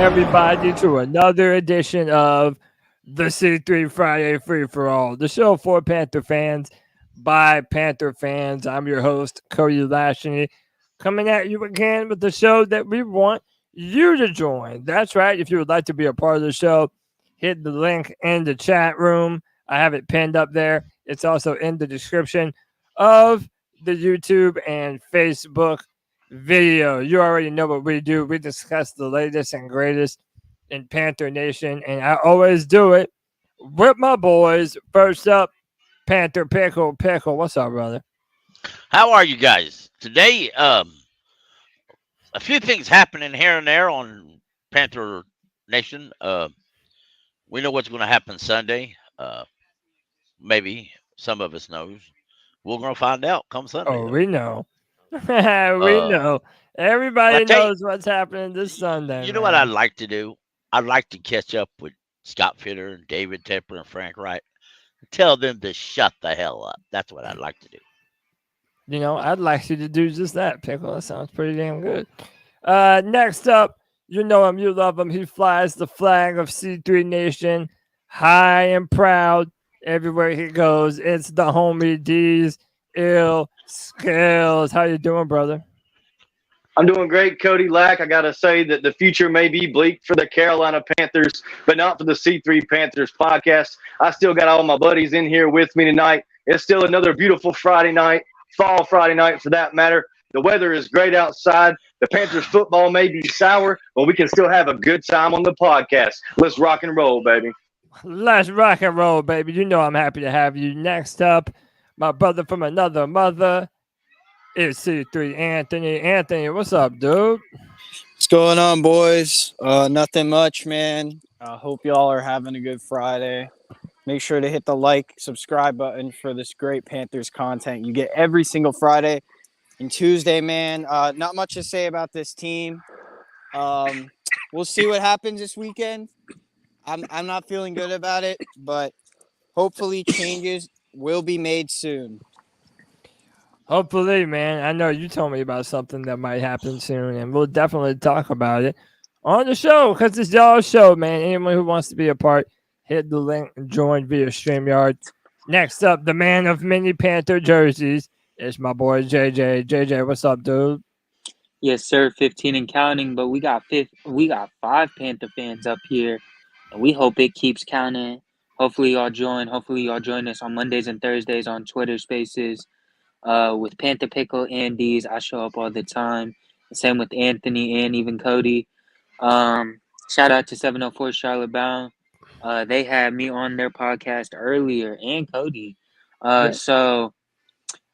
everybody to another edition of the C3 Friday Free for All, the show for Panther fans by Panther fans. I'm your host, Cody Lashley, coming at you again with the show that we want you to join. That's right. If you would like to be a part of the show, hit the link in the chat room. I have it pinned up there. It's also in the description of the YouTube and Facebook video. You already know what we do. We discuss the latest and greatest in Panther Nation, and I always do it with my boys. First up, Panther Pickle. What's up, brother? How are you guys today? A few things happening here and there on Panther Nation. We know what's going to happen Sunday. Maybe some of us knows. We're going to find out come Sunday. Oh, we know. We know. Everybody knows what's happening this Sunday. You know what I'd like to do? I'd like to catch up with Scott Fitter and David Tepper and Frank Wright. Tell them to shut the hell up. That's what I'd like to do. You know, I'd like you to do just that, Pickle. That sounds pretty damn good. Next up, you know him, you love him. He flies the flag of C3 Nation high and proud everywhere he goes. It's the homie D's Ill Skills. How you doing, brother? I'm doing great, Cody Lack. I got to say that the future may be bleak for the Carolina Panthers, but not for the C3 Panthers podcast. I still got all my buddies in here with me tonight. It's still another beautiful Friday night, fall Friday night for that matter. The weather is great outside. The Panthers football may be sour, but we can still have a good time on the podcast. Let's rock and roll, baby. Let's rock and roll, baby. You know I'm happy to have you. Next up, my brother from another mother. It's C3 Anthony. Anthony, what's up, dude? What's going on, boys? Nothing much, man. I hope y'all are having a good Friday. Make sure to hit the like, subscribe button for this great Panthers content you get every single Friday and Tuesday, man. Not much to say about this team. We'll see what happens this weekend. I'm not feeling good about it, but hopefully changes will be made soon. Hopefully, man. I know you told me about something that might happen soon, and we'll definitely talk about it on the show because it's y'all's show, man. Anyone who wants to be a part, hit the link and join via Streamyard. Next up, the man of many Panther jerseys is my boy JJ. JJ, what's up, dude? Yes, sir. 15 and counting, but we got 5 Panther fans up here, and we hope it keeps counting. Hopefully, y'all join. Hopefully, y'all join us on Mondays and Thursdays on Twitter Spaces. With Panther Pickle and D's, I show up all the time. Same with Anthony and even Cody. Shout out to 704 Charlotte Bound. They had me on their podcast earlier, and Cody. So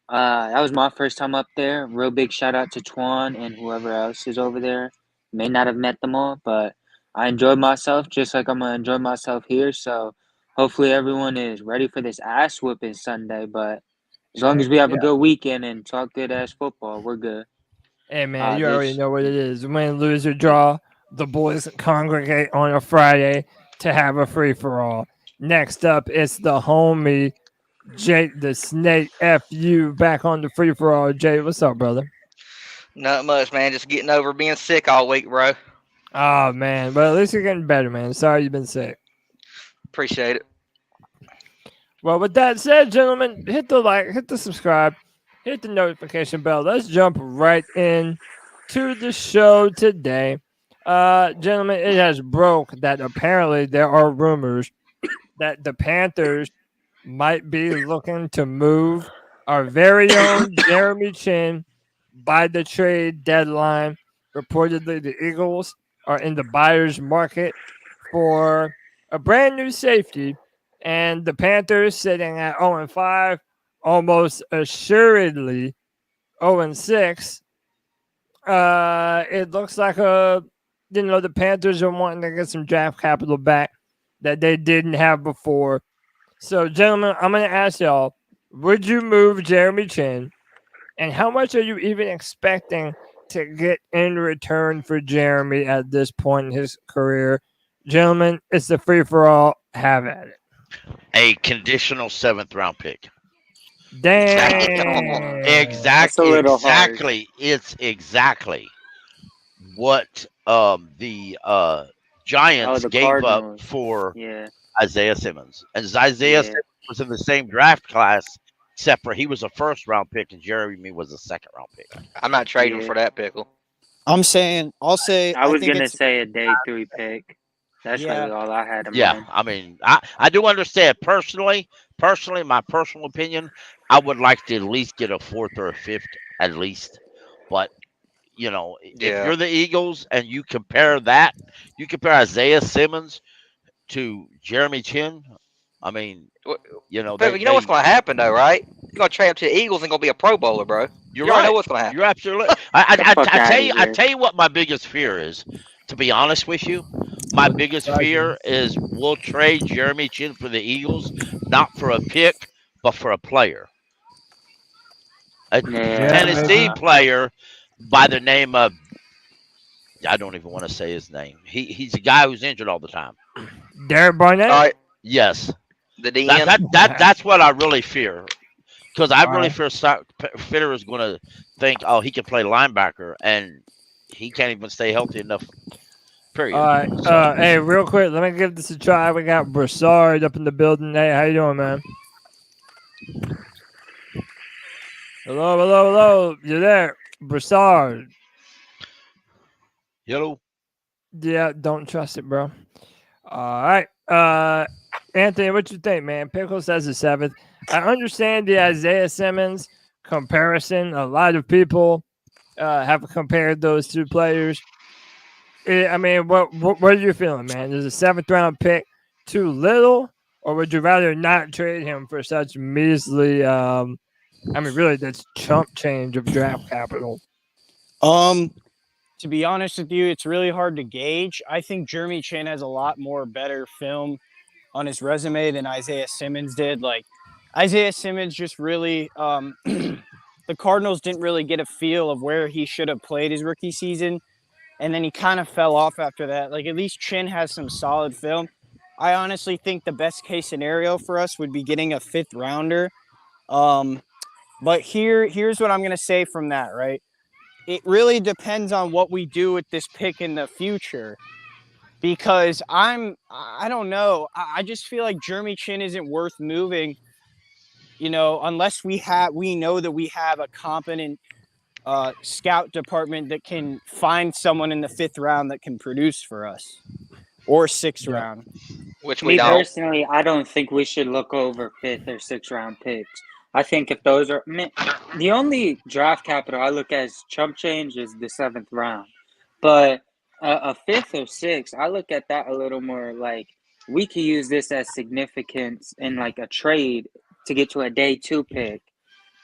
that was my first time up there. Real big shout out to Twan and whoever else is over there. May not have met them all, but I enjoyed myself just like I'm going to enjoy myself here. So hopefully everyone is ready for this ass whooping Sunday, but as long as we have a good weekend and talk good-ass football, we're good. Hey, man, you already know what it is. Win, lose, or draw, the boys congregate on a Friday to have a free-for-all. Next up, it's the homie, Jake the Snake FU, back on the free-for-all. Jay, what's up, brother? Not much, man. Just getting over being sick all week, bro. Oh, man. But at least you're getting better, man. Sorry you've been sick. Appreciate it. Well, with that said, gentlemen, hit the like, hit the subscribe, hit the notification bell. Let's jump right in to the show today. Gentlemen, it has broke that apparently there are rumors that the Panthers might be looking to move our very own Jeremy Chinn by the trade deadline. Reportedly, the Eagles are in the buyer's market for a brand new safety. And the Panthers sitting at 0-5, almost assuredly 0-6. It looks like the Panthers are wanting to get some draft capital back that they didn't have before. So, gentlemen, I'm going to ask y'all, would you move Jeremy Chinn? And how much are you even expecting to get in return for Jeremy at this point in his career? Gentlemen, it's the free-for-all. Have at it. A conditional 7th round pick. Damn. Exactly. It's exactly what the Giants the gave up Cardinals. for Yeah. Isaiah Simmons. And Isaiah Simmons was in the same draft class, except for he was a first-round pick and Jeremy was a second-round pick. I'm not trading Yeah. for that pickle. I'll say. I was think gonna it's say a day 3 pick. That's Yeah. really all I had in Yeah, mind. I mean, I do understand personally, my personal opinion, I would like to at least get a fourth or a fifth at least. But, you know, if Yeah. you're the Eagles and you compare Isaiah Simmons to Jeremy Chinn, I mean, you know, But you know what's going to happen though, right? You're going to trade up to the Eagles and going to be a Pro Bowler, bro. You're You already right. know what's going to happen. You're absolutely. I fuck tell outta you, I here. tell you what my biggest fear is. To be honest with you, my biggest fear is we'll trade Jeremy Chinn for the Eagles, not for a pick, but for a player. A Tennessee player by the name of, I don't even want to say his name. He's a guy who's injured all the time. Derek Barnett. All right, Yes, the DM. that's what I really fear. Because I really Alright. fear Fitter is going to think, oh, he can play linebacker, and he can't even stay healthy enough. Period. All right. So, Hey, real quick, let me give this a try. We got Broussard up in the building. Hey, how you doing, man? Hello. You there, Broussard? hello. Yeah, don't trust it, bro. All right. Anthony, what you think, man? Pickle says the 7th. I understand the Isaiah Simmons comparison. A lot of people have compared those two players. I mean, what are you feeling, man? Is a 7th round pick too little, or would you rather not trade him for such measly? I mean, really, that's chump change of draft capital. To be honest with you, it's really hard to gauge. I think Jeremy Chinn has a lot more better film on his resume than Isaiah Simmons did. Like, Isaiah Simmons just really, the Cardinals didn't really get a feel of where he should have played his rookie season. And then he kind of fell off after that. Like, at least Chinn has some solid film. I honestly think the best case scenario for us would be getting a 5th rounder. But here's what I'm going to say from that, right? It really depends on what we do with this pick in the future. Because I don't know. I just feel like Jeremy Chinn isn't worth moving, unless we know that we have a competent scout department that can find someone in the 5th round that can produce for us, or 6th round. Which we Me don't. personally, I don't think we should look over 5th or 6th round picks. I think if those are the only draft capital I look at as chump change is the 7th round, but a 5th or 6th, I look at that a little more like we could use this as significance in like a trade to get to a day 2 pick.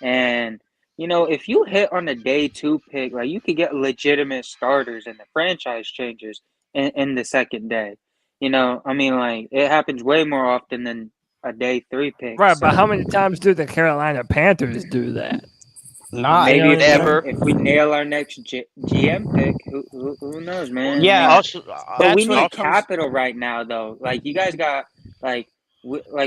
And if you hit on a day 2 pick, like you could get legitimate starters and the franchise changers in the second day. I mean, like it happens way more often than a day 3 pick. Right, so but how many times do the Carolina Panthers do that? Not maybe never. if we nail our next GM pick, who knows, man? Yeah. Also, But we That's when need it comes- capital right now, though. Like you guys got like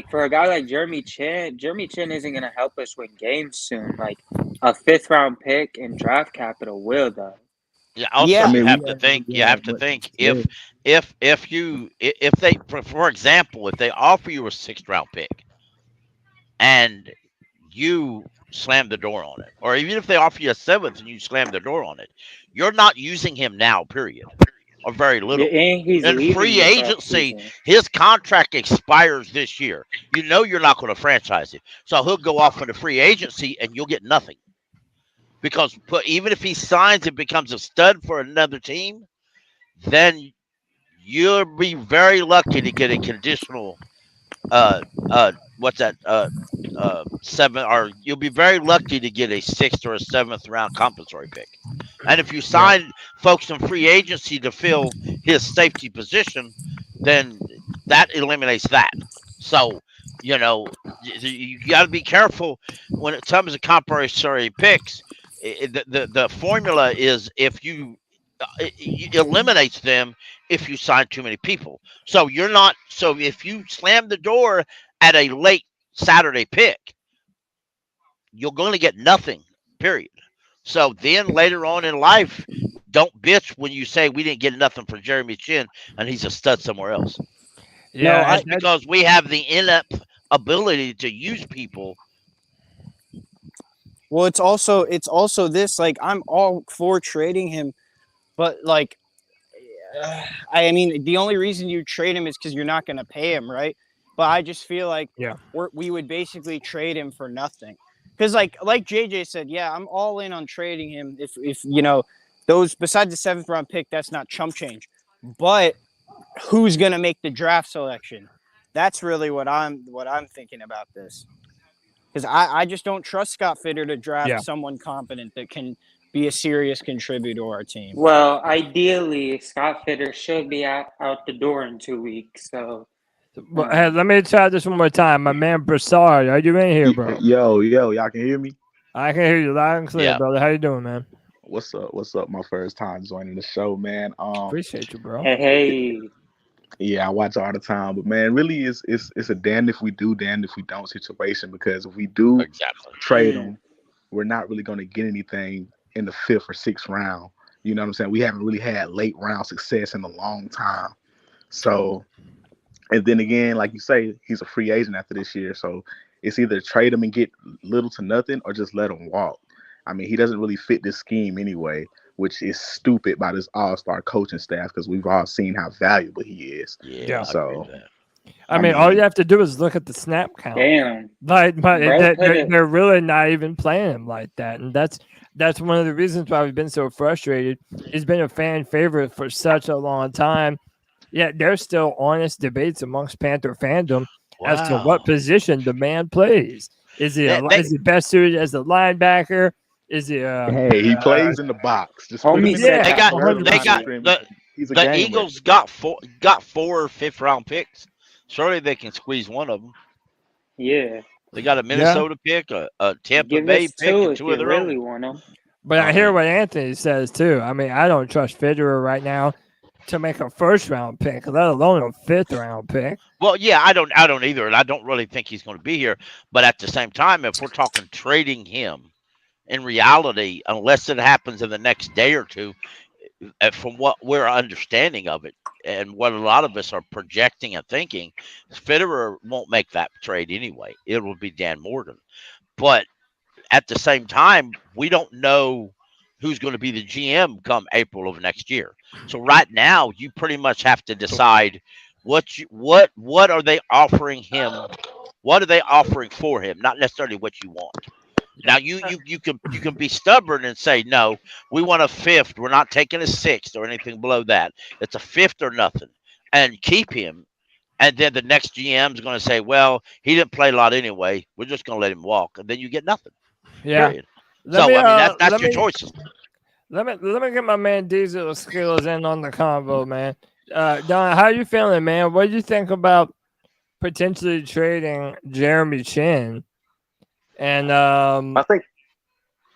for a guy like Jeremy Chinn isn't gonna help us win games soon. Like a 5th round pick and draft capital will, though. Yeah. Also, Yeah. you have to think. You have to think if they, for example, if they offer you a 6th round pick, and you slam the door on it, or even if they offer you a 7th and you slam the door on it, you're not using him now. Period. Or very little. And he's In leaving free this agency, offseason. his contract expires this year. You're not going to franchise him, so he'll go off into free agency, and you'll get nothing. Because even if he signs and becomes a stud for another team, then you'll be very lucky to get a conditional. What's that? 7, or you'll be very lucky to get a 6th or a 7th round compensatory pick. And if you sign folks in free agency to fill his safety position, then that eliminates that. So, you got to be careful when it comes to compensatory picks. The formula is if it eliminates them if you sign too many people. So if you slam the door at a late Saturday pick, you're going to get nothing, period. So then later on in life, don't bitch when you say we didn't get nothing for Jeremy Chinn and he's a stud somewhere else. Yeah, That's because we have the in-depth ability to use people. Well, it's also this, like, I'm all for trading him, but like, I mean, the only reason you trade him is because you're not going to pay him, right? But I just feel like we would basically trade him for nothing. Because like JJ said, yeah, I'm all in on trading him. If you know, those besides the 7th round pick, that's not chump change. But who's going to make the draft selection? That's really what I'm thinking about this. Because I just don't trust Scott Fitter to draft someone competent that can be a serious contributor to our team. Well, ideally, Scott Fitter should be out the door in 2 weeks. So, hey, let me try this one more time. My man Broussard, are you in here, bro? Yo, y'all can hear me? I can hear you loud and clear, brother. How you doing, man? What's up? My first time joining the show, man. Appreciate you, bro. Hey. Yeah, I watch all the time, but man, really, it's a damned if we do, damned if we don't situation, because if we do trade them, we're not really going to get anything in the 5th or 6th round. You know what I'm saying? We haven't really had late round success in a long time. So, and then again, like you say, he's a free agent after this year, so it's either trade him and get little to nothing, or just let him walk. I mean, he doesn't really fit this scheme anyway, which is stupid by this all-star coaching staff, because we've all seen how valuable he is. Yeah. So, I mean, all you have to do is look at the snap count. Damn. But they're really not even playing him like that, and that's one of the reasons why we've been so frustrated. He's been a fan favorite for such a long time. Yet there's still honest debates amongst Panther fandom as to what position the man plays. Is he best suited as a linebacker? Is he? Hey, he plays in the box. Just Homie said They got the Eagles got four 5th round picks. Surely they can squeeze one of them. Yeah. They got a Minnesota pick, a Tampa Bay pick, and 2 of their really own. Want them. But I hear what Anthony says too. I mean, I don't trust Federer right now to make a 1st round pick, let alone a 5th round pick. Well, yeah, I don't either, and I don't really think he's going to be here. But at the same time, if we're talking trading him, in reality, unless it happens in the next day or two, from what we're understanding of it, and what a lot of us are projecting and thinking, Federer won't make that trade anyway. It will be Dan Morgan. But at the same time, we don't know who's going to be the GM come April of next year. So right now, you pretty much have to decide what are they offering him? What are they offering for him? Not necessarily what you want. Now you can be stubborn and say, no, we want a 5th. We're not taking a 6th or anything below that. It's a 5th or nothing, and keep him. And then the next GM is going to say, well, he didn't play a lot anyway. We're just going to let him walk, and then you get nothing. Yeah. Period. I mean, that's your choices. Let me get my man Diesel Skills in on the convo, man. Don, how you feeling, man? What do you think about potentially trading Jeremy Chinn? And I think,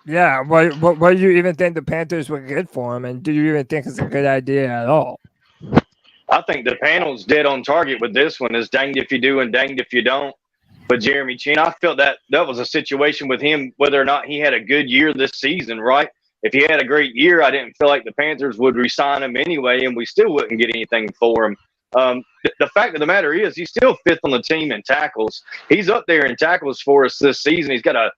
what do you even think the Panthers would get for him? And do you even think it's a good idea at all? I think the panel's dead on target with this one. Is danged if you do and danged if you don't. But Jeremy Chinn, I felt that was a situation with him, whether or not he had a good year this season, right? If he had a great year, I didn't feel like the Panthers would re-sign him anyway, and we still wouldn't get anything for him. The fact of the matter is he's still 5th on the team in tackles. He's up there in tackles for us this season. He's got a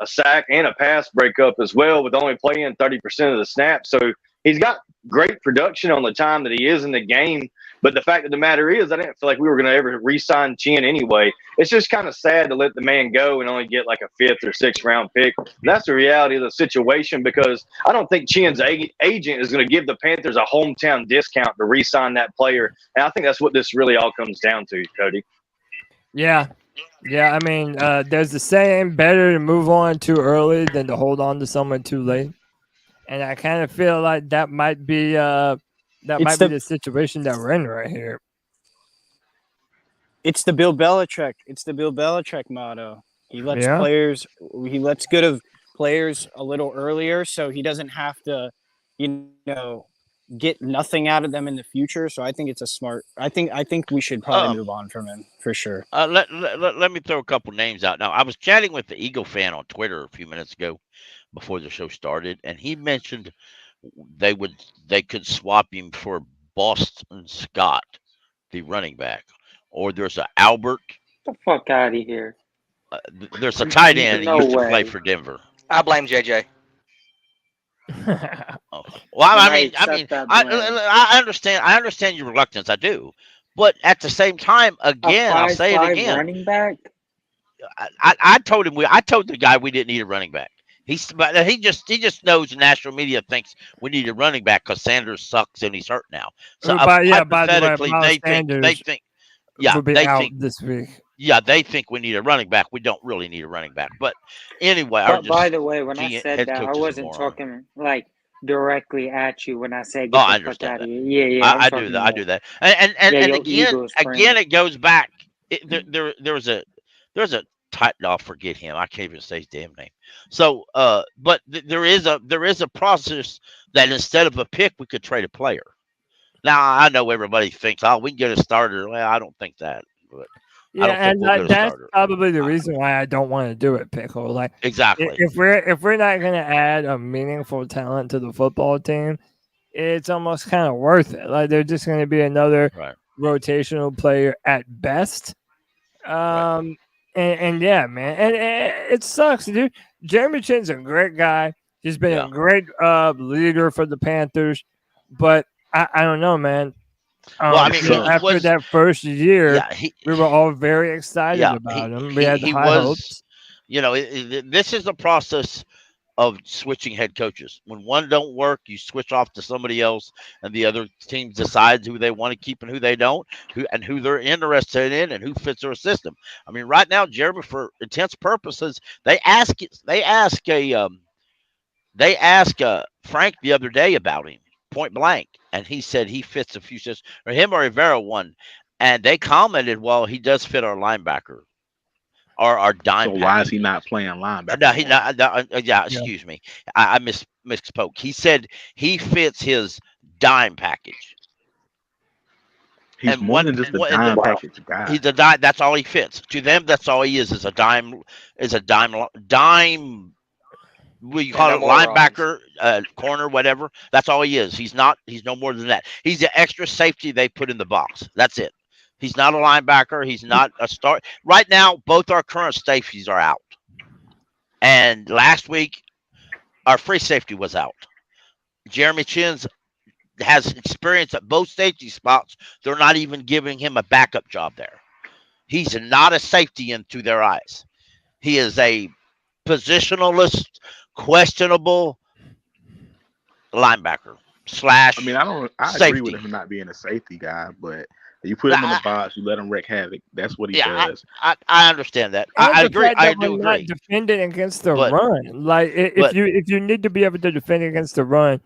sack and a pass breakup as well, with only playing 30% of the snaps. So he's got great production on the time that he is in the game. But the fact of the matter is, I didn't feel like we were going to ever re-sign Chinn anyway. It's just kind of sad to let the man go and only get like a 5th or 6th round pick. And that's the reality of the situation, because I don't think Chinn's agent is going to give the Panthers a hometown discount to re-sign that player. And I think that's what this really all comes down to, Cody. Yeah. I mean, there's the saying, better to move on too early than to hold on to someone too late. And I kind of feel like that might be the situation that we're in right here. It's the Bill Belichick. It's the Bill Belichick motto. He lets good of players a little earlier, so he doesn't have to, get nothing out of them in the future. So I think it's a smart. I think we should probably move on from him for sure. Let me throw a couple names out. Now, I was chatting with the Eagle fan on Twitter a few minutes ago before the show started, and he mentioned they could swap him for Boston Scott, the running back, or there's a Albert. Get the fuck out of here. There's a tight end that used to play way. for Denver. I blame JJ. Well, I understand. I understand your reluctance. I do, but at the same time, again, I'll say it again. Running back. I told him I told the guy we didn't need a running back. He just knows the national media thinks we need a running back because Sanders sucks and he's hurt now. So hypothetically, they think this week. Yeah, they think we need a running back. We don't really need a running back. But anyway, by the way, when I said that, I wasn't talking like directly at you when I said get I the fuck understand out that. of here. Yeah, I do that. I do that. And again, it goes back. There's a tight. I'll forget him. I can't even say his damn name. So, but there is a process that instead of a pick, we could trade a player. Now I know everybody thinks, we can get a starter. Well, I don't think that. But yeah, and that's probably the reason why I don't want to do it, Pickle. Like exactly, if we're not going to add a meaningful talent to the football team, it's almost kind of worth it. Like they're just going to be another rotational player at best. And yeah, man, and it sucks, dude. Jeremy Chinn's a great guy. He's been a great leader for the Panthers, but I don't know, man. After that first year, we were all very excited about him. We had high hopes. This is a process of switching head coaches. When one don't work, you switch off to somebody else, and the other team decides who they want to keep and who they don't, who they're interested in, and who fits their system. I mean, right now, Jeremy, for intense purposes, they ask Frank the other day about him, point blank, and he said he fits a few systems, or him or Rivera one, and they commented, well, he does fit our linebacker or our dime. So why is he not playing linebacker? No, he not. Excuse me, I misspoke. He said he fits his dime package. He's more than just a dime package guy. He's a dime. That's all he fits. To them, that's all he is a dime. Is a dime. What you call it, linebacker, corner, whatever. That's all he is. He's no more than that. He's the extra safety they put in the box. That's it. He's not a linebacker. He's not a start. Right now, both our current safeties are out. And last week, our free safety was out. Jeremy Chinn has experience at both safety spots. They're not even giving him a backup job there. He's not a safety into their eyes. He is a positionalist, questionable linebacker / I agree with him not being a safety guy, but you put him in the box, you let him wreak havoc. That's what he does. I understand that. I agree. I do agree. Not defending against the run, like if you need to be able to defend against the run,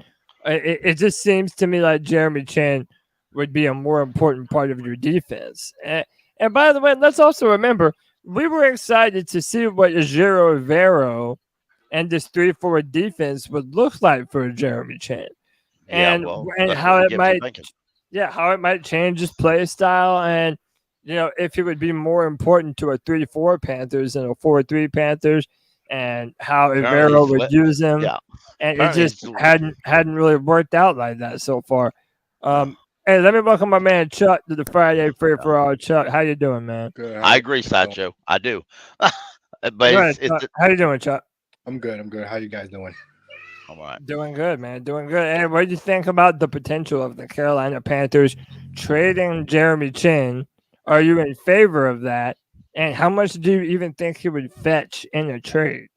it just seems to me like Jeremy Chinn would be a more important part of your defense. And by the way, let's also remember we were excited to see what Jerry Jeudy and this 3-4 defense would look like for Jeremy Chinn, and how it might change his play style, and if it would be more important to a 3-4 Panthers than a 4-3 Panthers, and how Rivera would use him, and it just hadn't really worked out like that so far. Hey, let me welcome my man Chuck to the Friday Free for All. Chuck, how you doing, man? Good. I agree, Sideshow. I do. But how you doing, Chuck? I'm good. How you guys doing? All right. Doing good, man. Doing good. And what do you think about the potential of the Carolina Panthers trading Jeremy Chinn? Are you in favor of that? And how much do you even think he would fetch in a trade?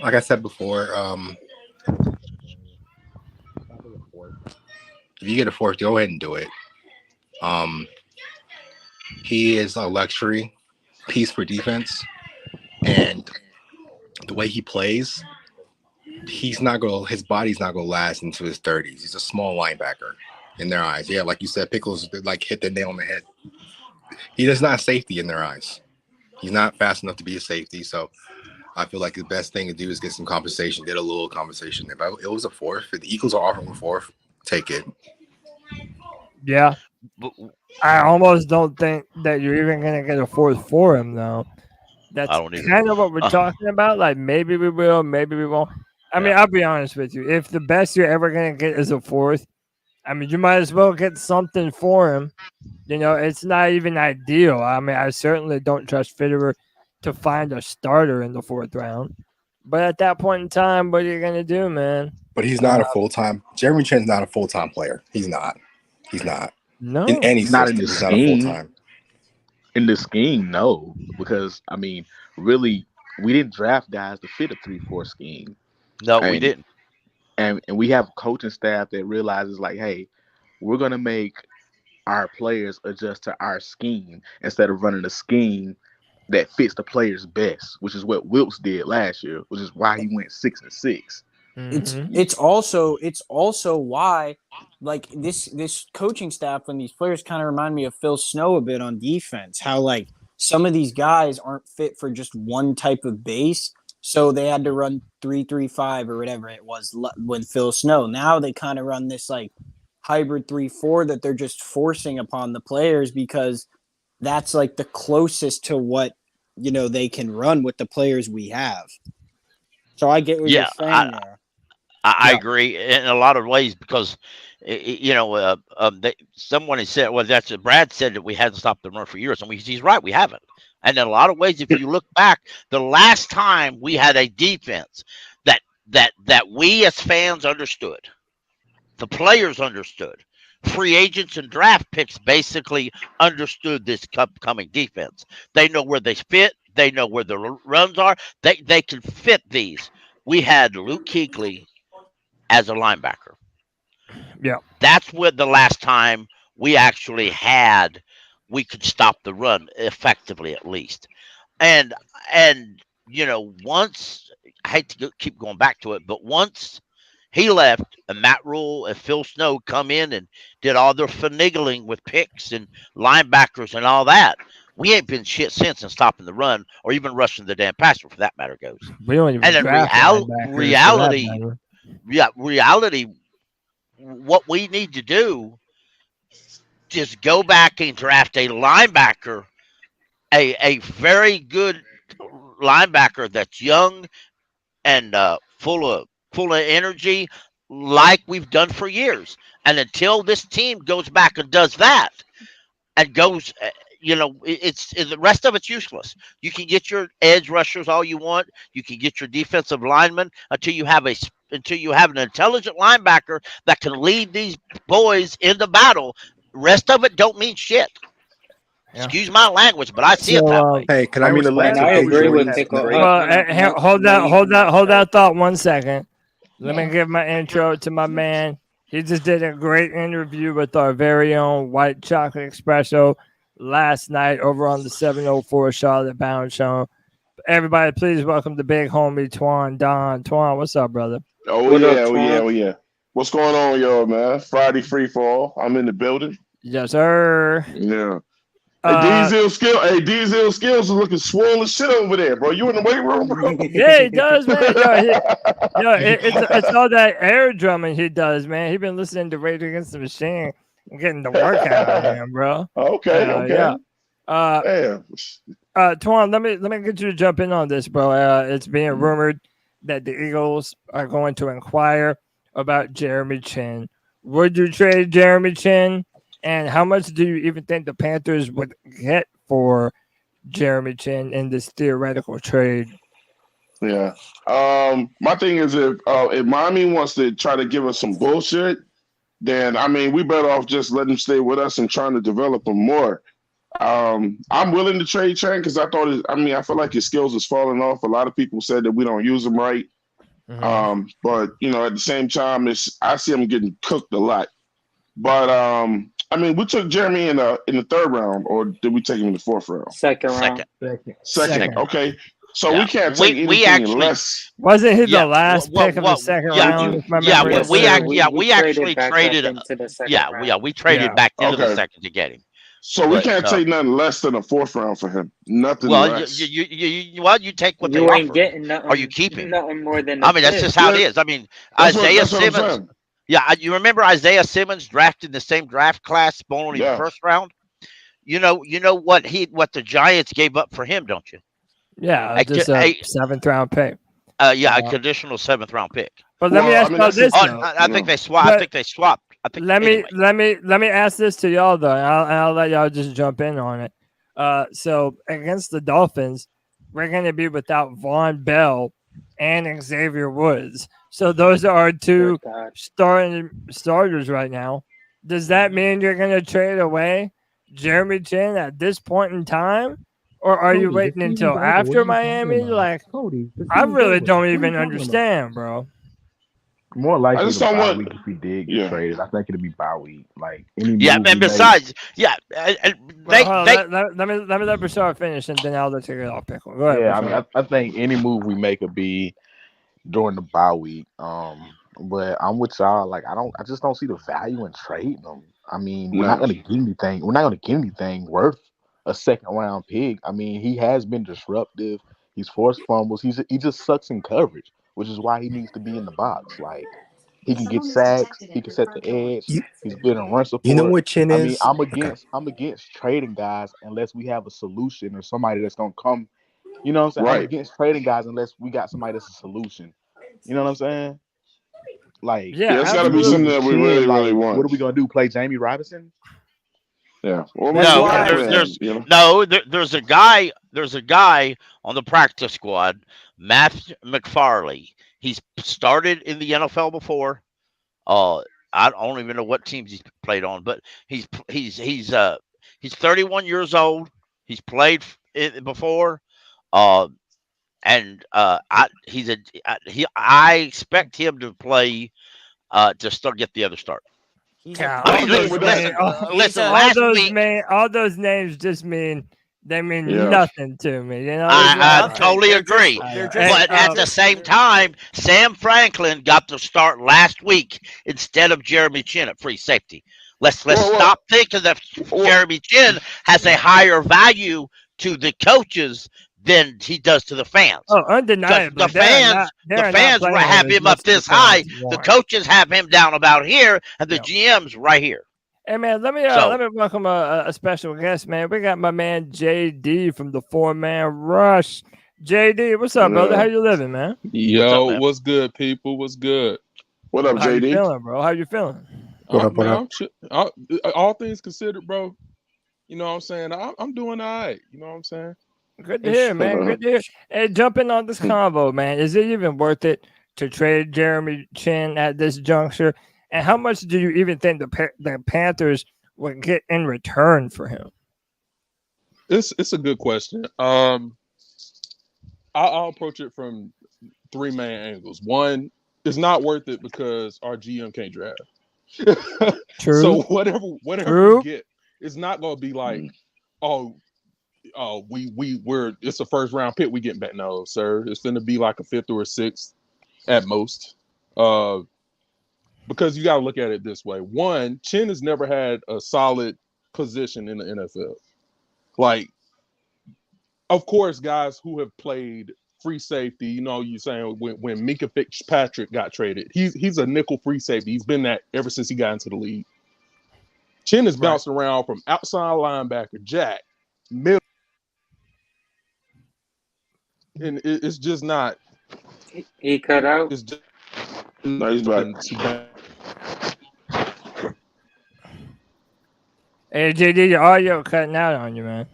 Like I said before, if you get a fourth, go ahead and do it. He is a luxury piece for defense, and the way he plays, his body's not gonna last into his 30s. He's a small linebacker in their eyes. Yeah, like you said, Pickles hit the nail on the head. He is not safety in their eyes. He's not fast enough to be a safety. So I feel like the best thing to do is get some compensation, get a little compensation. If it was a fourth, if the Eagles are offering a fourth, take it. Yeah. I almost don't think that you're even going to get a fourth for him, though. That's kind of what we're talking about. Like, maybe we will, maybe we won't. I mean, I'll be honest with you. If the best you're ever going to get is a fourth, I mean, you might as well get something for him. You know, it's not even ideal. I mean, I certainly don't trust Fitterer to find a starter in the fourth round. But at that point in time, what are you going to do, man? But he's not a full-time. Jeremy Chinn's not a full-time player. He's not. No. In any not system, in the he's not a full-time. In the scheme, no. Because, I mean, really, we didn't draft guys to fit a 3-4 scheme. No, we didn't. And we have a coaching staff that realizes, like, hey, we're going to make our players adjust to our scheme instead of running a scheme that fits the players best, which is what Wilkes did last year, which is why he went 6-6. Mm-hmm. It's also why, like, this coaching staff and these players kind of remind me of Phil Snow a bit on defense. How, like, some of these guys aren't fit for just one type of base, so they had to run 3-3-5 or whatever it was with Phil Snow. Now they kind of run this like hybrid 3-4 that they're just forcing upon the players because that's like the closest to what, you know, they can run with the players we have. So I get what you're saying there. I agree in a lot of ways because, you know, someone has said, well, Brad said that we hadn't stopped the run for years. And he's right, we haven't. And in a lot of ways, if you look back, the last time we had a defense that we as fans understood, the players understood, free agents and draft picks basically understood this upcoming defense. They know where they fit. They know where the runs are. They can fit these. We had Luke Kuechly as a linebacker. Yeah. That's when the last time we actually we could stop the run effectively, at least. And you know, once, I hate to keep going back to it, but once he left and Matt Rule and Phil Snow come in and did all their finagling with picks and linebackers and all that, we ain't been shit since in stopping the run or even rushing the damn passer, for that matter goes. We don't even and then reality, what we need to do is go back and draft a linebacker, a very good linebacker that's young and full of energy, like we've done for years. And until this team goes back and does that and goes, you know, it's the rest of it's useless. You can get your edge rushers all you want. You can get your defensive linemen until you have an intelligent linebacker that can lead these boys into battle. Rest of it don't mean shit. Yeah. Excuse my language, but I see it that way. Hey, can I agree with Pickle. Hold that thought 1 second. Let me give my intro to my man. He just did a great interview with our very own White Chocolate Espresso last night over on the 704 Charlotte Bound Show. Everybody, please welcome the big homie Twan Don. Twan, what's up, brother? Oh yeah. What's going on, y'all, man? Friday free for all. I'm in the building. Yes, sir. Yeah. Hey, Diesel Skills is looking swole as shit over there, bro. You in the weight room, bro? Yeah, he does, man. It's all that air drumming he does, man. He been listening to Rage Against the Machine and getting the workout out of him, bro. Okay. Yeah. Twan, let me get you to jump in on this, bro. It's being rumored that the Eagles are going to inquire about Jeremy Chinn. Would you trade Jeremy Chinn? And how much do you even think the Panthers would get for Jeremy Chinn in this theoretical trade? Yeah. My thing is if Miami wants to try to give us some bullshit, then, I mean, we better off just letting him stay with us and trying to develop him more. I'm willing to trade Chinn because I feel like his skills is falling off. A lot of people said that we don't use him right. Mm-hmm. But, you know, at the same time, I see him getting cooked a lot. But, I mean, we took Jeremy in the third round, or did we take him in the fourth round? Second round. Second. Okay. So we can't take anything less. Wasn't he the last pick of the second round? We actually traded. We traded back into the second to get him. So we can't take nothing less than a 4th round for him. Nothing less. You take what they You ain't offer. getting nothing. Are you keeping nothing more than? I mean, that's just how it is. I mean, Isaiah Simmons. Yeah, you remember Isaiah Simmons drafted in the same draft class, only the 1st round. You know what the Giants gave up for him, don't you? Yeah, just a 7th round pick. A conditional 7th round pick. But let me ask you this. I think they swapped. I think they swapped. Let me ask this to y'all though, and I'll let y'all just jump in on it. So against the Dolphins, we're going to be without Von Bell and Xavier Woods. So those are our 2 starters right now. Does that mean you're going to trade away Jeremy Chinn at this point in time? Or are you waiting until after Miami? Like, Cody, I really don't even understand, bro. More likely, I just don't want. Week if we did get traded, I think it'd be bye week. Like, and besides, let me let Bashar finish, and then I'll let you get off pick. Go ahead. Yeah, Bashar. I think any move we make would be during the bye week. But I'm with y'all. Like, I just don't see the value in trading them. I mean, we're not going to get anything. We're not going to get anything worth a 2nd round pick. I mean, he has been disruptive. He's forced fumbles. He just sucks in coverage, which is why he needs to be in the box. Like, he can get sacks. He can set the edge. He's good in run support. You know what Chinn is? I mean, I'm against trading guys unless we have a solution or somebody that's gonna come. You know what I'm saying? Right. I'm against trading guys unless we got somebody that's a solution. You know what I'm saying? Like, it's got to be something that we really want. What are we gonna do? Play Jamie Robinson? Yeah. Well, there's a guy. There's a guy on the practice squad, Matthew McFarley. He's started in the NFL before. I don't even know what teams he's played on, but he's 31 years old. He's played before, I expect him to play to get the other start. All those names just mean nothing to me. You know, I totally agree. But at the same time, Sam Franklin got to start last week instead of Jeremy Chinn at free safety. Let's stop thinking that Jeremy Chinn has a higher value to the coaches than he does to the fans. Oh, undeniably. The fans have him up this high. The coaches have him down about here, and the GM's right here. Hey man, let me welcome a special guest, man. We got my man JD from the 4-Man Rush. JD, what's up, brother? How you living, man? Yo, what's good, people? What's good? What up, JD? How you feeling, bro? How you feeling? All things considered, bro. You know what I'm saying? I'm doing all right. You know what I'm saying? Good to hear, man. Good to hear. Hey, jumping on this convo, man. Is it even worth it to trade Jeremy Chinn at this juncture? And how much do you even think the Panthers would get in return for him? It's a good question. I'll approach it from 3 main angles. One, it's not worth it because our GM can't draft. True. So whatever we get, it's not going to be like, we're it's a 1st round pick we get back. No, sir. It's going to be like a 5th or a 6th at most. Because you got to look at it this way. One, Chinn has never had a solid position in the NFL. Like, of course, guys who have played free safety, you know, you're saying when Minkah Fitzpatrick got traded, he's a nickel free safety. He's been that ever since he got into the league. Chinn is bouncing around from outside linebacker, jack, middle. And it's just not. He cut out. It's just, no, he's back. Hey, JD, your audio cutting out on you, man.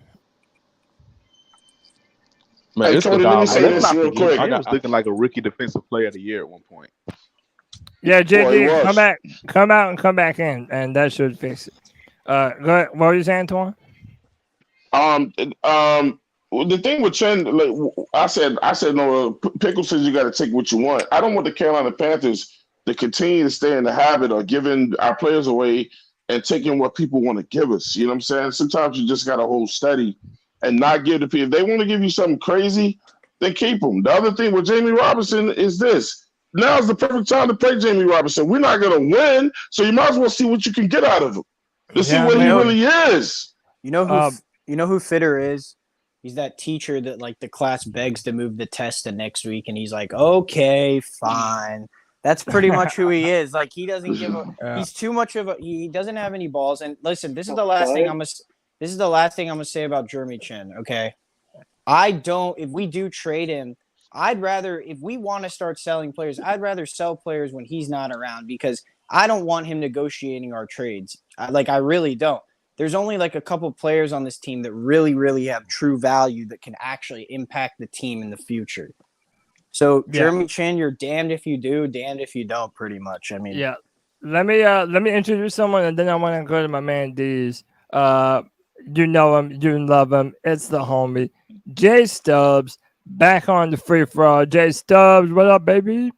Man, it's Cody, let me say this real quick. He was looking like a rookie defensive player of the year at one point. Yeah, JD, come out and come back in, and that should fix it. Go ahead. What were you saying, Twan? The thing with Chinn, like I said, no. Pickle says you got to take what you want. I don't want the Carolina Panthers to continue to stay in the habit of giving our players away and taking what people want to give us. You know what I'm saying? Sometimes you just got to hold steady and not give the people. If they want to give you something crazy, then keep them. The other thing with Jamie Robinson is this. Now's the perfect time to play Jamie Robinson. We're not going to win, so you might as well see what you can get out of him to see what he really is. You know who Fitter is? He's that teacher that like the class begs to move the test to next week, and he's like, "Okay, fine." That's pretty much who he is. Like he doesn't give a. Yeah. He's too much of a. He doesn't have any balls. And listen, this is the last thing I'm gonna say about Jeremy Chinn. Okay, if we do trade him, I'd rather, if we want to start selling players, I'd rather sell players when he's not around because I don't want him negotiating our trades. I really don't. There's only like a couple players on this team that really, really have true value that can actually impact the team in the future. So Jeremy Chinn, you're damned if you do, damned if you don't, pretty much. I mean, yeah. Let me introduce someone, and then I want to go to my man D's. You know him, you love him. It's the homie, Jay Stubbs, back on the free for all. Jay Stubbs, what up, baby?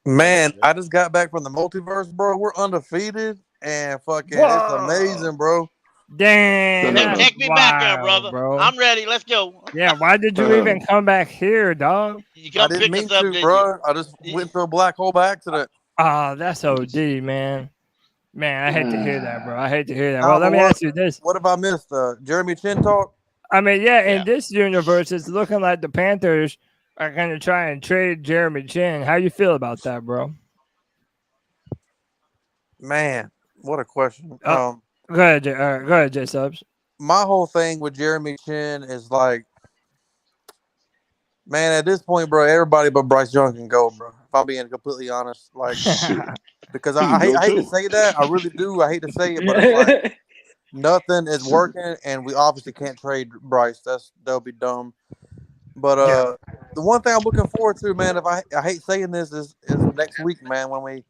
Man, I just got back from the multiverse, bro. We're undefeated and fucking it's amazing, bro. Damn. Take me back there, brother. Bro. I'm ready. Let's go. Yeah, why did you even come back here, dog? I didn't mean to, bro. I just went to a black hole by accident. Oh, that's OD, man. Man, I hate to hear that, bro. I hate to hear that. Well, let me ask you this. What have I missed? Jeremy Chinn talk? I mean, in this universe, it's looking like the Panthers are going to try and trade Jeremy Chinn. How you feel about that, bro? Man, what a question. Go ahead, Jay Subs. My whole thing with Jeremy Chinn is like, man, at this point, bro, everybody but Bryce Young can go, bro. If I'm being completely honest, like, because I hate to say that, I really do. I hate to say it, but it's like nothing is working, and we obviously can't trade Bryce. That'll be dumb. But the one thing I'm looking forward to, man, I hate saying this, is next week, man, when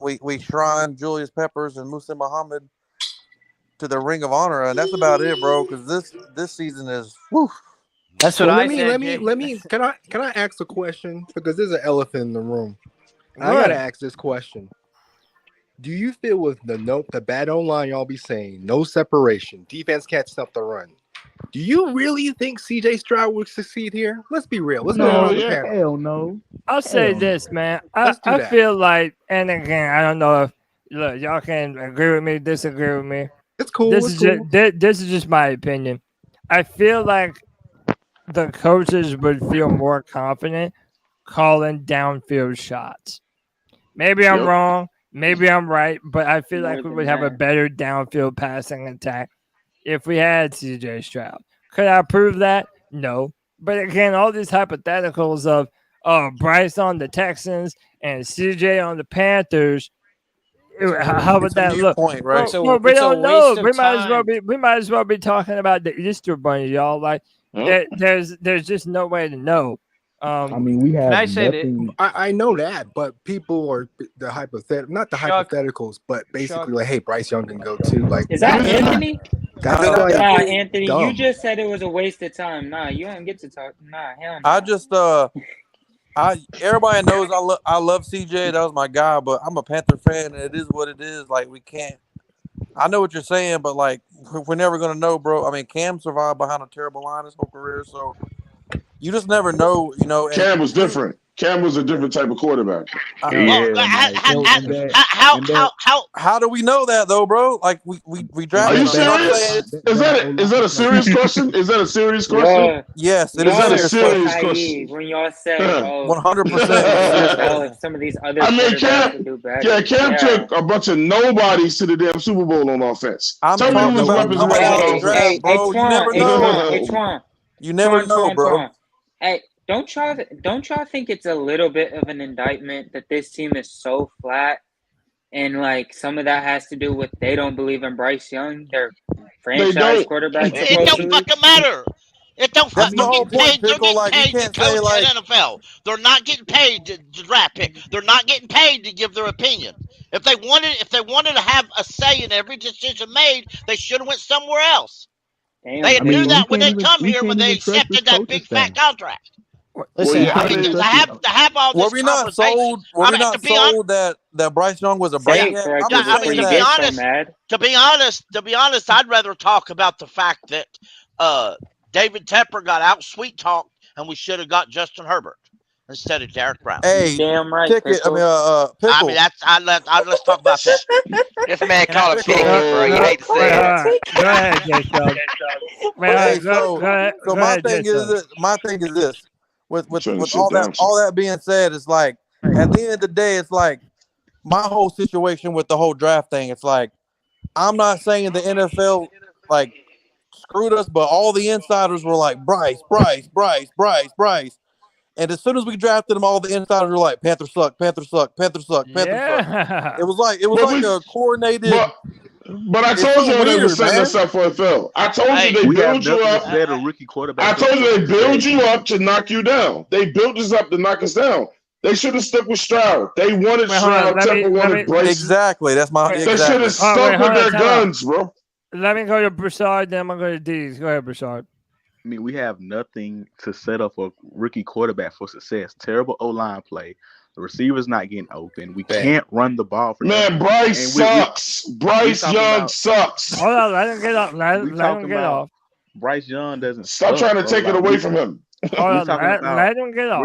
we shrine Julius Peppers and Musa Muhammad to the Ring of Honor, and that's about it, bro. Because this season is, whew. That's what I said. Let me. Can I ask a question? Because there's an elephant in the room. I gotta ask this question. Do you feel with the bad O-line y'all be saying, no separation, defense can't stop the run? Do you really think CJ Stroud will succeed here? Let's be real. Let's go. Hell no. I'll say this, man. I feel like, and again, I don't know if y'all can agree with me, disagree with me. It's cool. This is just my opinion. I feel like the coaches would feel more confident calling downfield shots. Maybe I'm wrong. Maybe I'm right. But I feel like we would have a better downfield passing attack if we had CJ Stroud. Could I prove that? No. But again, all these hypotheticals of Bryce on the Texans and CJ on the Panthers, how would that look? Point, right? Well, we don't know. We might as well be talking about the Easter Bunny, y'all. Like, there's just no way to know. I mean, we have. I know that, but people are the hypotheticals, but basically like, hey, Bryce Young can go too. Like, is that Anthony? Anthony, dumb. You just said it was a waste of time. Nah, you don't get to talk. Nah, hell no. I just everybody knows I love CJ. That was my guy, but I'm a Panther fan, and it is what it is. Like, we can't. I know what you're saying, but like, we're never gonna know, bro. I mean, Cam survived behind a terrible line his whole career, so you just never know, you know. Cam was different. Cam was a different type of quarterback. How do we know that though, bro? Like we drafted. Are you serious? Is that a serious question? Is that a serious question? Yeah. Yes, it is a serious question. When y'all said 100%. Some of these other, Cam took a bunch of nobodies to the damn Super Bowl on offense. I'm talking about Hey, Twan. You never know, bro. Hey, don't y'all think it's a little bit of an indictment that this team is so flat, and like some of that has to do with they don't believe in Bryce Young, their franchise quarterback. It don't fucking matter. It don't fucking get paid. They're getting paid to coach the NFL. They're not getting paid to draft pick. They're not getting paid to give their opinion. If they wanted to have a say in every decision made, they should have went somewhere else. They knew that when they come here, when they accepted that big fat contract. Listen, to have all this were we not sold that Bryce Young was a brand? To be honest, I'd rather talk about the fact that David Tepper got out sweet talked, and we should have got Justin Herbert instead of Derek Brown. Hey, damn right. Pickle. I mean, let's talk about that. This man called a pickle, bro. You hate to say right. Go ahead, Jason. So my thing is this. With all that being said, it's like at the end of the day, it's like my whole situation with the whole draft thing. It's like I'm not saying the NFL like screwed us, but all the insiders were like Bryce. And as soon as we drafted them, all the insiders were like Panthers suck. It was like a coordinated. But I told you they were setting us up for a fail. I told you they build you up. A rookie quarterback. I told you they build you up to knock you down. They built us up to knock us down. They should have stuck with Stroud. They wanted Stroud. Temple wanted Bryce. Exactly. That's my. They should have stuck with their guns, bro. Let me go to Broussard, then I'm going to go to D's. Go ahead, Broussard. I mean, we have nothing to set up a rookie quarterback for success. Terrible O-line play. The receiver's not getting open. We can't run the ball for man. Bryce sucks. Bryce Young sucks. Hold on, let him get off. Let him get off. Bryce Young doesn't. Stop trying to take it away from him. Hold on, let him get off.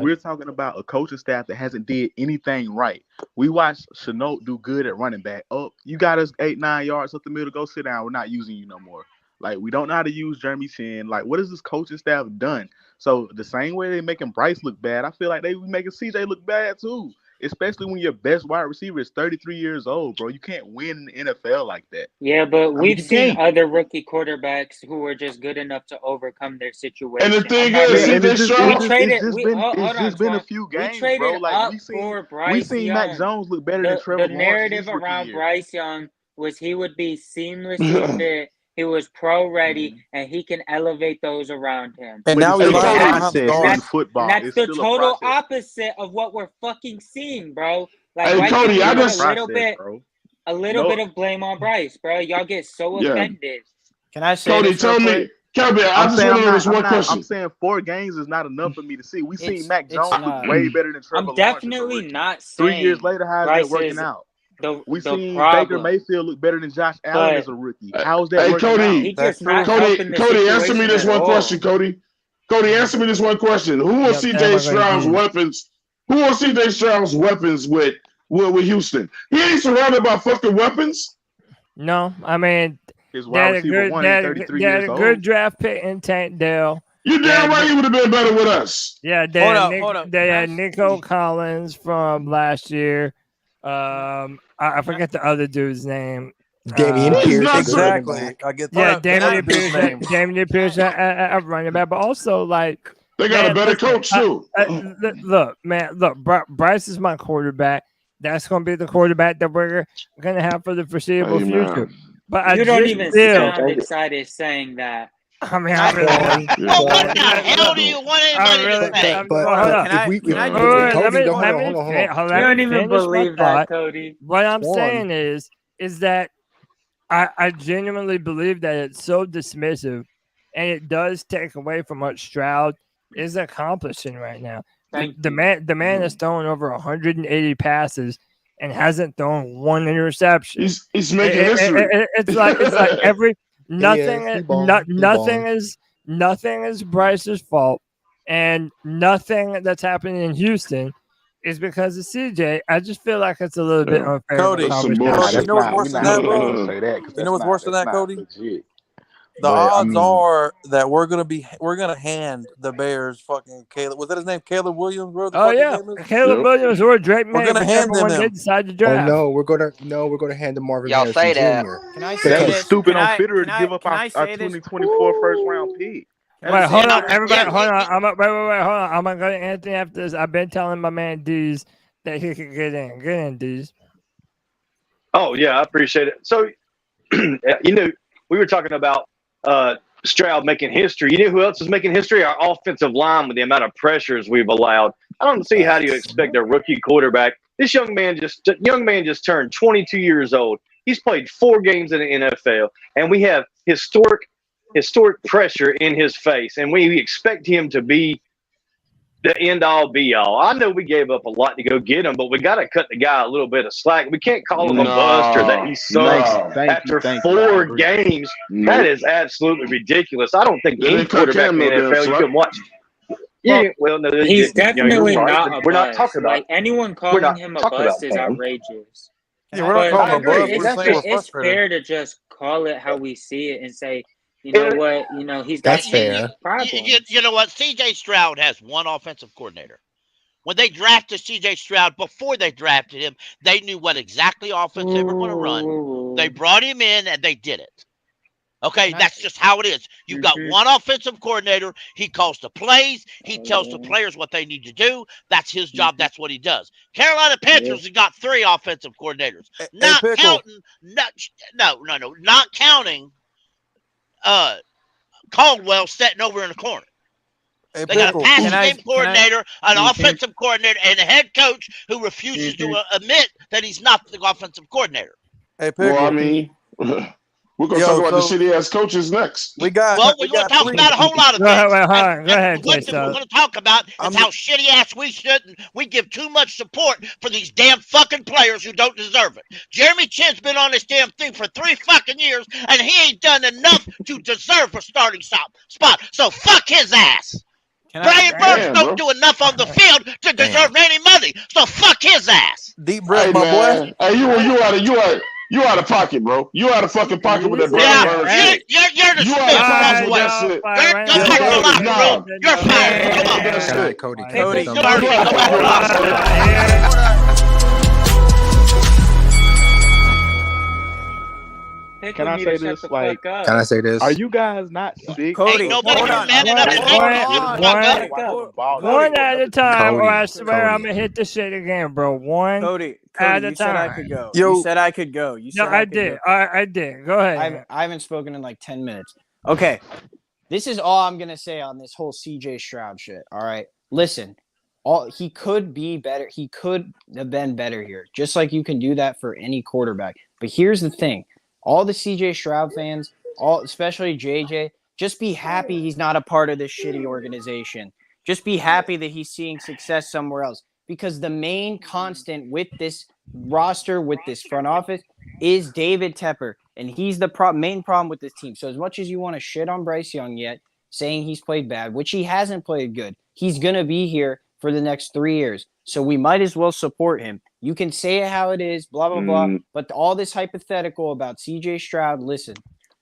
We're talking about a coaching staff that hasn't did anything right. We watched Chenault do good at running back. Oh, you got us 8-9 yards up the middle. Go sit down. We're not using you no more. Like, we don't know how to use Jeremy Chinn. Like, what has this coaching staff done? So the same way they're making Bryce look bad, I feel like they be making CJ look bad too. Especially when your best wide receiver is 33 years old, bro. You can't win in the NFL like that. Yeah, but we've seen other rookie quarterbacks who were just good enough to overcome their situation. And the thing is, it's just been a few games, bro. Like we seen Mac Jones look better than Trevor Lawrence. The narrative around Bryce Young was he would be seamlessly fit. He was pro ready, and he can elevate those around him. And now he's football. That's the total opposite of what we're fucking seeing, bro. Like, hey, Cody, I just a little bit of blame on Bryce, bro. Y'all get so offended. Can I say, Cody, tell me, Kelby, I just want to ask one question. I'm saying 4 games is not enough for me to see. We seen Mac Jones look way better than Trevor Lawrence. I'm definitely not saying 3 years later, how's that working out? We seen Baker Mayfield look better than Josh Allen as a rookie. How's that working out? Cody, answer me this one question, Cody. Cody, answer me this one question. Who will CJ Stroud's weapons? Who will CJ Stroud's weapons with Houston? He ain't surrounded by fucking weapons. No, I mean, his wide receiver one is 33 years old. They had a good draft pick in Tank Dell. You damn right he would have been better with us. Yeah, they had Nico Collins from last year. I forget the other dude's name. Damian Pierce. Exactly. I get that. Yeah, Damian Pierce at running back, but also like they got a better coach too. Look, Bryce is my quarterback. That's going to be the quarterback that we're going to have for the foreseeable future. But you don't even sound excited saying that. I mean, I really. What the hell do you want anybody to say? You don't even believe that, Cody. What I'm saying is that I genuinely believe that it's so dismissive, and it does take away from what Stroud is accomplishing right now. The man has thrown over 180 passes and hasn't thrown one interception. He's making history. It's like every. Nothing is Bryce's fault, and nothing that's happening in Houston is because of CJ. I just feel like it's a little bit unfair. Cody, you know what's worse than that, bro? You know what's worse than that, Cody? The odds are that we're gonna hand the Bears fucking Caleb. Was that his name? Caleb Williams, bro? Caleb Williams or Drake May. We're gonna hand them they decide to draft. Oh we're gonna hand them Marvin Y'all Harrison say that. Jr. Can I say that was stupid on Twitter to give up our 2024 first round pick. Wait, hold on, everybody. Hold on. Hold on. I'm gonna go to Anthony after this. I've been telling my man D's that he could get in. Get in, D's. Oh yeah, I appreciate it. So, we were talking about Stroud making history. You know who else is making history? Our offensive line with the amount of pressures we've allowed. I don't see how do you expect a rookie quarterback. This young man just turned 22 years old. He's played 4 games in the NFL, and we have historic pressure in his face, and we expect him to be the end-all, be-all. I know we gave up a lot to go get him, but we got to cut the guy a little bit of slack. We can't call him a bust or that he sucks after 4 games. That is absolutely ridiculous. I don't think any quarterback in the NFL you can watch. Yeah, well, no, he's definitely not. We're not talking about anyone calling him a bust is outrageous. Yeah, we're not But calling I no bluff. agree. We're saying we're it's frustrated. fair to just call it how we see it and say, you know what, he's got That's fair. problems. You know what? C.J. Stroud has one offensive coordinator. When they drafted C.J. Stroud, before they drafted him, they knew what exactly offense they were going to run. They brought him in, and they did it. Okay, that's just how it is. You've got one offensive coordinator. He calls the plays. He tells the players what they need to do. That's his job. That's what he does. Carolina Panthers have got 3 offensive coordinators. Not counting Caldwell sitting over in the corner. Hey, They got a passing game coordinator, an Mhm. offensive coordinator, and a head coach who refuses to admit that he's not the offensive coordinator. Hey, Pickle. Well, I mean, we're going to talk about the shitty ass coaches next. We're going to talk about a whole lot of Go things. ahead, go ahead, One thing we're going to talk about is how shitty ass we shouldn't. We give too much support for these damn fucking players who don't deserve it. Jeremy Chinn's been on this damn thing for 3 fucking years, and he ain't done enough to deserve a starting spot. So fuck his ass. Brian Burns don't do enough on the field to deserve any money. So fuck his ass. Deep breath, my boy. Hey, you out of pocket, bro. You out of fucking pocket with that Brian Burns shit. You're the You out of pocket with that shit. Go back to the locker room. You're fired. Come on. Cody. Go back to the locker room. Can I say this? Like, Can I say this? Are you guys not sick? Cody, Ain't nobody manning up and one at a time, or I Cody, swear I'm gonna hit the shit again, bro. One Cody, at a you said time. I could go. Yo. You said I could go. You said No, I did. I did. Go ahead. I haven't spoken in like 10 minutes. Okay. This is all I'm gonna say on this whole CJ Stroud shit. All right. Listen, he could be better. He could have been better here. Just like you can do that for any quarterback. But here's the thing. All the CJ Stroud fans, especially JJ, just be happy he's not a part of this shitty organization. Just be happy that he's seeing success somewhere else. Because the main constant with this roster, with this front office, is David Tepper. And he's the main problem with this team. So as much as you want to shit on Bryce Young yet, saying he's played bad, which he hasn't played good, he's going to be here for the next 3 years. So we might as well support him. You can say it how it is, blah, blah, blah. But all this hypothetical about CJ Stroud, listen,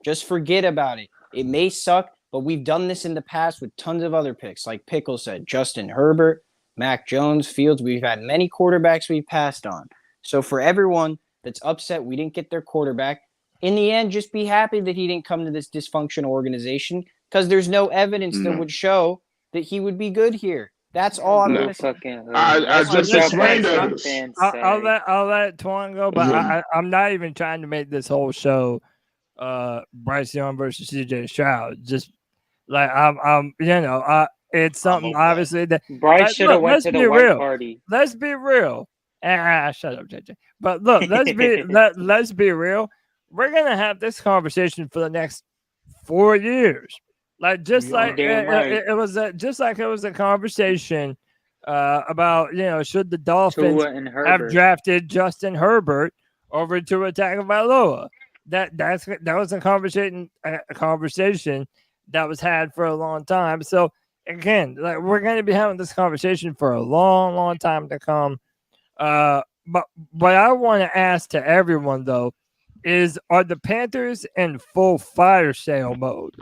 just forget about it. It may suck, but we've done this in the past with tons of other picks. Like Pickle said, Justin Herbert, Mac Jones, Fields. We've had many quarterbacks we've passed on. So for everyone that's upset we didn't get their quarterback, in the end, just be happy that he didn't come to this dysfunctional organization because there's no evidence that would show that he would be good here. That's all I'm going to say. I just explained that. I'll let Twan go, but I'm not even trying to make this whole show Bryce Young versus CJ Stroud. Just like it's something obviously that Bryce should have went to the white party. Let's be real. Shut up, JJ. But look, let's be real. We're gonna have this conversation for the next 4 years. Like just like it was a conversation about should the Dolphins have drafted Justin Herbert over Tua Tagovailoa. That was a conversation that was had for a long time. So again, like we're going to be having this conversation for a long, long time to come. But what I want to ask to everyone though is, are the Panthers in full fire sale mode?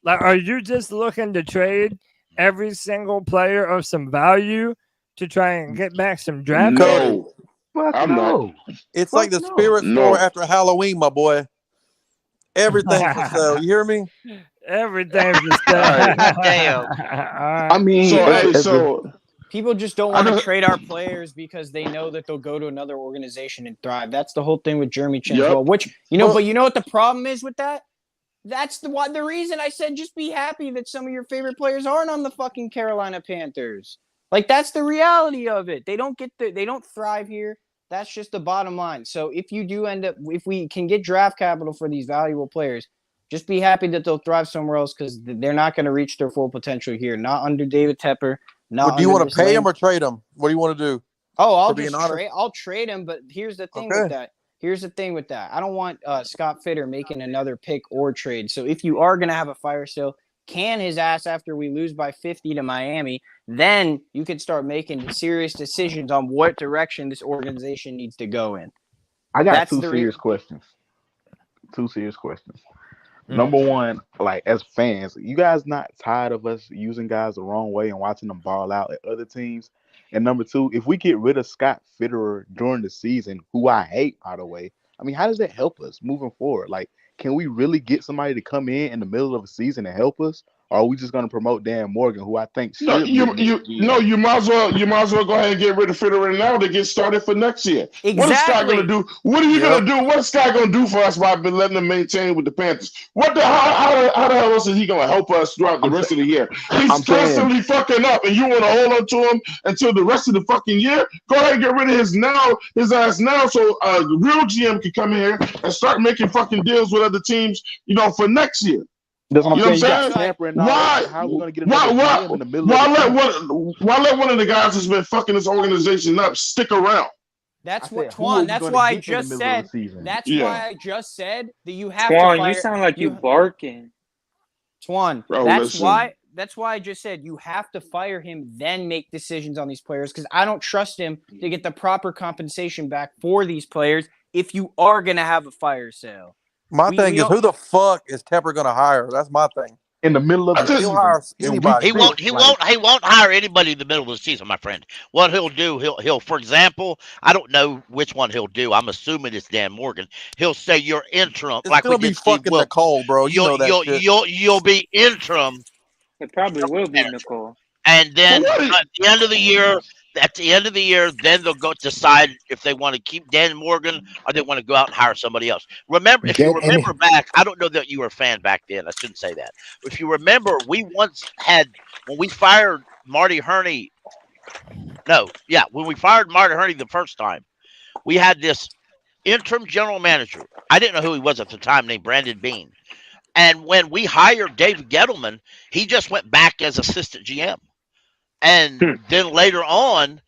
Like, are you just looking to trade every single player of some value to try and get back some draft? No, I'm not. It's like the spirit store after Halloween, my boy. Everything for sale. You hear me? Everything for sale. Damn. I mean, so people just don't want to trade our players because they know that they'll go to another organization and thrive. That's the whole thing with Jeremy Chinn as well. Which but you know what the problem is with that? That's the reason I said just be happy that some of your favorite players aren't on the fucking Carolina Panthers. Like that's the reality of it. They don't thrive here. That's just the bottom line. So if we can get draft capital for these valuable players, just be happy that they'll thrive somewhere else because they're not going to reach their full potential here. Not under David Tepper. Do you want to pay him or trade him? What do you want to do? Oh, I'll trade him. But here's the thing with that. I don't want Scott Fitter making another pick or trade. So if you are going to have a fire sale, can his ass after we lose by 50 to Miami, then you can start making serious decisions on what direction this organization needs to go in. I got That's two the serious questions. Number one, like as fans, you guys not tired of us using guys the wrong way and watching them ball out at other teams? And number two, if we get rid of Scott Fitterer during the season, who I hate, by the way, I mean, how does that help us moving forward? Like, can we really get somebody to come in the middle of a season and help us? Or are we just going to promote Dan Morgan, who I think should you might as well go ahead and get rid of Fitterer now to get started for next year. Exactly. What is Scott going to do? What are you going to do? What is Scott going to do for us by letting him maintain with the Panthers? How the hell else is he going to help us throughout the rest of the year? He's constantly fucking up, and you want to hold on to him until the rest of the fucking year? Go ahead and get rid of his ass now, so the real GM can come in here and start making fucking deals with other teams, for next year. That's what I'm saying. Why? How are we going to get in the middle why let one of the guys that's been fucking this organization up stick around? That's what Twan. That's why I just said. That's why I just said that you have to Twan, fire. you sound like you barking. Twan, Bro, that's why I just said you have to fire him, then make decisions on these players, because I don't trust him to get the proper compensation back for these players if you are going to have a fire sale. My thing is, who the fuck is Tepper going to hire? That's my thing. In the middle of the season, he'll hire anybody. He won't hire anybody in the middle of the season, my friend. What he'll do, he'll for example, I don't know which one he'll do. I'm assuming it's Dan Morgan. He'll say you're interim. It's like gonna be fucking Nicole, bro. You'll be interim. It probably will be Nicole. And then at the end of the year, then they'll go decide if they want to keep Dan Morgan or they want to go out and hire somebody else. Remember, if you remember back, I don't know that you were a fan back then. I shouldn't say that. If you remember, we once had, when we fired Marty Herney. When we fired Marty Herney the first time, we had this interim general manager. I didn't know who he was at the time, named Brandon Bean. And when we hired David Gettleman, he just went back as assistant GM. And then later on,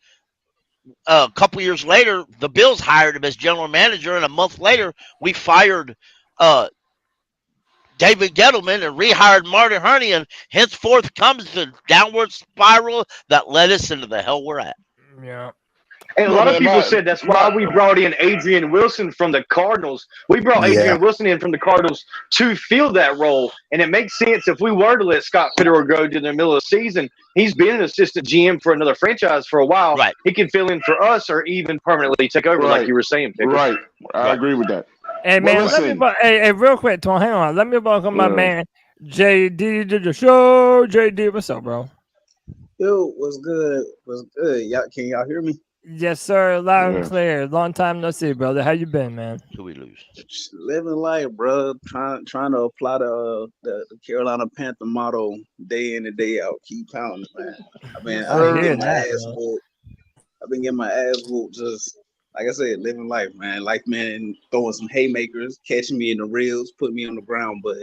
a couple years later, the Bills hired him as general manager. And a month later, we fired David Gettleman and rehired Marty Herney. And henceforth comes the downward spiral that led us into the hell we're at. Yeah. And a lot of people said that's why we brought in Adrian Wilson from the Cardinals. We brought Adrian Wilson in from the Cardinals to fill that role. And it makes sense if we were to let Scott Fitterer go to the middle of the season. He's been an assistant GM for another franchise for a while. Right. He can fill in for us or even permanently take over, like you were saying, Pickle. Right. I agree with that. Hey, man, hey, real quick, Tom, hang on. Let me welcome my man, JD, to the show. JD, what's up, bro? Yo, what's good? What's good? Can y'all hear me? Yes, sir. Loud and clear. Long time no see, brother. How you been, man? Who we lose? Living life, bro. Trying to apply the Carolina Panther motto day in and day out. Keep pounding, man. I've been getting my ass whooped. Just like I said, living life, man. Like, man, throwing some haymakers, catching me in the reels, putting me on the ground, but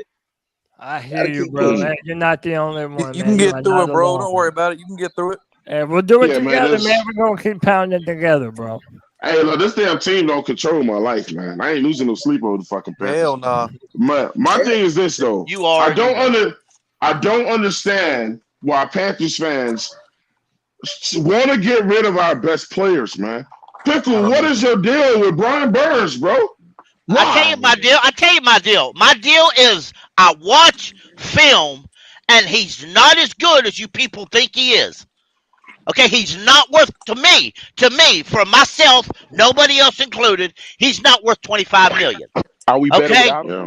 I hear you, bro. Man, you're not the only one. You can get through it, bro. Don't worry about it. You can get through it. And we'll do it together, man. We're going to keep pounding together, bro. Hey, look, this damn team don't control my life, man. I ain't losing no sleep over the fucking Panthers. Hell nah. My thing is this, though. I don't understand why Panthers fans want to get rid of our best players, man. Pickle, what is your deal with Brian Burns, bro? Why? I tell you my deal. My deal is I watch film, and he's not as good as you people think he is. Okay, he's not worth to me, for myself, nobody else included. He's not worth $25 million. Are we better without him?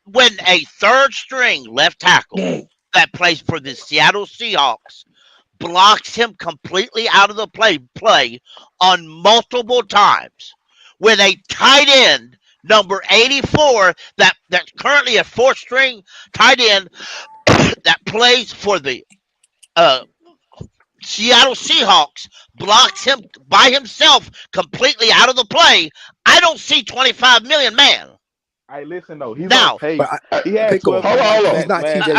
When a third string left tackle that plays for the Seattle Seahawks blocks him completely out of the play on multiple times, when a tight end number 84 that's currently a fourth string tight end that plays for the Seattle Seahawks blocks him by himself completely out of the play, I don't see $25 million, man. Hey, listen though, he's now. He had Hold on. He's not TJ.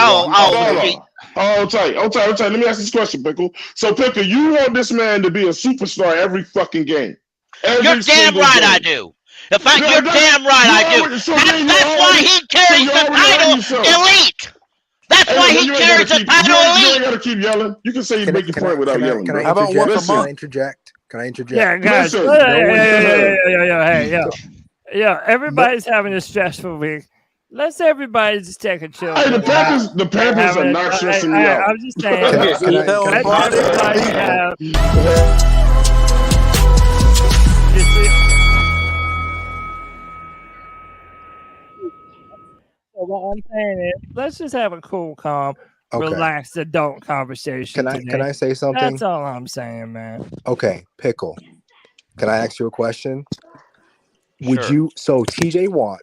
Hold tight. Let me ask this question, Pickle. So, Pickle, you want this man to be a superstar every fucking game? You're damn right I do. You're damn right I do. That's why he carries the title elite. That's why he carries the title elite. You ain't got to keep yelling. You can say you make your point without yelling. Can I interject? Can I interject? Yeah, guys. Listen, Yeah, everybody's having a stressful week. Let's everybody just take a chill. Hey, the Panthers are not stressing me out. I'm just saying. Can I- Let everybody have. So what I'm saying is, let's just have a cool, calm, relaxed adult conversation. Can I say something? That's all I'm saying, man. Okay, Pickle. Can I ask you a question? Would you? So TJ Watt,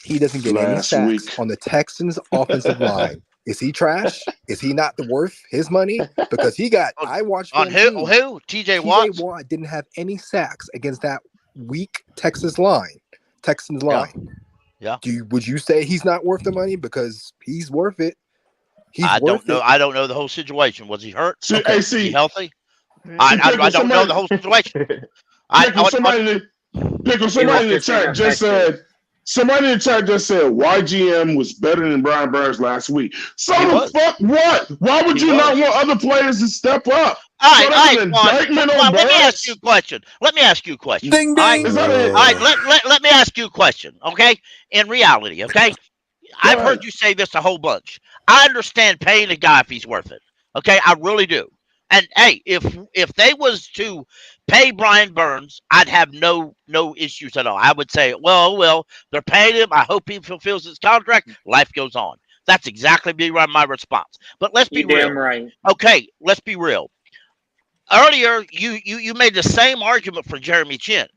he doesn't get any sacks on the Texans' offensive line. Is he trash? Is he not worth his money? Because he got. I watched on who? TJ Watt. TJ Watt didn't have any sacks against that weak Texans line. Yeah. Would you say he's not worth the money? Because he's worth it. I don't know the whole situation. Was he hurt? Is he healthy? I don't know the whole situation. Somebody in the chat just said. Somebody in the chat just said YGM was better than Brian Burns last week. So the fuck what? Why would you not want other players to step up? All right, let me ask you a question. Ding ding. All right, let me ask you a question. Okay, in reality, okay, I've heard you say this a whole bunch. I understand paying a guy if he's worth it. Okay, I really do. And hey, if they was to pay Brian Burns, I'd have no issues at all. I would say, well, they're paying him. I hope he fulfills his contract. Life goes on. That's exactly my response. But let's be real. Damn right. Okay, let's be real. Earlier, you made the same argument for Jeremy Chinn.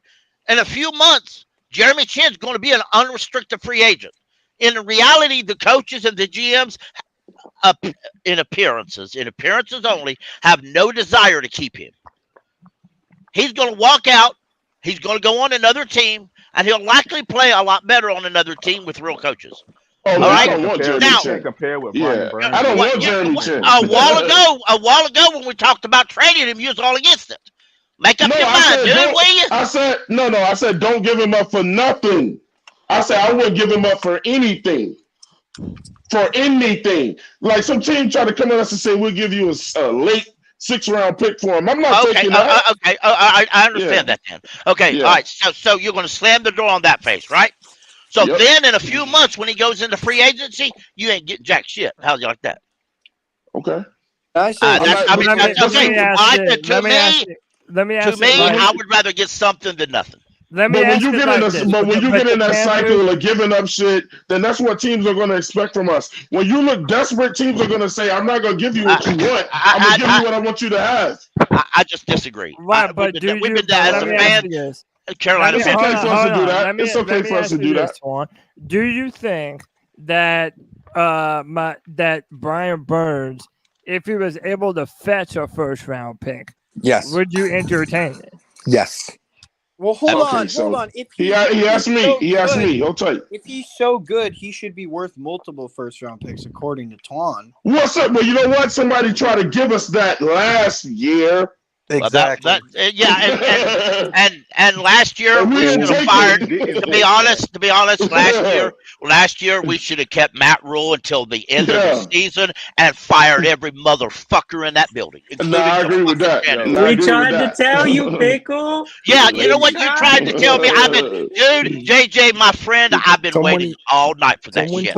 In a few months, Jeremy Chinn's going to be an unrestricted free agent. In reality, the coaches and the GMs, in appearances only, have no desire to keep him. He's going to walk out. He's going to go on another team, and he'll likely play a lot better on another team with real coaches. Oh, all right. I don't want Jeremy Chinn. Compare with Brian Burns. I don't want Jeremy Chinn. A while ago, when we talked about trading him, you was all against it. Make up your mind, dude. Will you? I said don't give him up for nothing. I said I wouldn't give him up for anything. For anything. Like some team try to come at us and say we'll give you a late 6th-round pick for him. I'm not taking that. Okay, I understand that then. Okay, all right. So you're going to slam the door on that face, right? So then in a few months when he goes into free agency, you ain't getting jack shit. How's you like that? Okay. I would rather get something than nothing. But when you get in that cycle of giving up shit, then that's what teams are going to expect from us. When you look desperate, teams are going to say, I'm not going to give you what you want. I'm going to give you what I want you to have. I just disagree. Right, but we've been as a fan. Carolina It's okay for us to do that. It's okay for us to do that. Do you think that that Brian Burns, if he was able to fetch a 1st-round pick, would you entertain it? Yes. Well, hold on. If he asked me. Hold tight. If he's so good, he should be worth multiple 1st-round picks, according to Twan. What's up? Well, you know what? Somebody tried to give us that last year. Exactly. And last year we should have fired. To be honest, last year we should have kept Matt Rule until the end of the season and fired every motherfucker in that building. No, I agree with that. We tried to tell you, Pickle. Yeah, you know what you tried to tell me? Dude, JJ, my friend, I've been waiting all night for that shit.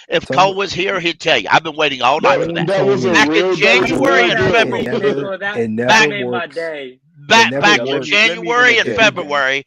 If Cole was here, he'd tell you. I've been waiting all night for that. Back in January and February. Back in January and February.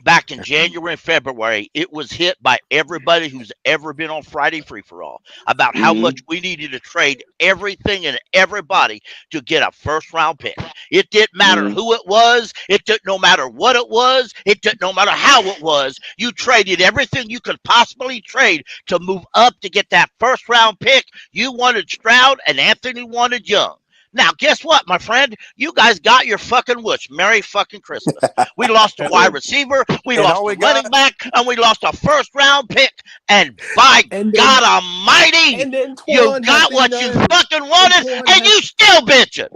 Back in January and February, it was hit by everybody who's ever been on Friday Free for All about how much we needed to trade everything and everybody to get a 1st-round pick. It didn't matter who it was. It didn't no matter what it was. It didn't no matter how it was. You traded everything you could possibly trade to move up to get that 1st-round pick. You wanted Stroud and Anthony wanted Young. Now, guess what, my friend? You guys got your fucking wish. Merry fucking Christmas. We lost a wide receiver, we lost a running back, and we lost a 1st-round pick. And by God Almighty, you got what you fucking wanted, and you still bitching.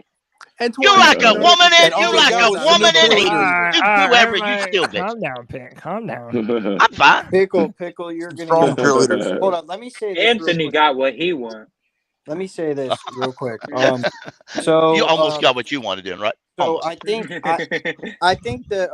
You're like a woman in heat. You do everything, you still bitch. Calm down, Pick. Calm down. I'm fine. Pickle, you're going to... Hold on, let me say this. Anthony got what he wants. let me say this real quick. So you almost got what you wanted in, right? So Almost. I think that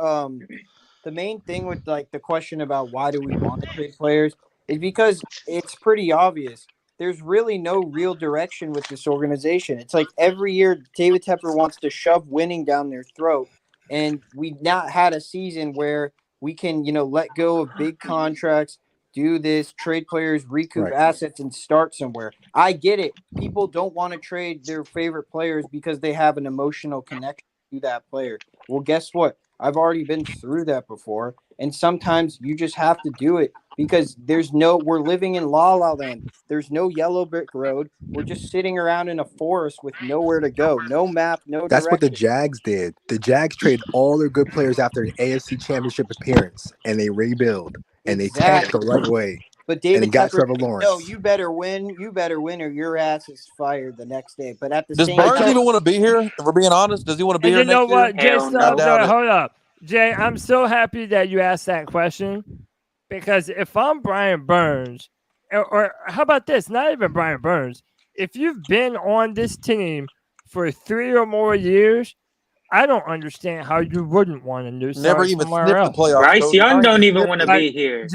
the main thing with like the question about why do we want to trade players is because it's pretty obvious. There's really no real direction with this organization. It's like every year David Tepper wants to shove winning down their throat, and we've not had a season where we can, let go of big contracts, do this, trade players, recoup assets, and start somewhere. I get it. People don't want to trade their favorite players because they have an emotional connection to that player. Well, guess what? I've already been through that before. And sometimes you just have to do it because we're living in La La Land. There's no yellow brick road. We're just sitting around in a forest with nowhere to go. No map, no That's direction. what the Jags did. The Jags traded all their good players after an AFC Championship appearance, and they rebuild. And they tanked the right way. But David and got Tepper, Trevor Lawrence. No, you better win, or your ass is fired the next day. But at the does same Burns time, even want to be here? If we're being honest, does he want to be here next year? You know what, Jay? Hold up, Jay. I'm so happy that you asked that question because if I'm Brian Burns, or how about this? Not even Brian Burns. If you've been on this team for 3 or more years, I don't understand how you wouldn't want to do never even somewhere sniffed else. the playoffs. Bryce Young don't even want to be here.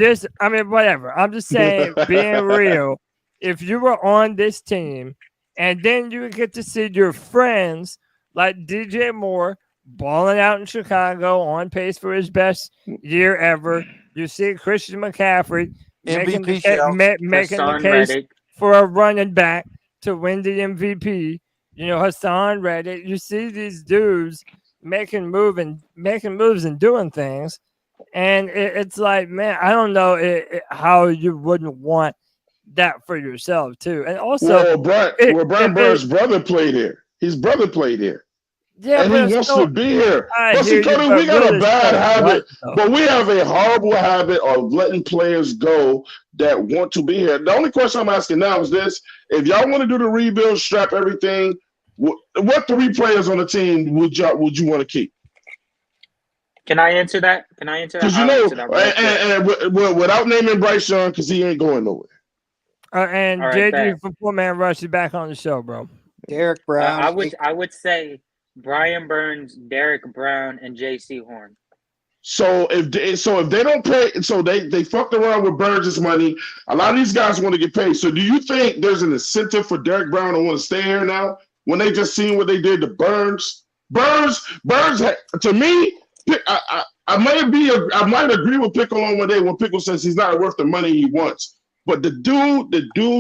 Whatever. I'm just saying, being real. If you were on this team, and then you get to see your friends like DJ Moore balling out in Chicago, on pace for his best year ever. You see Christian McCaffrey making the case for a running back to win the MVP. Hassan Reddick. You see these dudes making moves and doing things, and it's like, man, I don't know how you wouldn't want that for yourself too. And also, Brian Burns' brother played here. His brother played here. Yeah, and he wants to be here. But see, Cody, we got a bad habit, but we have a horrible habit of letting players go that want to be here. The only question I'm asking now is this: if y'all want to do the rebuild, strap everything, what 3 players on the team would you want to keep? Can I answer that? Because without naming Bryce Young, because he ain't going nowhere. And JD from 4-Man Rush is back on the show, bro. Derek Brown. I would say Brian Burns, Derek Brown, and J.C. Horn. So if they don't pay, so they fucked around with Burns' money. A lot of these guys want to get paid. So do you think there's an incentive for Derek Brown to want to stay here now when they just seen what they did to Burns? Burns. To me, I might agree with Pickle on one day when Pickle says he's not worth the money he wants. But the dude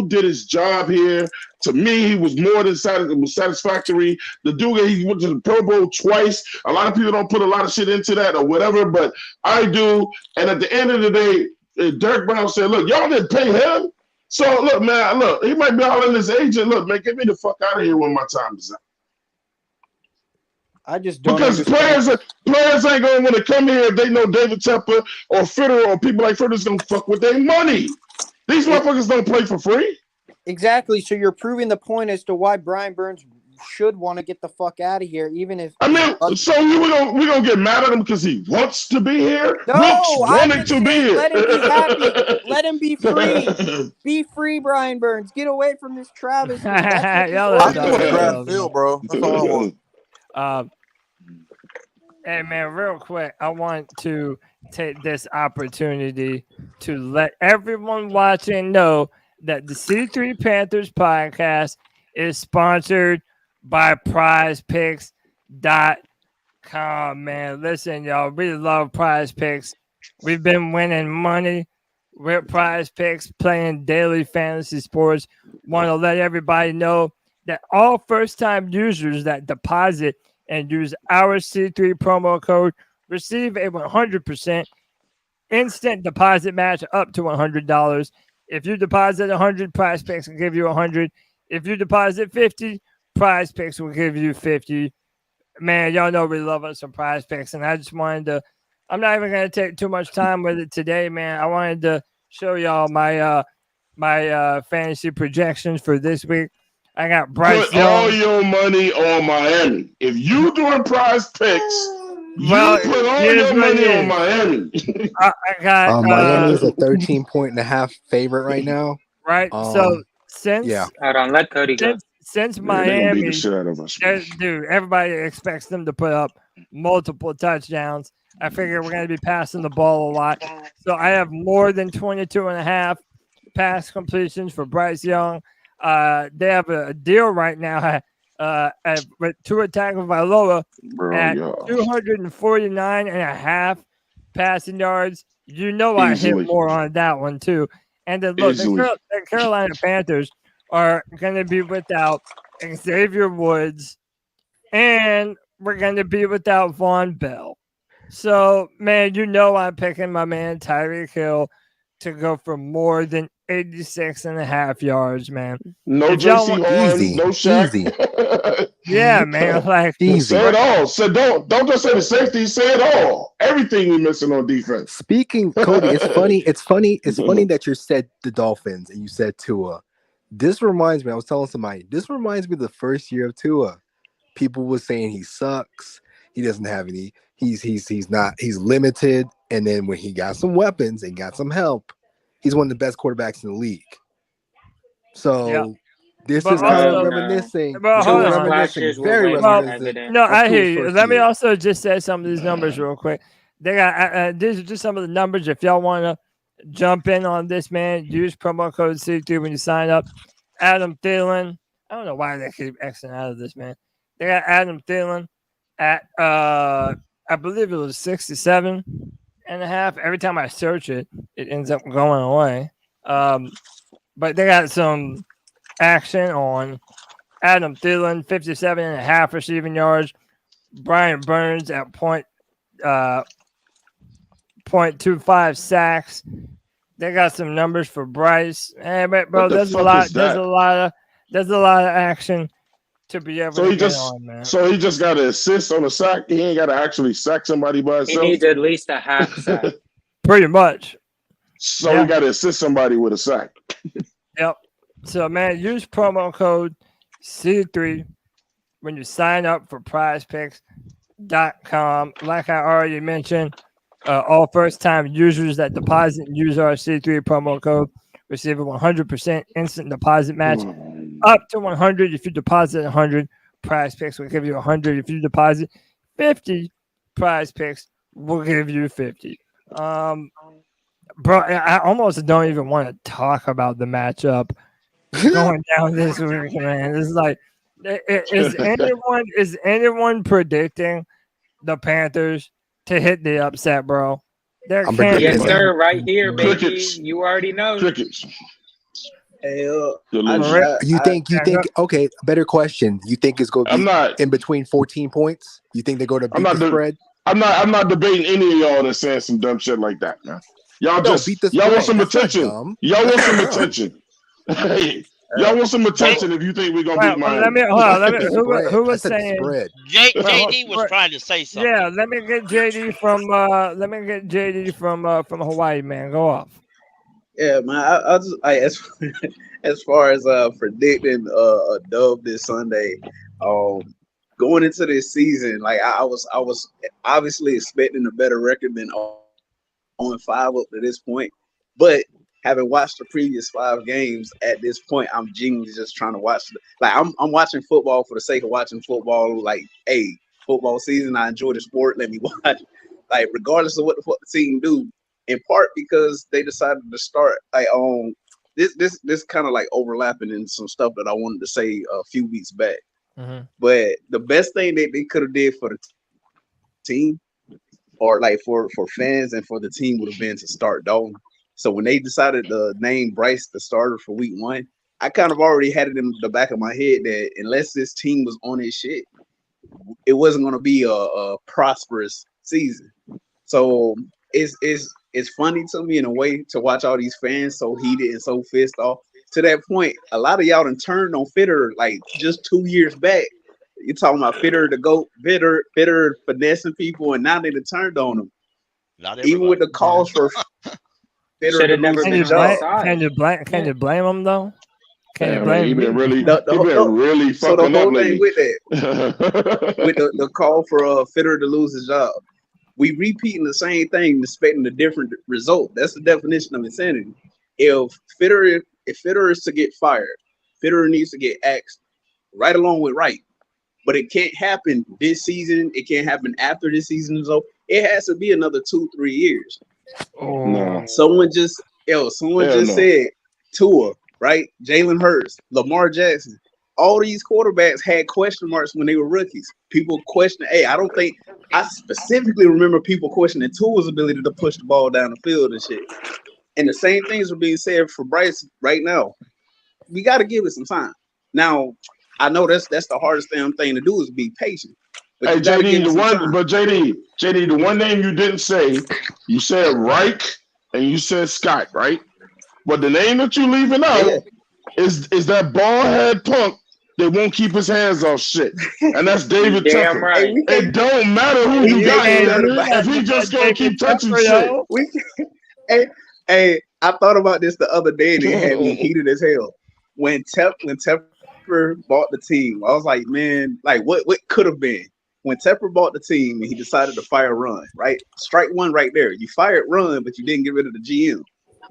did his job here. To me, he was more than satisfactory. The dude, he went to the Pro Bowl twice. A lot of people don't put a lot of shit into that or whatever, but I do. And at the end of the day, Derek Brown said, look, y'all didn't pay him. So, look, man, he might be all in his agent. Look, man, get me the fuck out of here when my time is up. I just don't because players ain't gonna want to come here if they know David Tepper or Fitter or people like Fitter's gonna fuck with their money. These motherfuckers don't play for free. Exactly. So you're proving the point as to why Brian Burns should want to get the fuck out of here, even if. I mean, so we're gonna get mad at him because he wants to be here. No, wanting to be here. Let him be happy. Let him be free. Be free, Brian Burns. Get away from this Travis. I just want to grab Phil, bro. That's all I want. Hey man, real quick, I want to take this opportunity to let everyone watching know that the C3 Panthers podcast is sponsored by PrizePicks.com. Man, listen, y'all, we love PrizePicks. We've been winning money with PrizePicks, playing daily fantasy sports. Want to let everybody know that all first-time users that deposit and use our C3 promo code receive a 100% instant deposit match up to $100. If you deposit 100, PrizePicks will give you 100. If you deposit 50, PrizePicks will give you 50. Man, y'all know we love us some PrizePicks, and I just wanted to. I'm not even going to take too much time with it today, man. I wanted to show y'all my fantasy projections for this week. I got Bryce Put all your money on Miami. If you doing PrizePicks, you put all your money on Miami. I got Miami is a 13.5 favorite right now. Right. since Hold on, let Cody go. Since They're Miami, beat the shit out of us. dude, everybody expects them to put up multiple touchdowns. I figure we're going to be passing the ball a lot. So I have more than 22.5 pass completions for Bryce Young. They have a deal right now with Tua Tagovailoa at 249.5 passing yards. You know I hit more on that one too. And then look, the Carolina Panthers are going to be without Xavier Woods, and we're going to be without Von Bell. So, man, you know I'm picking my man Tyreek Hill to go for more than 86.5 yards, man. No JC Horn, no Shaq. Easy. Yeah, man. Like say it all. So don't just say the safety. Say it all. Everything we're missing on defense. Speaking, Cody, it's funny. It's funny that you said the Dolphins and you said Tua. This reminds me. I was telling somebody. This reminds me of the first year of Tua. People were saying he sucks. He doesn't have any. He's limited. And then when he got some weapons and got some help, he's one of the best quarterbacks in the league. So this is kind of reminiscing. Very reminiscent. No, I hear you. Let me also just say some of these numbers real quick. They got these are just some of the numbers. If y'all want to jump in on this, man, use promo code C3 when you sign up. Adam Thielen. I don't know why they keep Xing out of this, man. They got Adam Thielen at I believe it was 67.5. Every time I search it, it ends up going away. But they got some action on Adam Thielen, 57.5 receiving yards. Brian Burns at 0.25 sacks. They got some numbers for Bryce. Hey, bro, there's a lot of action to be able to get on, man. So he just got to assist on a sack. He ain't got to actually sack somebody by himself. He needs at least a half sack. Pretty much. So he got to assist somebody with a sack. Yep. So, man, use promo code C3 when you sign up for PrizePicks.com. Like I already mentioned, all first-time users that deposit and use our C3 promo code receive a 100% instant deposit match. Up to 100 if you deposit 100. PrizePicks will give you 100 if you deposit 50. PrizePicks will give you 50. Bro, I almost don't even want to talk about the matchup going down this week, man. It's like, is anyone predicting the Panthers to hit the upset, bro? Yes, sir. Right here, baby. Crickets. You already know. Crickets. You think? Okay, better question. You think it's going to be in between 14 points? You think they go to beat the spread? I'm not debating any of y'all that's saying some dumb shit like that, man. Y'all want some attention. Y'all want some attention. Y'all want some attention if you think we're gonna beat Miami. Who was saying? JD was trying to say something. Yeah, let me get JD from Hawaii, man. Go off. Yeah, man. I just as far as predicting a dub this Sunday, going into this season, like I was obviously expecting a better record than 0-5 up to this point, but having watched the previous 5 games at this point, I'm genuinely just trying to watch. I'm watching football for the sake of watching football. Like, hey, football season, I enjoy the sport. Let me watch. Like, regardless of what the fuck the team do. In part because they decided to start this kind of like overlapping in some stuff that I wanted to say a few weeks back. Mm-hmm. But the best thing that they could have did for the team, or like for fans and for the team, would have been to start Dalton. So when they decided to name Bryce the starter for week 1, I kind of already had it in the back of my head that unless this team was on his shit, it wasn't going to be a prosperous season. So it's funny to me in a way to watch all these fans so heated and so pissed off. To that point, a lot of y'all done turned on Fitter like just 2 years back. You're talking about Fitter the GOAT, Fitter finessing people, and now they done turned on him. Even with the calls for Fitter to never been Can you blame him though? Can you blame him? He been really fucking up lately. With that, with the call for Fitter to lose his job. We repeating the same thing, expecting a different result. That's the definition of insanity. If Fitter is to get fired, Fitterer needs to get axed right along with Wright. But it can't happen this season. It can't happen after this season is over. It has to be another 2-3 years. Oh. No. Someone just said Tua, right? Jalen Hurts, Lamar Jackson. All these quarterbacks had question marks when they were rookies. People questioned. I specifically remember people questioning Tua's ability to push the ball down the field and shit. And the same things are being said for Bryce right now. We got to give it some time. Now, I know that's the hardest thing to do is be patient. But hey, JD, the one name you didn't say, you said Reich and you said Scott, right? But the name that you leaving out is that bald head punk that won't keep his hands off shit, and that's David Tepper. Right. It don't matter who you got if he just gonna keep touching shit. Hey, I thought about this the other day and it had me heated as hell. When Tepper bought the team, I was like, man, like what could have been? When Tepper bought the team and he decided to fire Run, right? Strike one right there. You fired Run, but you didn't get rid of the GM.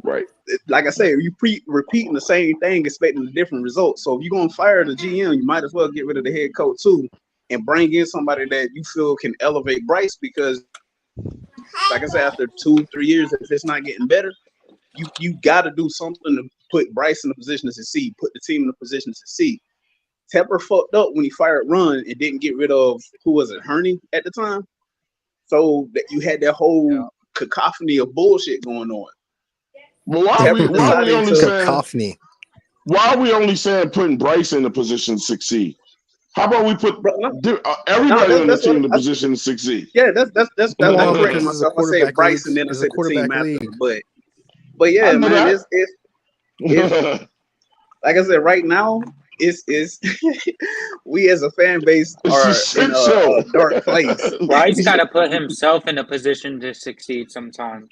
Right. Like I said, you repeating the same thing, expecting a different result. So if you're going to fire the GM, you might as well get rid of the head coach too and bring in somebody that you feel can elevate Bryce because, like I said, after 2-3 years, if it's not getting better, you got to do something to put Bryce in a position to succeed, put the team in a position to succeed. Tepper fucked up when he fired Run and didn't get rid of, who was it, Hurney at the time? So that you had that whole cacophony of bullshit going on. Well, why are we only saying putting Bryce in a position to succeed? How about we put everybody on the team in a position to succeed? Yeah, that's correct myself. I say Bryce and then I said the team after. But yeah, man, it's like I said, right now, it's we as a fan base are in a dark place. Bryce got to put himself in a position to succeed sometimes.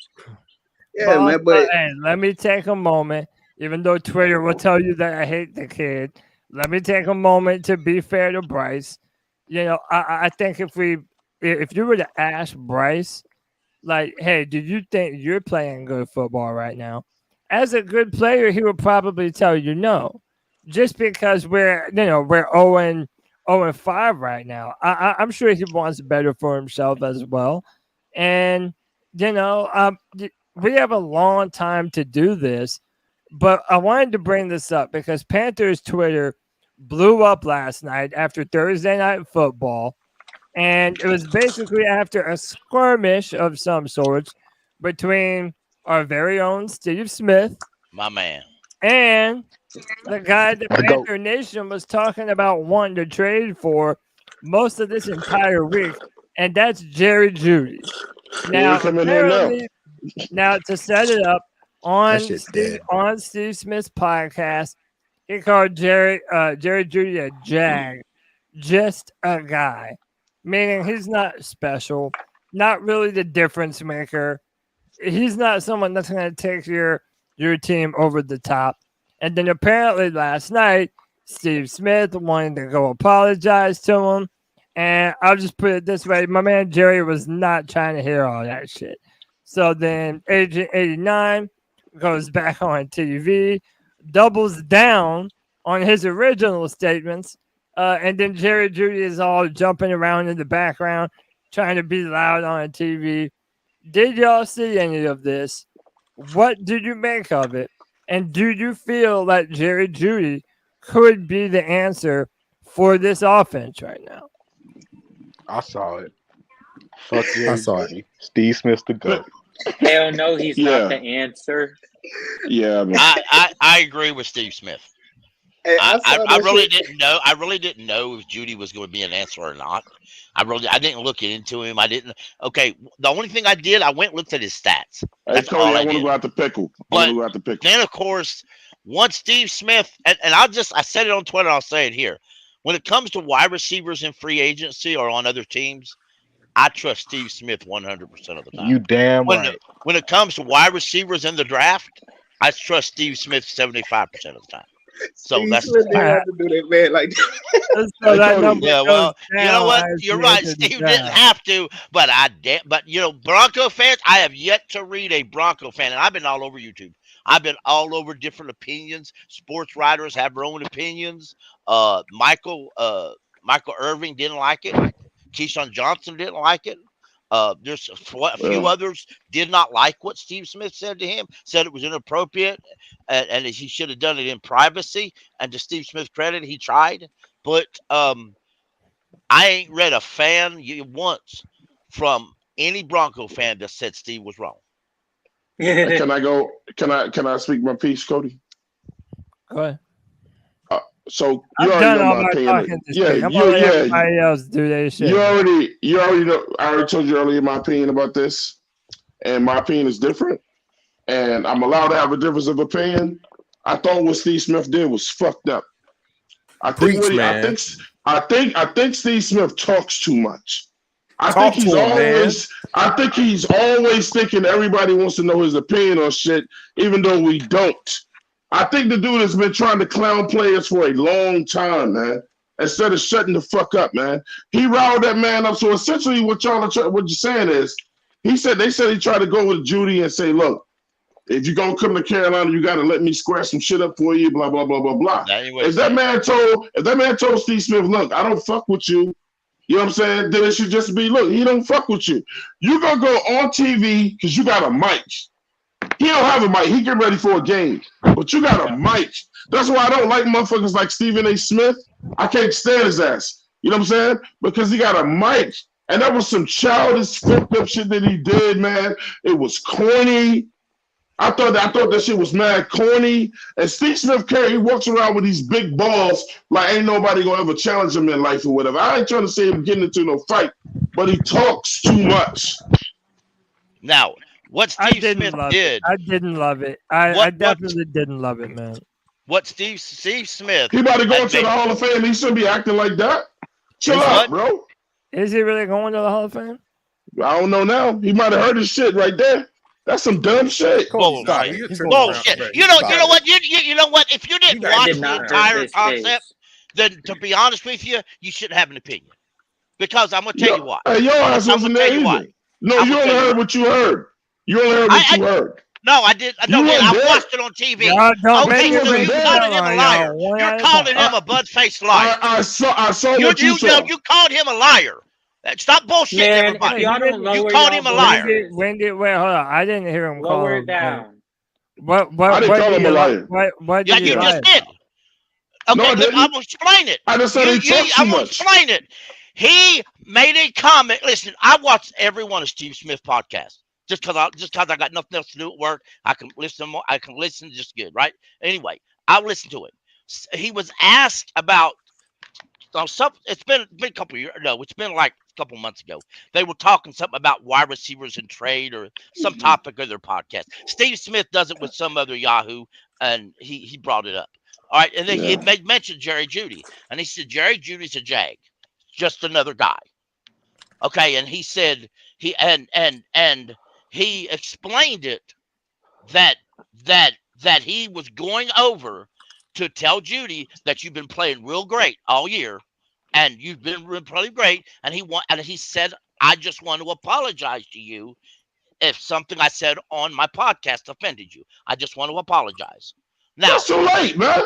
Yeah, man, but hey, let me take a moment, even though Twitter will tell you that I hate the kid. Let me take a moment to be fair to Bryce. You know, I think if you were to ask Bryce, like, hey, do you think you're playing good football right now? As a good player, he would probably tell you no. Just because we're 0-5 right now. I'm sure he wants better for himself as well. And, we have a long time to do this, but I wanted to bring this up because Panthers Twitter blew up last night after Thursday Night Football, and it was basically after a skirmish of some sorts between our very own Steve Smith, my man, and the guy that Panther Nation was talking about wanting to trade for most of this entire week, and that's Jerry Jeudy. Now, to set it up on Steve Smith's podcast, he called Jerry Jeudy a jag, just a guy, meaning he's not special, not really the difference maker. He's not someone that's going to take your team over the top. And then apparently last night, Steve Smith wanted to go apologize to him. And I'll just put it this way. My man Jerry was not trying to hear all that shit. So then Agent 89 goes back on TV, doubles down on his original statements. And then Jerry Jeudy is all jumping around in the background, trying to be loud on TV. Did y'all see any of this? What did you make of it? And do you feel that Jerry Jeudy could be the answer for this offense right now? I saw it. Fuck yeah, I saw it. Steve Smith's the GOAT. Hell no, he's not the answer. Yeah, I agree with Steve Smith. Hey, I really didn't know. I really didn't know if Jeudy was going to be an answer or not. I didn't look into him. I didn't. Okay, the only thing I did, I went and looked at his stats. That's Cody, all I want to go out the pickle. Then, of course, once Steve Smith, and I said it on Twitter, I'll say it here. When it comes to wide receivers in free agency or on other teams, I trust Steve Smith 100% of the time. You damn right. When it comes to wide receivers in the draft, I trust Steve Smith 75% of the time. So that's Smith didn't have to do that, man. Like, so that number yeah, well, goes you know what? down as You're we right. enter the Steve didn't draft. have to, but but Bronco fans, I have yet to read a Bronco fan, and I've been all over YouTube. I've been all over different opinions. Sports writers have their own opinions. Michael Irving didn't like it. Keyshawn Johnson didn't like it. There's a few others did not like what Steve Smith said to him, said it was inappropriate, and he should have done it in privacy. And to Steve Smith's credit, he tried. But I ain't read a fan once from any Bronco fan that said Steve was wrong. Can I go? Can I speak my piece, Cody? Go ahead. So I've you already done know all my my opinion. talking this week. I'm gonna let everybody else do their shit. You already know. I already told you earlier my opinion about this, and my opinion is different. And I'm allowed to have a difference of opinion. I thought what Steve Smith did was fucked up. I think Steve Smith talks too much. I think he's always thinking everybody wants to know his opinion on shit, even though we don't. I think the dude has been trying to clown players for a long time, man. Instead of shutting the fuck up, man. He riled that man up. So essentially, what you're saying is, they said he tried to go with Jeudy and say, look, if you're gonna come to Carolina, you gotta let me scratch some shit up for you, blah blah blah blah blah. If that man told Steve Smith, look, I don't fuck with you, you know what I'm saying? Then it should just be, look, he don't fuck with you. You gonna go on TV because you got a mic. He don't have a mic. He get ready for a game, but you got a mic. That's why I don't like motherfuckers like Stephen A. Smith. I can't stand his ass. You know what I'm saying? Because he got a mic, and that was some childish fucked up shit that he did, man. It was corny. I thought that shit was mad corny. And Steve Smith he walks around with these big balls like ain't nobody gonna ever challenge him in life or whatever. I ain't trying to say him getting into no fight, but he talks too much. Now, what Steve Smith did, I didn't love it. I definitely didn't love it, man. What Steve Smith, he about to go into the Hall of Fame. He shouldn't be acting like that. Chill out, bro. Is he really going to the Hall of Fame? I don't know now. He might have heard his shit right there. That's some dumb shit. Bullshit. You know what? You know what? If you didn't watch the entire concept, then to be honest with you, you shouldn't have an opinion. Because I'm gonna tell you why. Hey, your ass wasn't there either. No, you only heard what you heard. You only heard what you heard. No, I did. No, man, I watched it on TV. Okay, so you calling him a liar. You're calling him a butt-faced liar. I saw what you saw. You called him a liar. Stop bullshitting everybody. You called him a liar. Wait, hold on. I didn't hear him call him. Lower it down. What I didn't call him a liar. What yeah, you just did. Okay, no, I didn't. I'm going to explain it. I just said he talks too much. I'm going to explain it. He made a comment. Listen, I watched every one of Steve Smith podcasts. Just because I got nothing else to do at work, I can listen more. I can listen just good, right? Anyway, I listened to it. He was asked about it's been a couple of years. No, it's been like a couple months ago. They were talking something about wide receivers in trade or some topic of their podcast. Steve Smith does it with some other Yahoo, and he brought it up. All right, and then he mentioned Jerry Jeudy, and he said Jerry Judy's a jag, just another guy. Okay, and he said he explained it that he was going over to tell Jeudy that you've been playing real great all year, and you've been playing great. And he said, I just want to apologize to you if something I said on my podcast offended you. I just want to apologize. Now, that's too late, man.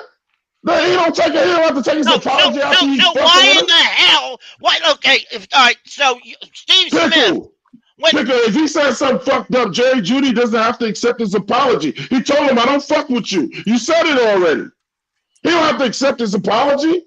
No, he don't take it. He don't have to take his apology after he's so why in the hell? Why? Okay, all right. So Steve Smith. If he said something fucked up, Jerry Jeudy doesn't have to accept his apology. He told him, I don't fuck with you. You said it already. He don't have to accept his apology.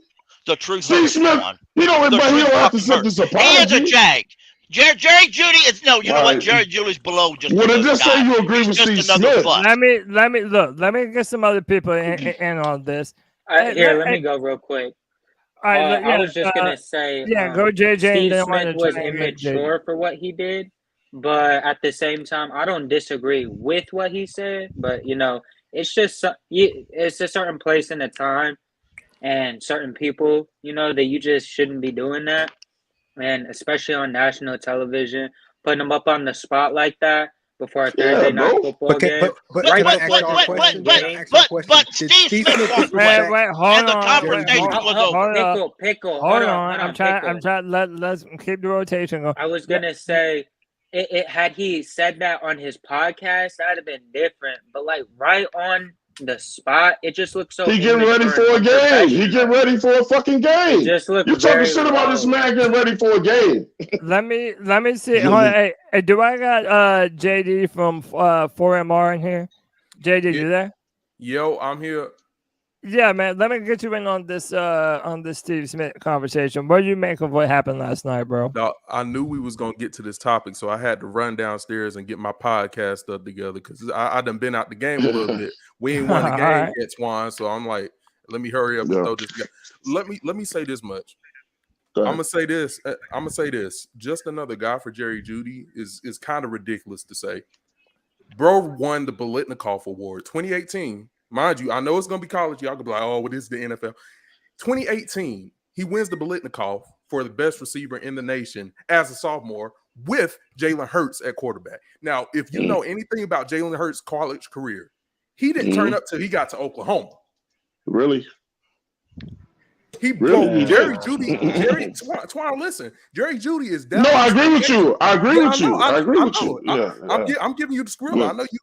The truth. Steve Smith, he don't have to accept his apology. He is a jag. Jerry Jeudy is you know what? Jerry Jeudy's below just. Well, then just say you agree with Steve Smith. Let me get some other people in on this. Let me go real quick. I was just gonna say, go JJ. Steve Smith was immature for what he did, but at the same time, I don't disagree with what he said. But it's just it's a certain place and a time, and certain people, that you just shouldn't be doing that, and especially on national television, putting them up on the spot like that. before a Thursday night football game. But Steve Smith walked away. Wait, hold the on. conversation was over. Pickle. Hold on. I'm trying. Let's keep the rotation going. I was gonna say, it had he said that on his podcast, that'd have been different. But like right on the spot, it just looks so. He getting ready for a game. He getting ready for a fucking game. Just look. You talking shit about this man getting ready for a game? Let me see. Hold on, hey, do I got JD from 4MR in here? JD, you there? Yo, I'm here. Yeah, man. Let me get you in on this Steve Smith conversation. What do you make of what happened last night, bro? I knew we was gonna get to this topic, so I had to run downstairs and get my podcast stuff together because I done been out the game a little bit. We ain't won the game yet, Twan. So I'm like, let me hurry up and throw this. Let me say this much. I'm gonna say this. Just another guy for Jerry Jeudy is kind of ridiculous to say. Bro won the Biletnikoff Award 2018. Mind you, I know it's going to be college. Y'all can be like, oh, well, this is the NFL. 2018, he wins the Biletnikoff for the best receiver in the nation as a sophomore with Jalen Hurts at quarterback. Now, if you know anything about Jalen Hurts' college career, he didn't turn up till he got to Oklahoma. Really? Jerry Jeudy. Twan, listen. Jerry Jeudy is down. No, I agree with you. I agree with you. I'm giving you the script. I know you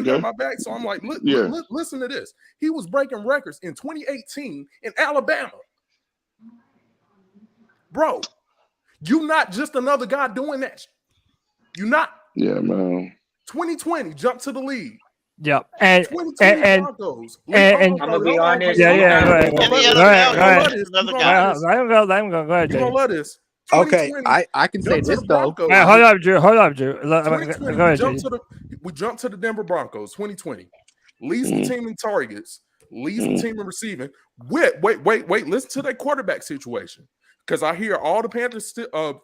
got my back. So I'm like, listen to this. He was breaking records in 2018 in Alabama. Bro, you not just another guy doing that. You not. Yeah, man. 2020, jump to the league. Yep, and I'm gonna be honest. Go ahead. Let him go. Go ahead, you gonna let this? Okay, I can say this though. Hold up, Drew. Go ahead, we jumped to the Denver Broncos. 2020 leads the team in targets, leads the team in receiving. Wait. Listen to that quarterback situation, because I hear all the Panthers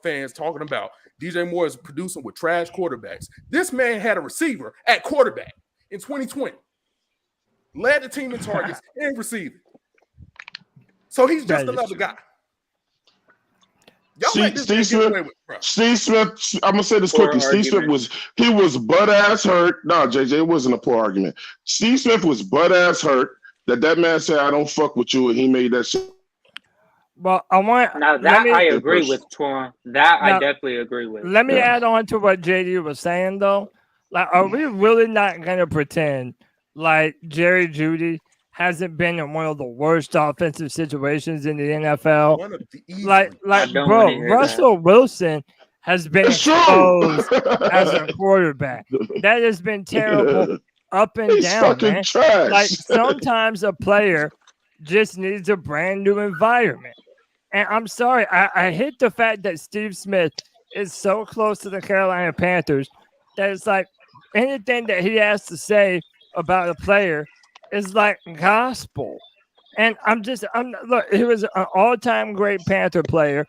fans talking about DJ Moore is producing with trash quarterbacks. This man had a receiver at quarterback in 2020, led the team in targets and receiving. So he's just another guy. Steve Smith, I'm gonna say this quickly. Steve Smith was butt ass hurt. No, JJ, it wasn't a poor argument. Steve Smith was butt ass hurt that man said, I don't fuck with you, and he made that shit. Well, I agree with Twan. I definitely agree with. Let me add on to what JD was saying though. Like, are we really not gonna pretend like Jerry Jeudy hasn't been in one of the worst offensive situations in the NFL? Bro, Russell Wilson has been exposed as a quarterback. That has been terrible up and down, man. Trash. Like, sometimes a player just needs a brand new environment. And I'm sorry, I hate the fact that Steve Smith is so close to the Carolina Panthers that it's like anything that he has to say about a player is like gospel. And look, he was an all-time great Panther player,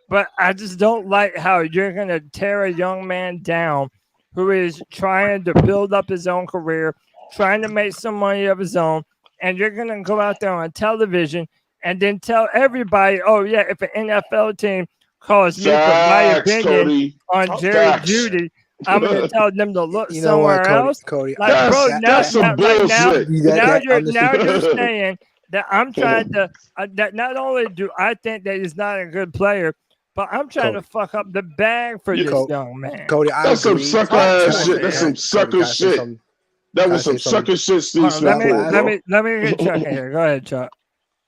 but I just don't like how you're going to tear a young man down who is trying to build up his own career, trying to make some money of his own, and you're going to go out there on television and then tell everybody, oh, yeah, if an NFL team calls me for my opinion on Jerry Jeudy, I'm going to tell them to look somewhere else. Cody, like, bro, that's some bullshit. Now you're saying that I'm trying to that not only do I think that he's not a good player, but I'm trying to fuck up the bag for this young man. Cody, that's some sucker ass shit. That's some sucker shit. That was some sucker shit, Steve Smith. Let me get Chuck in here. Go ahead, Chuck.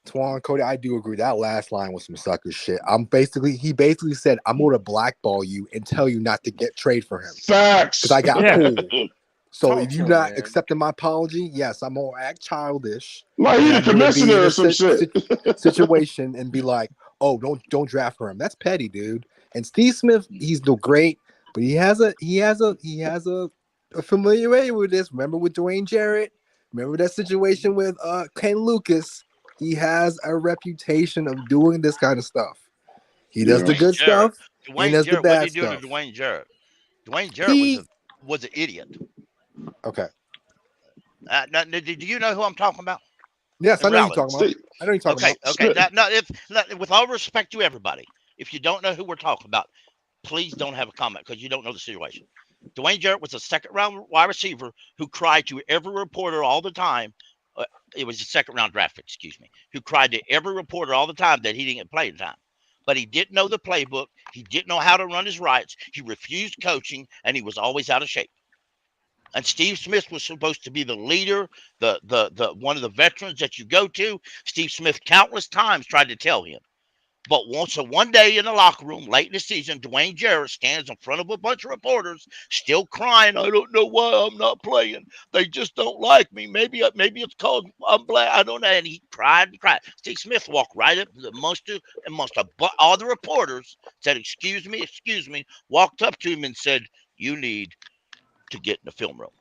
Twan, Cody, I do agree. That last line was some sucker shit. He basically said, I'm going to blackball you and tell you not to trade for him. Facts. Because I got pulled. So if you're not accepting my apology, yes, I'm going to act childish. Like he's a commissioner or some shit. Situation and be like, oh, don't draft for him. That's petty, dude. And Steve Smith, he's no great, but he has a familiarity with this. Remember with Dwayne Jarrett? Remember that situation with Ken Lucas? He has a reputation of doing this kind of stuff. He does the good stuff. He does the bad stuff. What did he do to Dwayne Jarrett? Dwayne Jarrett was an idiot. Okay. Do you know who I'm talking about? Yes, I know you're talking about. I know you're talking about. Okay. With all respect to everybody, if you don't know who we're talking about, please don't have a comment because you don't know the situation. Dwayne Jarrett was a second-round wide receiver who cried to every reporter all the time. It was a second-round draft pick, excuse me, who cried to every reporter all the time that he didn't get playing time. But he didn't know the playbook. He didn't know how to run his rights. He refused coaching, and he was always out of shape. And Steve Smith was supposed to be the leader, the one of the veterans that you go to. Steve Smith countless times tried to tell him. But one day in the locker room, late in the season, Dwayne Jarrett stands in front of a bunch of reporters, still crying. I don't know why I'm not playing. They just don't like me. Maybe it's cause I'm black. I don't know. And he cried and cried. Steve Smith walked right up amongst all the reporters, said, excuse me, walked up to him and said, you need to get in the film room.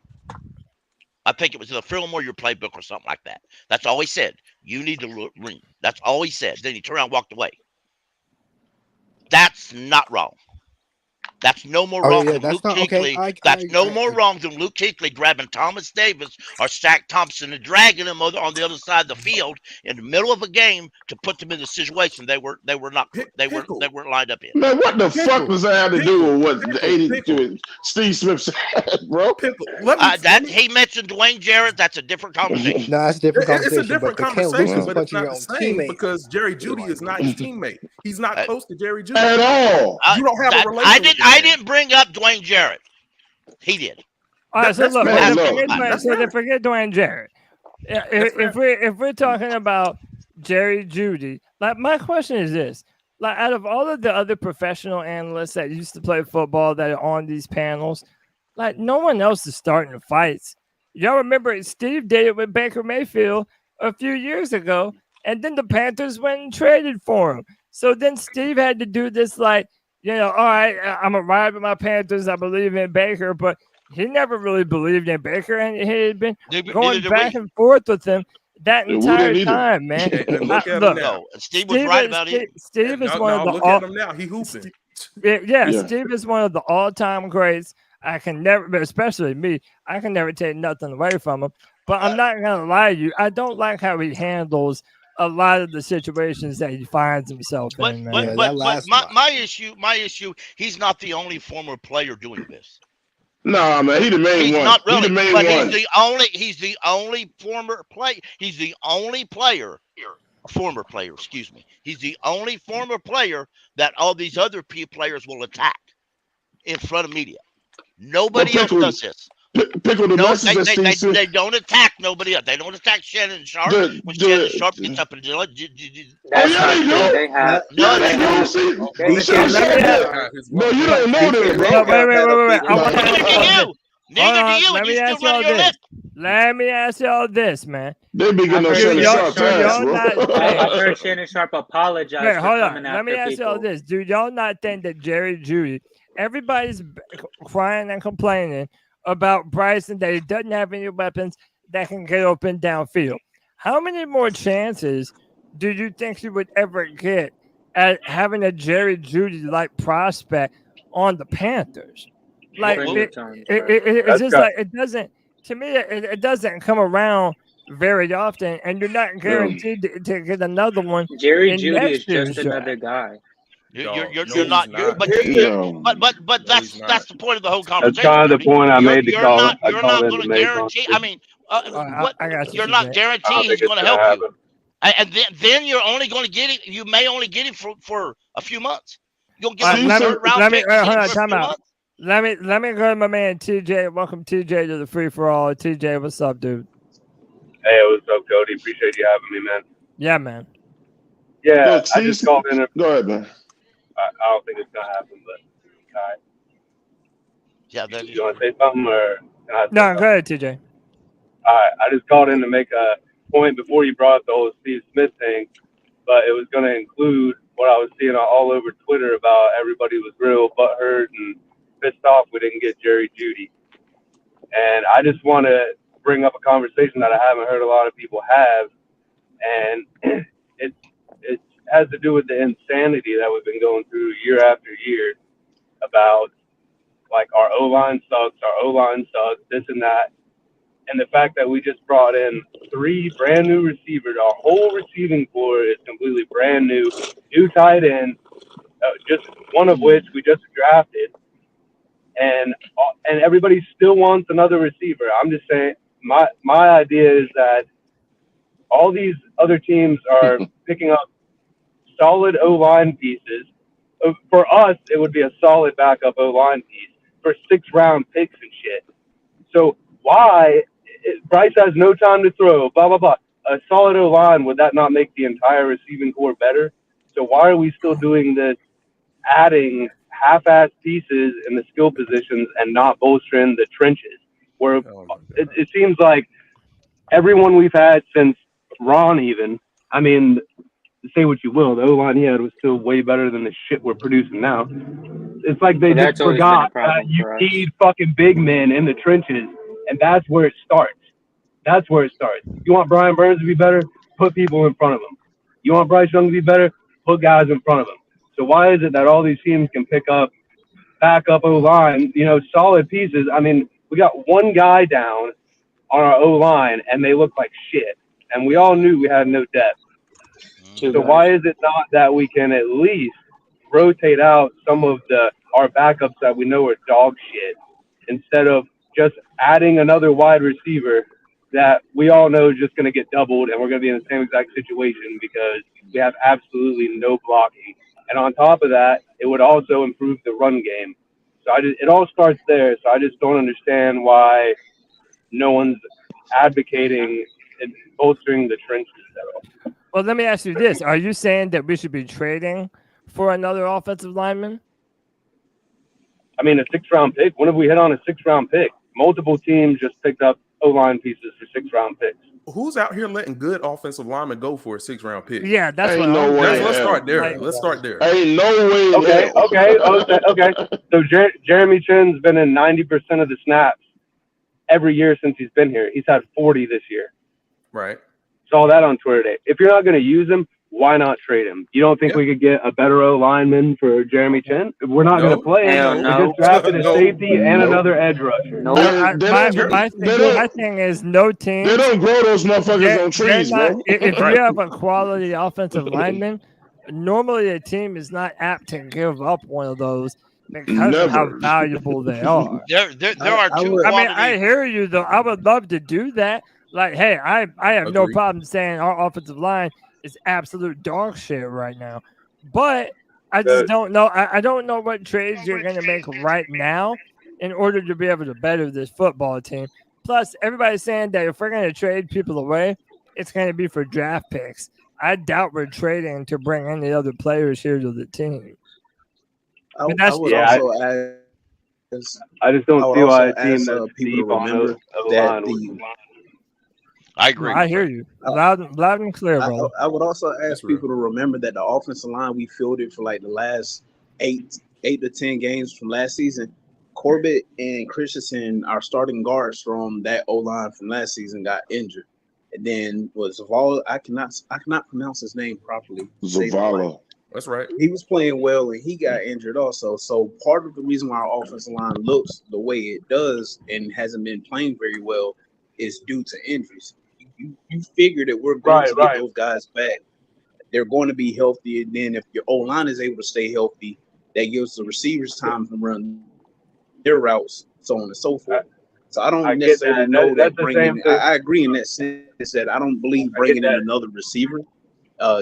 I think it was in the film or your playbook or something like that. That's all he said. You need to ring. That's all he said. Then he turned around and walked away. That's not wrong. That's no more wrong than Luke Kuechly. That's no more wrong than Luke Kuechly grabbing Thomas Davis or Zach Thompson and dragging him on the other side of the field in the middle of a game to put them in the situation they weren't lined up in. Man, what the fuck does that have to do with what Steve Smith said, bro? He mentioned Dwayne Jarrett. That's a different conversation. No, that's a different conversation. It's a different conversation, but it's not the same because Jerry Jeudy is not his teammate. He's not close to Jerry Jeudy at all. You don't have a relationship. I didn't bring up Dwayne Jarrett. He did. All right, so look, forget Dwayne Jarrett. If we're talking about Jerry Jeudy, like my question is this: like out of all of the other professional analysts that used to play football that are on these panels, like no one else is starting fights. Y'all remember Steve did it with Baker Mayfield a few years ago, and then the Panthers went and traded for him. So then Steve had to do this like, all right, I'm going to ride with my Panthers. I believe in Baker, but he never really believed in Baker, and he had been going back and forth with him that entire time, man. Steve was right about it. Steve is one of the look at him now. He hooping. Steve is one of the all-time greats. I can never, especially me, I can never take nothing away from him. But I'm not going to lie to you. I don't like how he handles a lot of the situations that he finds himself in. Man. But my issue, he's not the only former player doing this. No, man, he the main one. Not really, he the main but one. He's the only former player. He's the only former player. Excuse me. He's the only former player that all these other players will attack in front of media. Nobody else does this. They don't attack nobody else. They don't attack Shannon Sharp when Shannon Sharp gets up and do it. They have. No, they don't. No, you don't know that, bro. Wait. Neither do you. And you still run your list. Let me ask y'all this, man. They be getting on Shannon Sharp's ass, bro. I've heard Shannon Sharp apologize. Hold on. Let me ask y'all this. Do y'all not think that Jerry Jeudy, everybody's crying and complaining about Bryson that he doesn't have any weapons that can get open downfield? How many more chances do you think he would ever get at having a Jerry Jeudy like prospect on the Panthers? Like it's just like it doesn't. To me, it doesn't come around very often, and you're not guaranteed to get another one. Jerry Jeudy is just another guy. You're not. But that's the point of the whole conversation. That's kind of the point I made. You're not going to guarantee. I mean, you're not guaranteeing he's going to help you, and then you're only going to get it. You may only get it for a few months. You'll get a third round pick. Hold on, time out. Let me go to my man TJ. Welcome TJ to the Free for All. TJ, what's up, dude? Hey, what's up, Cody? Appreciate you having me, man. Yeah, man. Yeah, I just called in. Go ahead, man. I don't think it's gonna happen, but all right. Yeah, you want to say something or? No, go ahead, TJ. All right, I just called in to make a point before you brought up the whole Steve Smith thing, but it was going to include what I was seeing all over Twitter about everybody was real butthurt and pissed off we didn't get Jerry Jeudy, and I just want to bring up a conversation that I haven't heard a lot of people have, and it has to do with the insanity that we've been going through year after year about like our O-line sucks, this and that. And the fact that we just brought in 3 brand new receivers, our whole receiving core is completely brand new tight end, just one of which we just drafted. and everybody still wants another receiver. I'm just saying, my idea is that all these other teams are picking up solid O-line pieces. For us, it would be a solid backup O-line piece for 6th-round picks and shit. So why Bryce has no time to throw, blah, blah, blah. A solid O-line, would that not make the entire receiving core better? So why are we still doing this, adding half-ass pieces in the skill positions and not bolstering the trenches? Where it seems like everyone we've had since Ron even, I mean, say what you will, the O-line he had was still way better than the shit we're producing now. It's like they just forgot that you need fucking big men in the trenches, and that's where it starts. That's where it starts. You want Brian Burns to be better? Put people in front of him. You want Bryce Young to be better? Put guys in front of him. So why is it that all these teams can pick up backup O-line, solid pieces? I mean, we got one guy down on our O-line, and they look like shit. And we all knew we had no depth. So why is it not that we can at least rotate out some of our backups that we know are dog shit, instead of just adding another wide receiver that we all know is just going to get doubled, and we're going to be in the same exact situation because we have absolutely no blocking. And on top of that, it would also improve the run game. So it all starts there. So I just don't understand why no one's advocating and bolstering the trenches at all. Well, let me ask you this. Are you saying that we should be trading for another offensive lineman? I mean, a 6th-round pick. When have we hit on a 6th-round pick? Multiple teams just picked up O-line pieces for 6th-round picks. Who's out here letting good offensive linemen go for a 6th-round pick? Yeah, that's Ain't what no way. Let's start there. Let's start there. Ain't no way. Okay. So Jeremy Chinn's been in 90% of the snaps every year since he's been here. He's had 40 this year. Right. Saw that on Twitter today. If you're not going to use him, why not trade him? You don't think we could get a better O-lineman for Jeremy Chinn? We're not going to play him. We just drafted a safety and another edge rusher. My thing is no team. They don't grow those motherfuckers on trees, bro. If you have a quality offensive lineman, normally a team is not apt to give up one of those because of how valuable they are. There are two. I hear you though. I would love to do that. Like, hey, I have no problem saying our offensive line is absolute dog shit right now. But I just don't know. I don't know what trades you're going to make right now in order to be able to better this football team. Plus, everybody's saying that if we're going to trade people away, it's going to be for draft picks. I doubt we're trading to bring any other players here to the team. I just don't see why a team that's deep on that I agree. I hear you loud and clear, bro. I would also ask people to remember that the offensive line we fielded for like the last 8 to 10 games from last season, Corbett and Christensen, our starting guards from that O-line from last season, got injured. And then was Zavala. I cannot pronounce his name properly. Zavala. That's right. He was playing well and he got injured also. So part of the reason why our offensive line looks the way it does and hasn't been playing very well is due to injuries. You figure that we're going to get those guys back. They're going to be healthy, and then if your O-line is able to stay healthy, that gives the receivers time to run their routes, so on and so forth. So I don't necessarily know that bringing. I agree in that sense that I don't believe bringing in another receiver.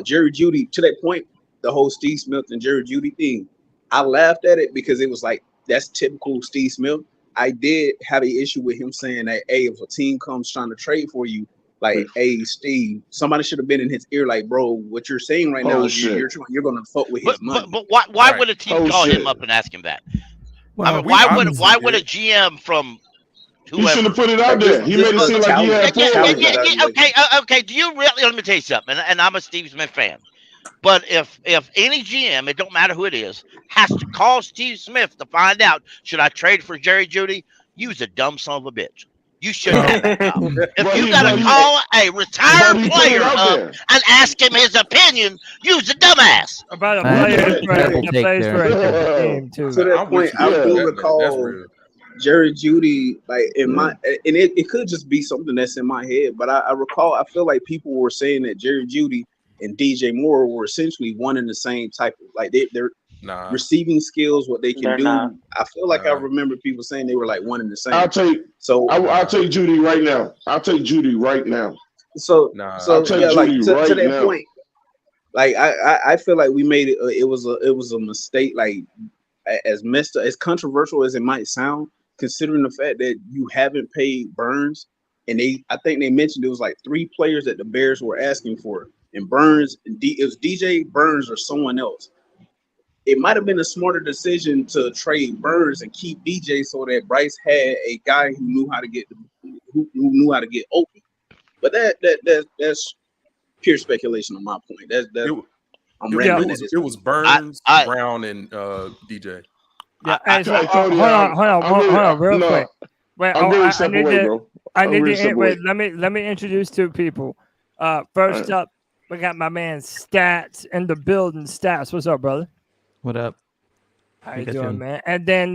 Jerry Jeudy, to that point, the whole Steve Smith and Jerry Jeudy thing, I laughed at it because it was like that's typical Steve Smith. I did have an issue with him saying that, hey, if a team comes trying to trade for you, like, hey, Steve, somebody should have been in his ear, like, bro, what you're saying right now is you're going to fuck with his money. But why would a team call him up and ask him that? Well, I mean, why would a GM from whoever? He should have put it out there. He made it seem like he had Okay. Do you really? Let me tell you something. And I'm a Steve Smith fan. But if any GM, it don't matter who it is, has to call Steve Smith to find out, should I trade for Jerry Jeudy? You's a dumb son of a bitch. You shouldn't have that job. If you got to call a retired player up and ask him his opinion, you's a dumbass. About a player that plays for a different team, too. To that point, I do recall Jerry Jeudy, like in my, and it could just be something that's in my head, but I recall, I feel like people were saying that Jerry Jeudy and DJ Moore were essentially one and the same type of, like receiving skills, what they can They're do. not. I feel like I remember people saying they were like one and the same. I'll take Jeudy right now. I'll take Jeudy right now. So I'll take yeah, like Jeudy to right that now. point, like I feel like we made it. It was a mistake. Like as controversial as it might sound, considering the fact that you haven't paid Burns, and I think they mentioned it was like 3 players that the Bears were asking for, and Burns it was DJ Burns or someone else. It might have been a smarter decision to trade Burns and keep DJ so that Bryce had a guy who knew how to get open. But that's pure speculation on my point. It was Burns, Brown, and DJ. Yeah, hold on, real quick. Wait, let me introduce 2 people. First up, we got my man Stats in the building. Stats, what's up, brother? What up? How you doing, man? And then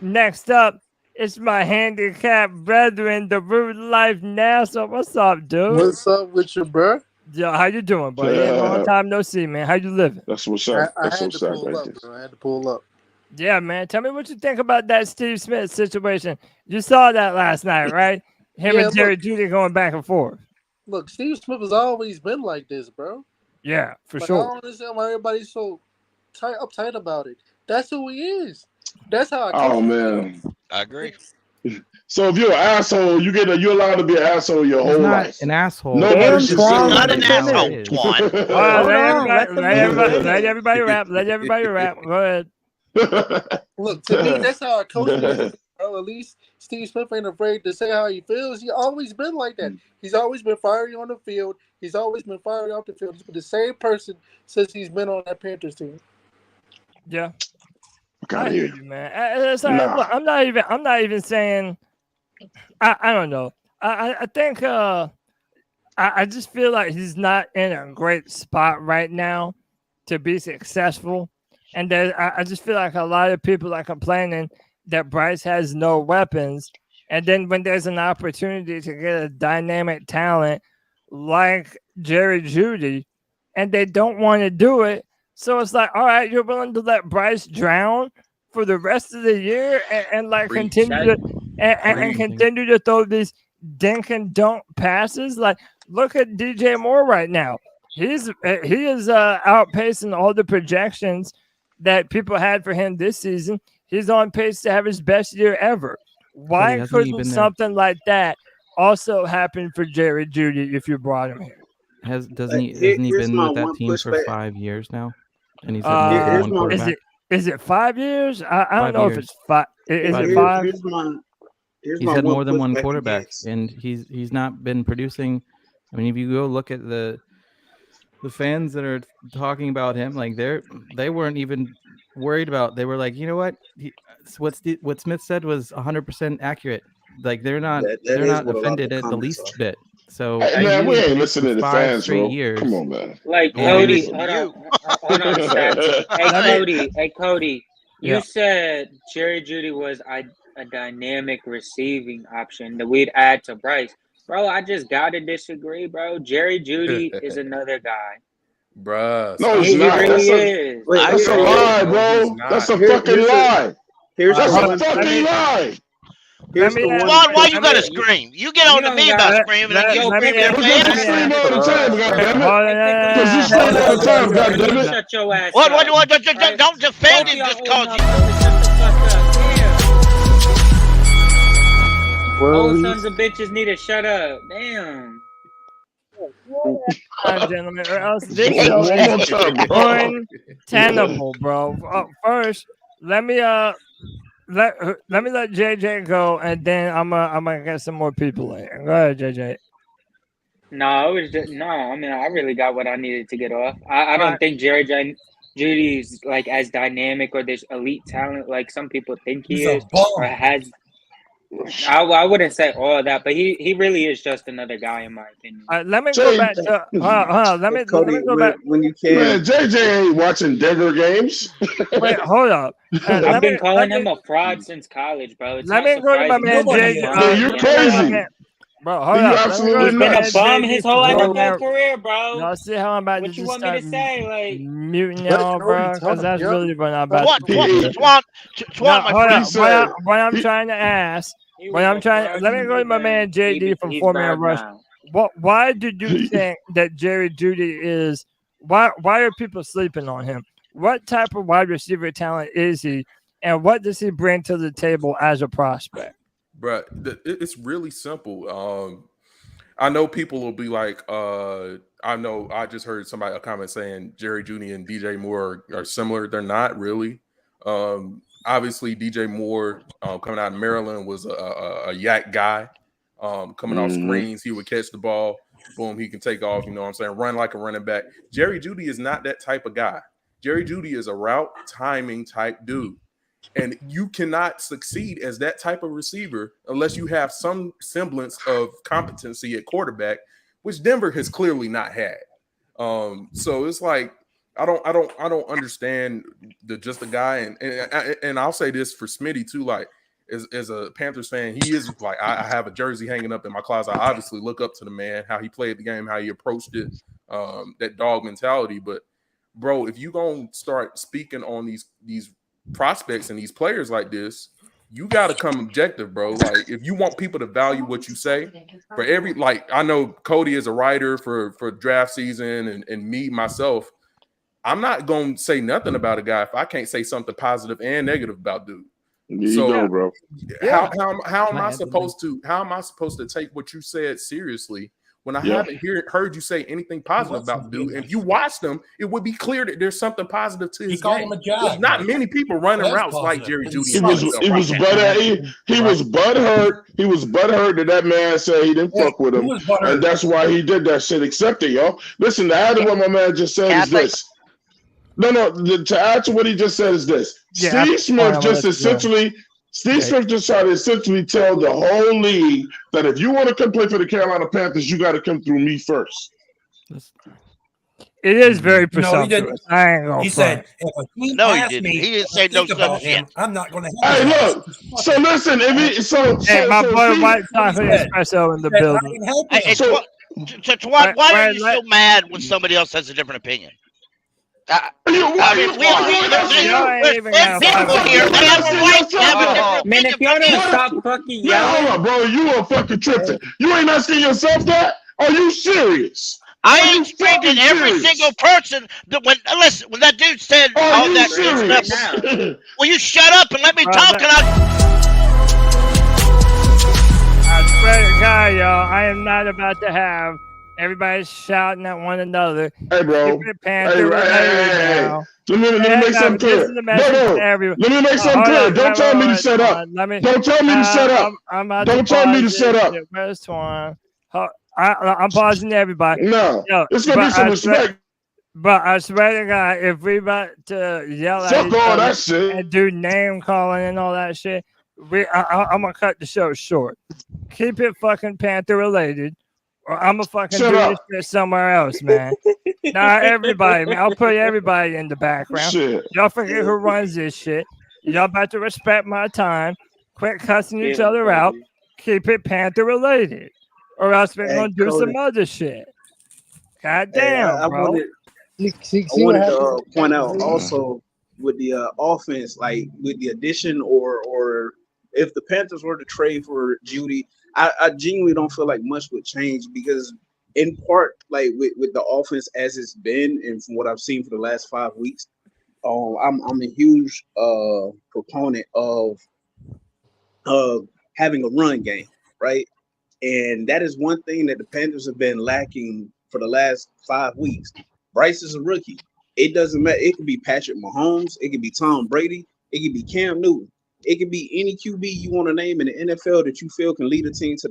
next up, it's my handicapped brethren, the Root Life NASA. What's up, dude? What's up with you, bro? Yo, how you doing, bro? Yeah, long time no see, man. How you living? That's what's up. I had to pull up. Yeah, man. Tell me what you think about that Steve Smith situation. You saw that last night, right? Him and Jerry Jeudy going back and forth. Look, Steve Smith has always been like this, bro. Yeah, for But sure. I don't understand why everybody's so uptight about it. That's who he is. That's how I Oh man, I agree. So if you're an asshole, you're allowed to be an asshole your whole life. An asshole. Nobody should not an asshole, Twan. Let everybody rap. Let everybody rap. Go ahead. Look, to me, that's how a coach is. Bro, at least Steve Smith ain't afraid to say how he feels. He's always been like that. He's always been fiery on the field. He's always been fiery off the field. He's been the same person since he's been on that Panthers team. Yeah. I hear you, man. Look, I'm not even saying. I don't know. I think I just feel like he's not in a great spot right now to be successful, and I just feel like a lot of people are complaining that Bryce has no weapons, and then when there's an opportunity to get a dynamic talent like Jerry Jeudy, and they don't want to do it. So it's like, all right, you're willing to let Bryce drown for the rest of the year and continue to throw these dink and dunk passes. Like, look at DJ Moore right now. He is outpacing all the projections that people had for him this season. He's on pace to have his best year ever. Why couldn't something like that also happen for Jerry Jeudy if you brought him here? Hasn't he been with that team for 5 years now? And he's had one quarterback. Is it 5 years? I don't know if it's 5. Is it 5? He's had more than one quarterback, and he's not been producing. I mean, if you go look at the fans that are talking about him, like they weren't even worried about. They were like, you know what Smith said was 100% accurate. Like they're not offended at the least bit. So man, we ain't listening to fans, bro. Years. Come on, man. Like Cody, hold on. Hey Cody, you said Jerry Jeudy was a dynamic receiving option that we'd add to Bryce. Bro, I just gotta disagree, bro. Jerry Jeudy is another guy. Bruh. No, he's not. Really That's a lie, bro. That's a fucking lie. That's a fucking lie. Twan, why you gotta scream? You get on to me about screaming, and you scream at You scream all the time, goddammit. Because you scream all the time, goddammit. Shut your ass What? up. Don't defend him just cause you. Old sons of bitches need to shut up. Damn. Gentlemen, or else this show is untenable, bro. First, let me let JJ go, and then I'm gonna get some more people in. Go ahead, JJ. No, it was just I mean, I really got what I needed to get off. I don't think Jerry Jeudy's like as dynamic or this elite talent like some people think he is or has. I wouldn't say all of that, but he really is just another guy in my opinion. Let me go back to let me go back when you can. Man, JJ ain't watching Denver games. Wait, hold up. I've been calling him a fraud since college, bro. It's let me go to my man JJ. You're crazy. Bro, hold up. He's been a bum his whole NFL career, bro. Y'all see how I'm about what to you just want me to say? Like muting y'all, bro? Because that's really what I'm about to do. What I'm trying to ask, let me go to my man JD from 4-Man Rush. Why did you think that Jerry Jeudy is? Why are people sleeping on him? What type of wide receiver talent is he, and what does he bring to the table as a prospect? Bro, it's really simple. I know people will be like, I know I just heard a comment saying Jerry Jeudy and DJ Moore are similar. They're not really. Obviously, DJ Moore coming out of Maryland was a yak guy. Coming off screens, he would catch the ball. Boom, he can take off. You know what I'm saying? Run like a running back. Jerry Jeudy is not that type of guy. Jerry Jeudy is a route timing type dude. And you cannot succeed as that type of receiver unless you have some semblance of competency at quarterback, which Denver has clearly not had. So it's like I don't understand the guy, and I'll say this for Smitty too. Like as a Panthers fan, he is like I have a jersey hanging up in my closet. I obviously look up to the man, how he played the game, how he approached it, that dog mentality. But bro, if you gonna start speaking on these prospects and these players like this, you got to come objective, bro. Like if you want people to value what you say, for every, like I know Cody is a writer for draft season, and me myself, I'm not gonna say nothing about a guy if I can't say something positive and negative about dude. Bro. How am I supposed to take what you said seriously when I haven't heard you say anything positive about the dude? If you watched him, it would be clear that there's something positive to his game. There's not many people running routes like Jerry Jeudy. He was butthurt. He was butthurt that man said he didn't fuck with him, and that's why he did that shit. Accept it, y'all. Listen, to add to what my man just said is this. To add to what he just said is this. Steve Smith just tried to essentially tell the whole league that if you want to come play for the Carolina Panthers, you got to come through me first. It is very presumptuous. I ain't gonna. He said, "He didn't say no stuff. I'm not going to." Hey, look. So listen, my boy White Chocolate Espresso in the building. Why are you so mad when somebody else has a different opinion? Man, if y'all don't stop fucking yelling, hold on, bro, you are fucking tripping. You ain't asking yourself that? Are you serious? I ain't screaming every single person that when that dude said all that good stuff. Will you shut up and let me talk? I swear to God, y'all, I am not about to have everybody's shouting at one another. Hey, bro. Hey. Let me make something clear. Let me make something clear. Don't tell me to shut up. Don't tell me to shut up. Don't tell me to shut up. Where's Twan? I'm pausing everybody. No, it's gonna be some respect. But I swear to God, if we about to yell at each other and do name calling and all that shit, I'm gonna cut the show short. Keep it fucking Panther related, or I'm gonna fucking do this shit somewhere else, man. Not everybody, man. I'll put everybody in the background. Shit. Y'all forget who runs this shit. Y'all about to respect my time. Quit cussing each other out. Keep it Panther related, or else we're gonna do some other shit. God damn, bro. I wanted to point out also with the offense, like with the addition or if the Panthers were to trade for Jeudy, I genuinely don't feel like much would change because in part, like with the offense as it's been and from what I've seen for the last 5 weeks, I'm a huge proponent of having a run game, right? And that is one thing that the Panthers have been lacking for the last 5 weeks. Bryce is a rookie. It doesn't matter. It could be Patrick Mahomes. It could be Tom Brady. It could be Cam Newton. It could be any QB you want to name in the NFL that you feel can lead a team to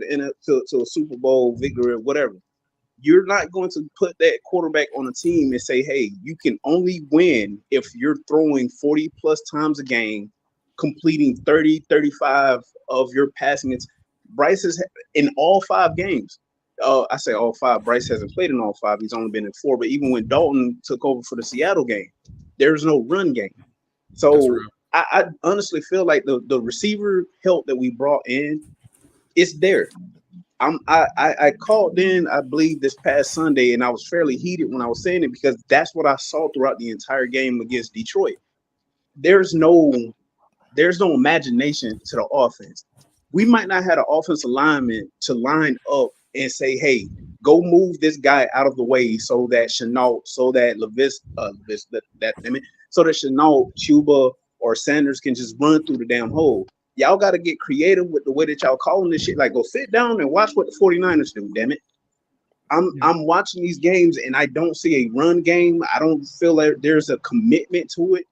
a Super Bowl victory or whatever. You're not going to put that quarterback on a team and say, hey, you can only win if you're throwing 40 plus times a game, completing 30, 35 of your passing. Bryce is in all 5 games. I say all 5. Bryce hasn't played in all 5. He's only been in 4. But even when Dalton took over for the Seattle game, there's no run game. So I honestly feel like the receiver help that we brought in is there. I called in, I believe, this past Sunday, and I was fairly heated when I was saying it because that's what I saw throughout the entire game against Detroit. There's no imagination to the offense. We might not have an offensive lineman to line up and say, hey, go move this guy out of the way so that Chenault, so that so that Chenault, Chuba, or Sanders can just run through the damn hole. Y'all got to get creative with the way that y'all calling this shit. Like, go sit down and watch what the 49ers do, damn it. I'm watching these games, and I don't see a run game. I don't feel like there's a commitment to it.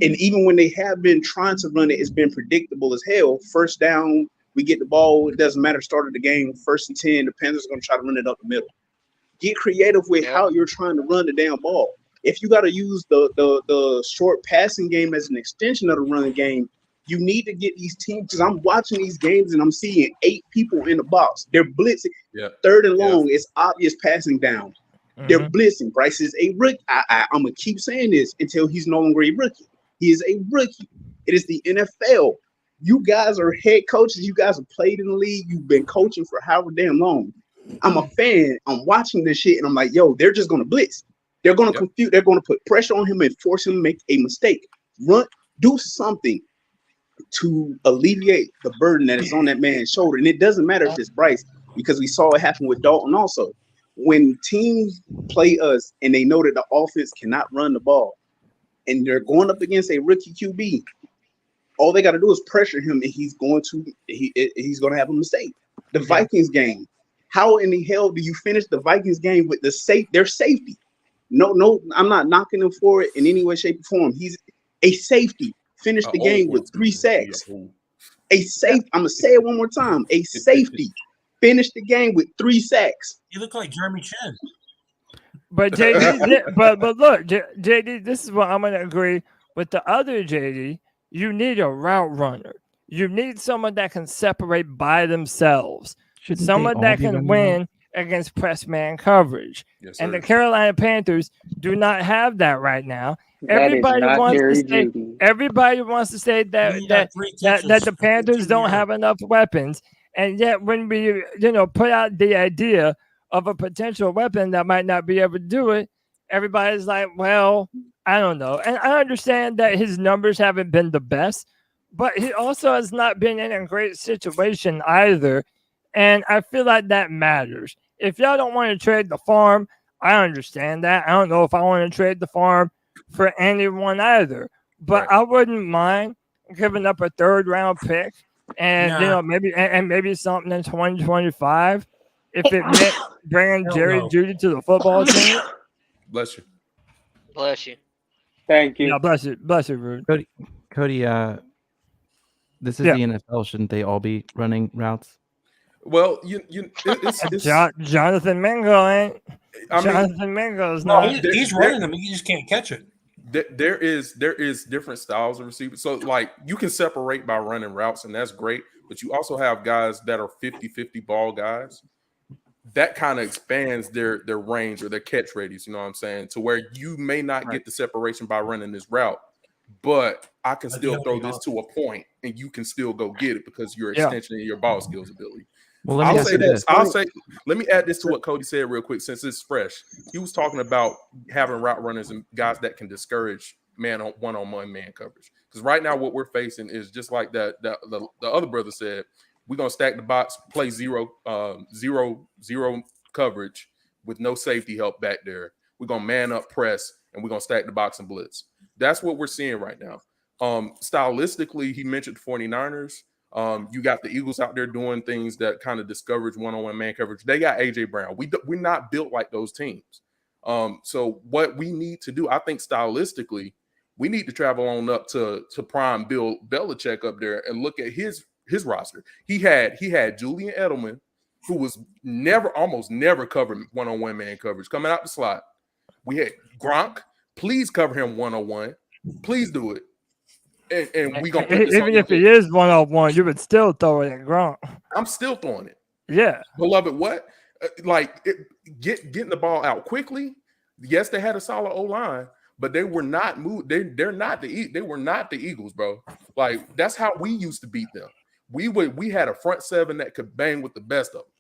And even when they have been trying to run it, it's been predictable as hell. First down, we get the ball. It doesn't matter. Start of the game, 1st and 10. The Panthers are going to try to run it up the middle. Get creative with how you're trying to run the damn ball. If you got to use the short passing game as an extension of the run game, you need to get these teams, because I'm watching these games and I'm seeing 8 people in the box. They're blitzing. Yep. 3rd and long, it's obvious passing down. Mm-hmm. They're blitzing. Bryce is a rookie. I'm going to keep saying this until he's no longer a rookie. He is a rookie. It is the NFL. You guys are head coaches. You guys have played in the league. You've been coaching for however damn long. I'm a fan. I'm watching this shit, and I'm like, yo, they're just going to blitz. They're going to confuse. They're going to put pressure on him and force him to make a mistake. Do something to alleviate the burden that is on that man's shoulder. And it doesn't matter if it's Bryce, because we saw it happen with Dalton also. When teams play us and they know that the offense cannot run the ball, and they're going up against a rookie QB, all they got to do is pressure him, and he's going to have a mistake. The Vikings game, how in the hell do you finish the Vikings game with their safety? No, I'm not knocking him for it in any way, shape, or form. He's a safety. Finished the game with 3 sacks. A safe. I'm gonna say it one more time. A safety finished the game with 3 sacks. You look like Jeremy Chinn. But JD, but look, JD, this is what I'm gonna agree with the other JD. You need a route runner. You need someone that can separate by themselves. Someone that can win against press man coverage. Yes, and the Carolina Panthers do not have that right now. Everybody wants to say that the Panthers don't have enough weapons, and yet when we put out the idea of a potential weapon that might not be able to do it, everybody's like, well, I don't know. And I understand that his numbers haven't been the best, but he also has not been in a great situation either. And I feel like that matters. If y'all don't want to trade the farm, I understand that. I don't know if I want to trade the farm for anyone either, but I wouldn't mind giving up a 3rd round pick and maybe something in 2025 if it meant bringing Jerry Jeudy to the football team. Bless you. Bless you. Thank you. Yeah, bless you, Rude. Cody, this is the NFL. Shouldn't they all be running routes? Well, it's Jonathan Mingo ain't. Jonathan Mingo's not. He's running them. He just can't catch it. There is different styles of receivers. So, like, you can separate by running routes, and that's great. But you also have guys that are 50-50 ball guys. That kind of expands their range or their catch radius, you know what I'm saying? To where you may not get the separation by running this route, but I can still throw this to a point, and you can still go get it because you're extension of your ball skills ability. Well, let me add this to what Cody said real quick, since it's fresh. He was talking about having route runners and guys that can discourage one-on-one man coverage. Because right now what we're facing is just like the other brother said, we're gonna stack the box, play zero coverage with no safety help back there. We're gonna man up press, and we're gonna stack the box and blitz. That's what we're seeing right now. Stylistically, he mentioned 49ers. You got the Eagles out there doing things that kind of discourage one-on-one man coverage. They got AJ Brown. We're not built like those teams. So what we need to do, I think stylistically, we need to travel on up to prime Bill Belichick up there and look at his roster. He had Julian Edelman, who was almost never covered one-on-one man coverage coming out the slot. We had Gronk. Please cover him one-on-one. Please do it. And we gonna even if it is 1-on-1, you would still throw it at Gronk. I'm still throwing it. Yeah, beloved. What? Getting the ball out quickly. Yes, they had a solid O-line, but they were not moved. They were not the Eagles, bro. Like, that's how we used to beat them. We had a front seven that could bang with the best of them.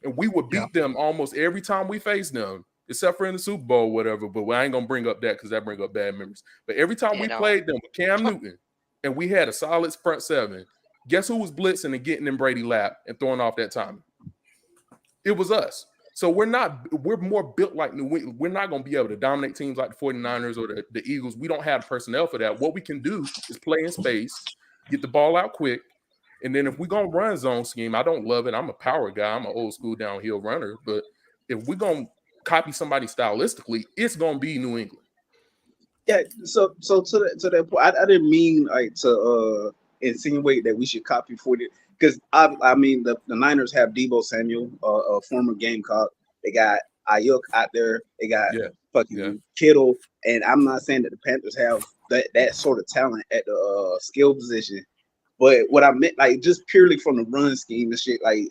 And we would beat them almost every time we faced them, except for in the Super Bowl or whatever. But I ain't going to bring up that because that brings up bad memories. But every time we played them with Cam Newton and we had a solid front seven, guess who was blitzing and getting in Brady's lap and throwing off that timing? It was us. So we're more built like New England. We're not going to be able to dominate teams like the 49ers or the Eagles. We don't have personnel for that. What we can do is play in space, get the ball out quick, and then if we're going to run zone scheme, I don't love it. I'm a power guy. I'm an old school downhill runner. But if we're going to copy somebody stylistically, it's going to be New England. Yeah, so to that point, I didn't mean like to insinuate that we should copy 40, because I mean the Niners have Deebo Samuel, a former Gamecock. They got Ayuk out there. They got Kittle, and I'm not saying that the Panthers have that sort of talent at the skill position, but what I meant, like, just purely from the run scheme and shit, like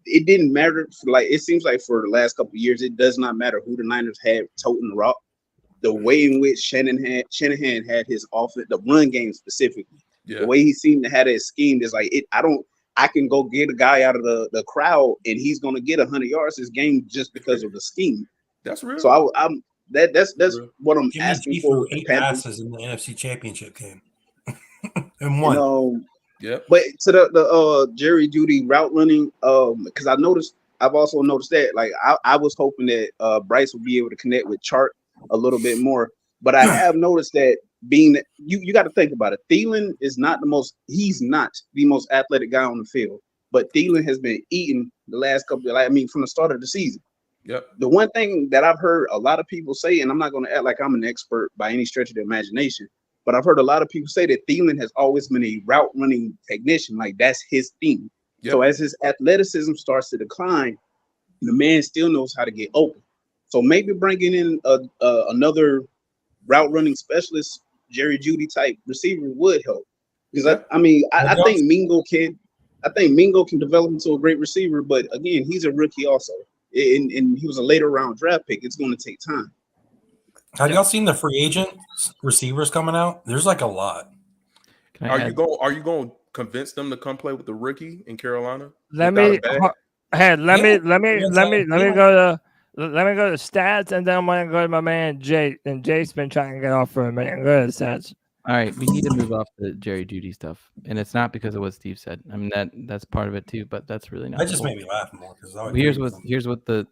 it didn't matter. Like, it seems like for the last couple of years, it does not matter who the Niners had toting the rock. The way in which Shanahan had his offense, the run game specifically, the way he seemed to have that scheme is like it. I can go get a guy out of the crowd and he's going to get 100 yards this game just because of the scheme. That's real. So that's what I'm asking for. 8 passes in the NFC Championship game and one. But to the Jerry Jeudy route running, because I've also noticed that, like, I was hoping that Bryce would be able to connect with Chart a little bit more, but I have noticed that you got to think about it. Thielen is not he's not the most athletic guy on the field, but Thielen has been eating the last couple from the start of the season. The one thing that I've heard a lot of people say, and I'm not going to act like I'm an expert by any stretch of the imagination, but I've heard a lot of people say that Thielen has always been a route running technician. Like, that's his thing. So as his athleticism starts to decline, the man still knows how to get open. So maybe bringing in another route running specialist, Jerry Jeudy type receiver would help. Because I think Mingo can develop into a great receiver, but again, he's a rookie also, and he was a later round draft pick. It's going to take time. Have y'all seen the free agent receivers coming out? There's like a lot. Are you going to convince them to come play with the rookie in Carolina? Let me go to stats, and then I'm going to go to my man Jay. And Jay's been trying to get off for a minute. Go to stats. All right, we need to move off the Jerry Jeudy stuff, and it's not because of what Steve said. I mean, that's part of it too, but that's really not. That just made me laugh more because here's what go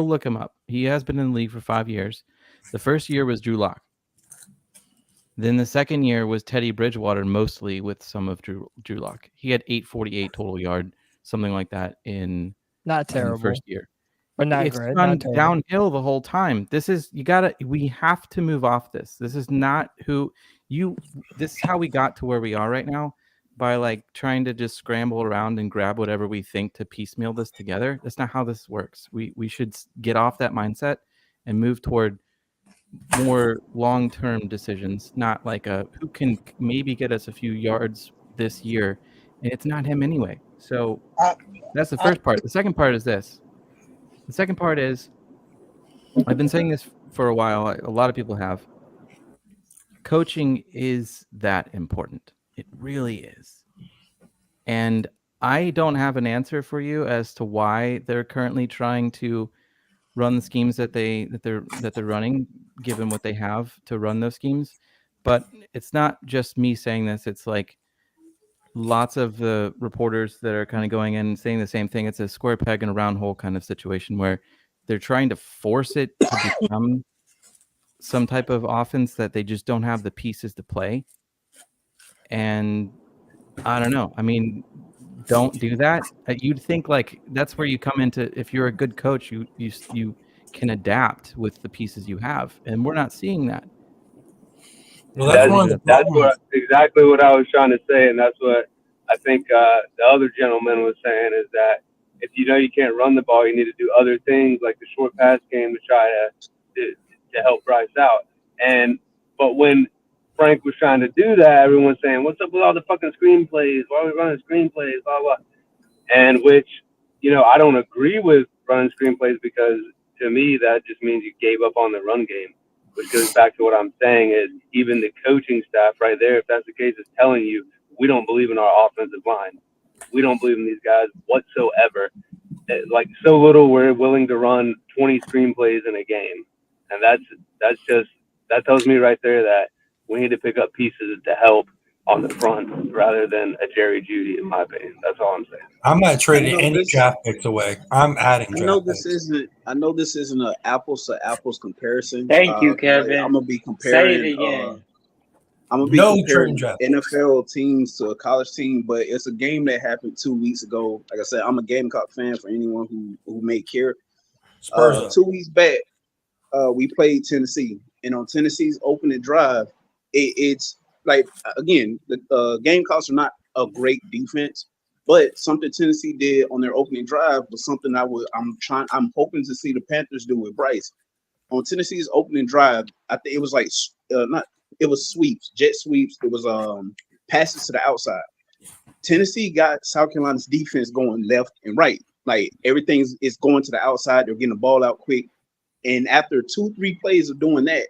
look him up. He has been in the league for 5 years. The first year was Drew Lock. Then the second year was Teddy Bridgewater, mostly with some of Drew Lock. He had 848 total yard, something like that in not terrible in the first year. But not it's great. Gone downhill the whole time. We have to move off this. This is not this is how we got to where we are right now, by like trying to just scramble around and grab whatever we think to piecemeal this together. That's not how this works. We should get off that mindset and move toward more long-term decisions, not like who can maybe get us a few yards this year, and it's not him anyway. So that's the first part. The second part is this. The second part is, I've been saying this for a while. A lot of people have. Coaching is that important. It really is. And I don't have an answer for you as to why they're currently trying to run the schemes that they're running, given what they have to run those schemes. But it's not just me saying this. It's like lots of the reporters that are kind of going in and saying the same thing. It's a square peg in a round hole kind of situation where they're trying to force it to become some type of offense that they just don't have the pieces to play. And I don't know. I mean, don't do that. You'd think like that's where you come into, if you're a good coach, you can adapt with the pieces you have. And we're not seeing that. Well, that's exactly what I was trying to say, and that's what I think the other gentleman was saying, is that if you know you can't run the ball, you need to do other things like the short pass game to try to help Bryce out. But when Frank was trying to do that, everyone's saying, "What's up with all the fucking screenplays? Why are we running screenplays?" Blah blah. And which, I don't agree with running screenplays, because to me that just means you gave up on the run game. Which goes back to what I'm saying is even the coaching staff right there, if that's the case, is telling you we don't believe in our offensive line. We don't believe in these guys whatsoever. like so little we're willing to run 20 screen plays in a game, and that tells me right there that we need to pick up pieces to help on the front rather than a Jerry Jeudy, in my opinion. That's all I'm saying. I'm not trading any draft picks away. I'm adding draft picks. I know this isn't an apples to apples comparison. Thank you, Kevin. I'm gonna be comparing. Say it again. I'm gonna be comparing NFL teams to a college team, but it's a game that happened 2 weeks ago. Like I said, I'm a Gamecock fan for anyone who may care. 2 weeks back, we played Tennessee, and on Tennessee's opening drive, it's like, again, the Gamecocks are not a great defense, but something Tennessee did on their opening drive was something I'm hoping to see the Panthers do with Bryce. On Tennessee's opening drive, I think it was like it was sweeps, jet sweeps. It was passes to the outside. Tennessee got South Carolina's defense going left and right. Like everything is going to the outside. They're getting the ball out quick. And after 2-3 plays of doing that,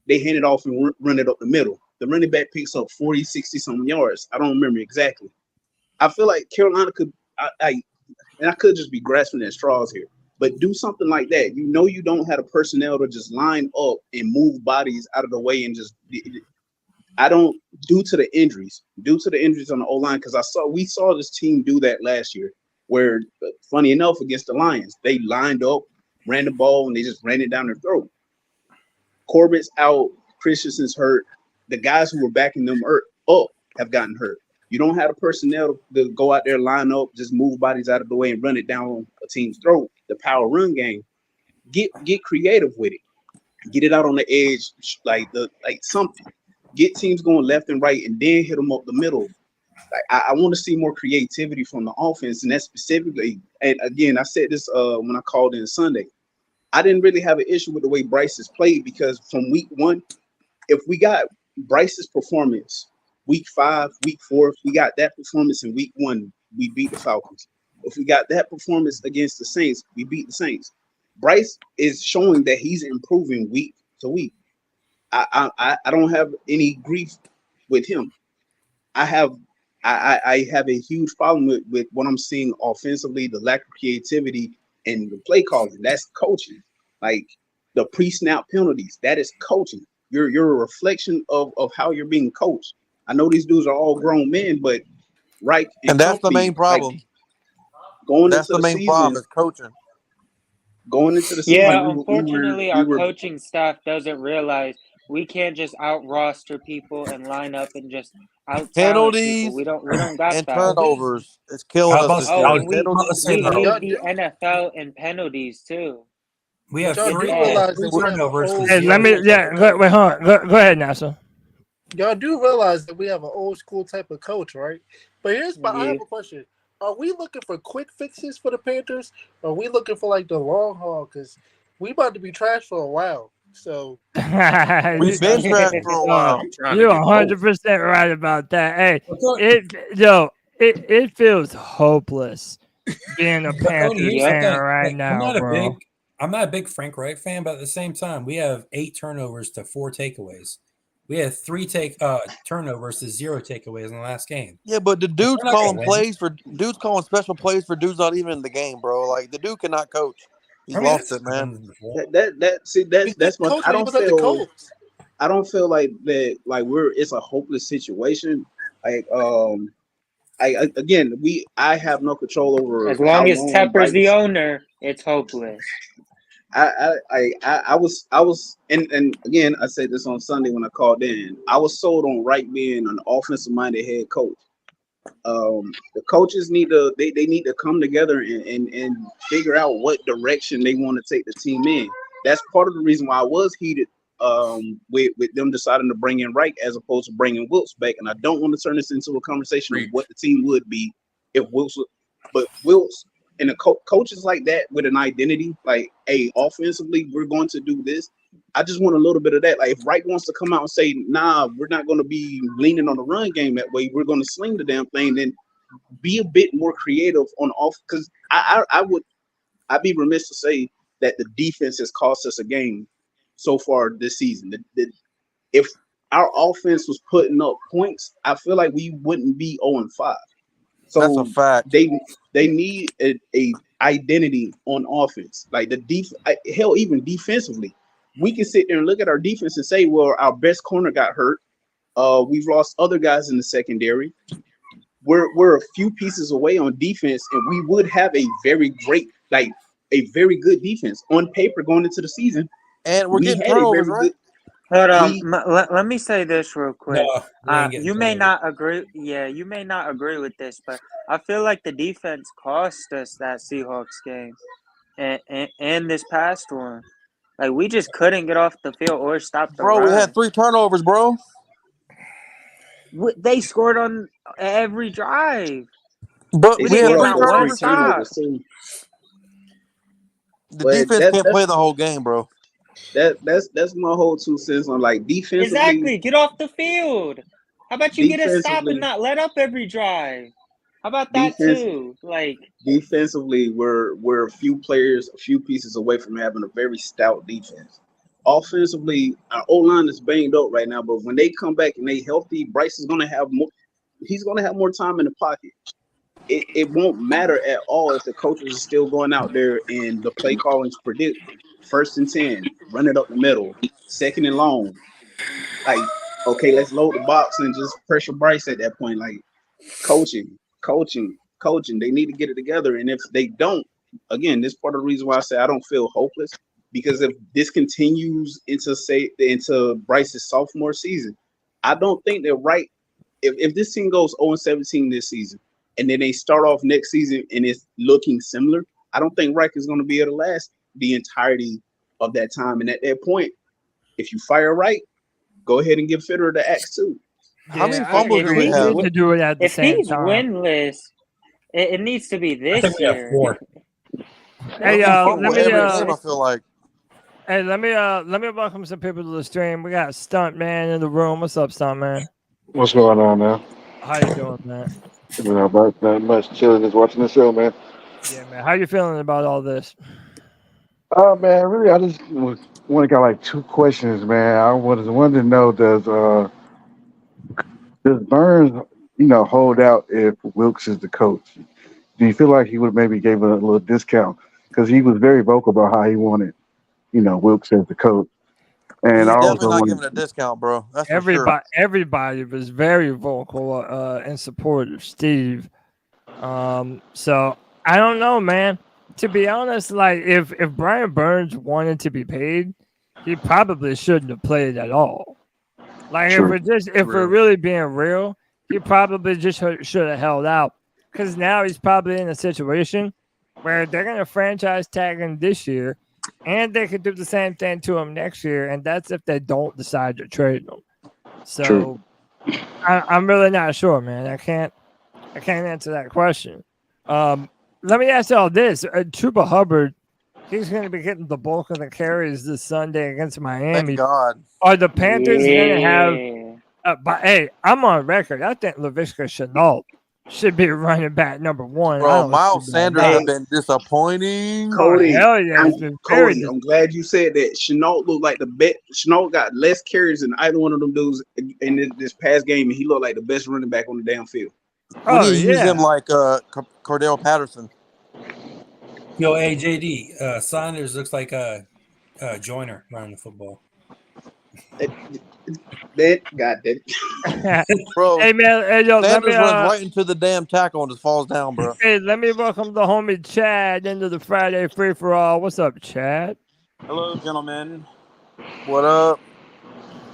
they hand it off and run it up the middle. The running back picks up 40, 60 something yards. I don't remember exactly. I feel like Carolina could, and I could just be grasping at straws here, but do something like that. You know, you don't have the personnel to just line up and move bodies out of the way and just. Due to the injuries on the O-line, because we saw this team do that last year, where funny enough against the Lions, they lined up, ran the ball, and they just ran it down their throat. Corbett's out, Christensen's hurt. The guys who were backing them up have gotten hurt. You don't have the personnel to go out there, line up, just move bodies out of the way and run it down a team's throat. The power run game. Get creative with it. Get it out on the edge, like something. Get teams going left and right, and then hit them up the middle. Like I want to see more creativity from the offense, and that's specifically. And again, I said this when I called in Sunday. I didn't really have an issue with the way Bryce has played, because from week 1, if we got Bryce's performance week 5, week 4, if we got that performance in week 1, we beat the Falcons. If we got that performance against the Saints, we beat the Saints. Bryce is showing that he's improving week to week. I don't have any grief with him. I have a huge problem with what I'm seeing offensively, the lack of creativity and the play calling. That's coaching. Like the pre-snap penalties, that is coaching. You're a reflection of how you're being coached. I know these dudes are all grown men, but and that's the main problem. That's the main problem is coaching. Going into the season, yeah. Unfortunately, our coaching staff doesn't realize we can't just out roster people and line up and just out penalties. We don't got and that. turnovers. It's killing us. We lead the NFL in penalties too. We have 3 turnovers. Hey, wait, hold on. Go ahead, Nassau. Y'all do realize that we have an old school type of coach, right? But I have a question. Are we looking for quick fixes for the Panthers? Or are we looking for like the long haul? Because we about to be trash for a while. So we've been trash for a while. You're 100% right about that. Hey, it feels hopeless being a Panthers fan right now, bro. I'm not a big Frank Reich fan, but at the same time, we have 8 turnovers to 4 takeaways. We had 3 turnovers to 0 takeaways in the last game. Yeah, but the dude's calling special plays for dudes not even in the game, bro. Like the dude cannot coach. He's lost it, man. That's what I don't feel. I don't feel like that. Like it's a hopeless situation. Like I have no control over. As long as Tepper's the owner, it's hopeless. I was and again I said this on Sunday when I called in. I was sold on Wright being an offensive minded head coach. The coaches need to need to come together and figure out what direction they want to take the team in. That's part of the reason why I was heated with them deciding to bring in Wright as opposed to bringing Wilkes back. And I don't want to turn this into a conversation of what the team would be if Wilkes, but Wilkes and the coaches like that with an identity, like, hey, offensively, we're going to do this. I just want a little bit of that. Like, if Wright wants to come out and say, nah, we're not going to be leaning on the run game that way, we're going to sling the damn thing, then be a bit more creative on off. Because I'd be remiss to say that the defense has cost us a game so far this season. If our offense was putting up points, I feel like we wouldn't be 0-5. So that's a fact. They need identity on offense. Like hell, even defensively, we can sit there and look at our defense and say, well, our best corner got hurt. We've lost other guys in the secondary. We're a few pieces away on defense, and we would have a very great, a very good defense on paper going into the season. And we're getting turnovers, right? Hold on. Let me say this real quick. No, you may not agree. Yeah, you may not agree with this, but I feel like the defense cost us that Seahawks game and this past one. Like, we just couldn't get off the field or stop the run. We had 3 turnovers, bro. They scored on every drive. But we had 3 turnovers. The defense can't play the whole game, bro. That's my whole 2 cents on like defensively. Exactly. Get off the field. How about you get a stop and not let up every drive? How about that too? Like, defensively, we're a few pieces away from having a very stout defense. Offensively, our O-line is banged up right now, but when they come back and they healthy, Bryce is gonna have more. He's gonna have more time in the pocket. It won't matter at all if the coaches are still going out there and the play callings predict 1st and 10, run it up the middle, 2nd and long. Like, okay, let's load the box and just pressure Bryce at that point. Like, coaching. They need to get it together. And if they don't, again, this is part of the reason why I say I don't feel hopeless, because if this continues into Bryce's sophomore season, I don't think they're right. If this team goes 0-17 this season, and then they start off next season and it's looking similar, I don't think Reich is going to be able to last the entirety of that time. And at that point, if you fire Reich, go ahead and give Fitterer the axe too. How many fumbles do we have? To do it at the if same he's time. winless, it needs to be this year. 4. Hey, let me welcome some people to the stream. We got Stunt Man in the room. What's up, Stunt Man? What's going on, man? How you doing, man? Not much, chilling, just watching the show, man. Yeah, man. How you feeling about all this? Man, really, I just want to got like 2 questions, man. I wanted to know, does Burns, hold out if Wilkes is the coach? Do you feel like he would maybe gave a little discount? Because he was very vocal about how he wanted, Wilkes as the coach. And he's I definitely also not giving a discount, bro. That's everybody was very vocal in support of Steve. So I don't know, man. To be honest, like if Brian Burns wanted to be paid, he probably shouldn't have played at all. Like if we're really being real, he probably just should have held out, because now he's probably in a situation where they're gonna franchise tag him this year, and they could do the same thing to him next year, and that's if they don't decide to trade him. So I'm really not sure, man. I can't answer that question. Let me ask y'all this: Chuba Hubbard, he's going to be getting the bulk of the carries this Sunday against Miami. Thank God. Are the Panthers going to have? But hey, I'm on record. I think Laviska Shenault should be running back number 1. Bro, Miles Sanders has been disappointing. Cody, hell yeah, I'm glad you said that. Shenault looked like the best. Shenault got less carries than either one of them dudes in this past game, and he looked like the best running back on the damn field. We need to use him like Cordell Patterson. Yo, AJD, Saunders looks like a Joyner running the football. God did. Bro, hey man, hey, yo, Sanders runs right into the damn tackle and just falls down, bro. Hey, let me welcome the homie Chad into the Friday free for all. What's up, Chad? Hello, gentlemen. What up?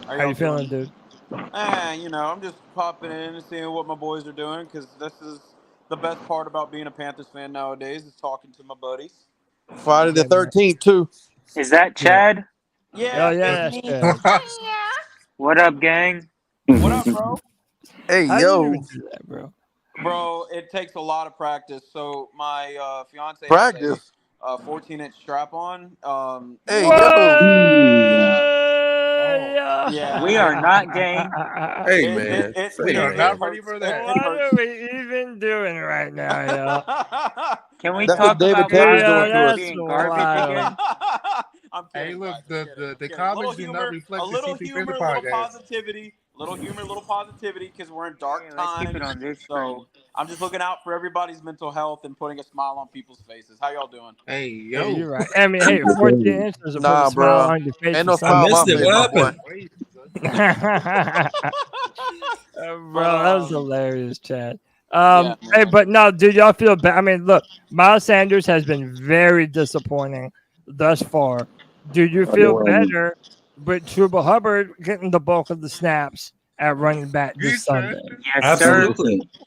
How you feeling, dude? I'm just popping in and seeing what my boys are doing, because this is the best part about being a Panthers fan nowadays, is talking to my buddies. Friday the 13th, too. Is that Chad? Yeah. Oh, yeah, that's Chad. What up, gang? What up, bro? Hey, How yo. you do that, bro? Bro, it takes a lot of practice. So my fiance Practice? has a 14-inch strap on. Hey, yo. Yeah. We are not gang. Hey, man. We are not ready for that. What are we even doing right now, yo? Can we That's talk what David about Taylor's Miles doing to us. being garbage again? I'm Hey, kidding, look, guys, I'm the kidding. comments A do little not humor, reflect a the little C3 humor, Panthers a little podcast. positivity, Little humor, little positivity, because we're in dark Let's times. keep it on this So screen. I'm just looking out for everybody's mental health and putting a smile on people's faces. How y'all doing? Hey, Yeah, yo. you're right. I mean, hey, 14 inches will put Nah, a smile bro. on your face. Ain't no for smile on my Sunday. face, my boy. Bro, that was hilarious, Chad. Yeah, Hey, but no, do y'all feel bad? I mean, look, Miles Sanders has been very disappointing thus far. Do you feel better with Chuba Hubbard getting the bulk of the snaps at running back this Sunday? Yes, sir.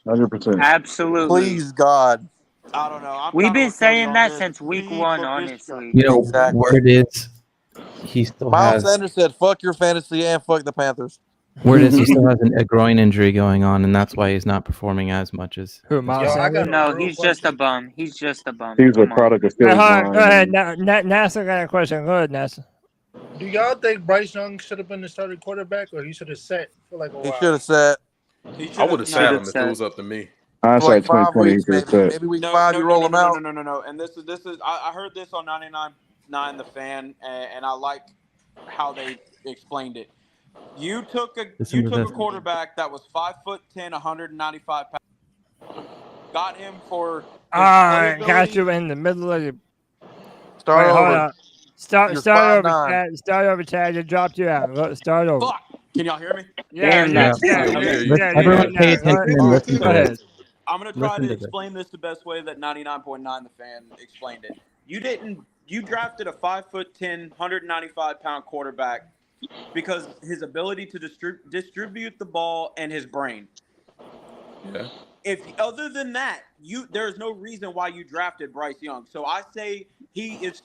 100%. Absolutely. Please, God. I don't know. We've been saying that since week one, honestly. You know, Exactly. word is he still Miles has Sanders said, "Fuck your fantasy and fuck the Panthers." word is he still has a groin injury going on, and that's why he's not performing as much as. Who, Miles Sanders? No, he's just a bum. He's just a bum. He's a Come on. product of Hey, Philly's hold on, mind. go ahead. NASA got a question. Go ahead, NASA. Do y'all think Bryce Young should have been the starting quarterback, or he should have sat for like a while? He should have said. I would have sat him if it was up to me. Hindsight For like 5 2020, he weeks, could have maybe. said. Maybe week 5, you roll him out. No. And this is. I heard this on 99.9 The Fan, and I like how they explained it. You took a quarterback that was 5'10", 195 pounds. Got him for. Got you in the middle of your. Start Wait, hold over. on. Start You're over, 5'9". Chad. Start over, Chad. You dropped you out. Start over. Fuck. Can y'all hear me? Yeah, Everyone pay attention and listen Go to ahead. this. I'm gonna try Listen to to this. explain this the best way that 99.9 The Fan explained it. You drafted a 5'10", 195-pound quarterback because his ability to distribute the ball and his brain. Yeah. If other than that, there's no reason why you drafted Bryce Young. So I say he's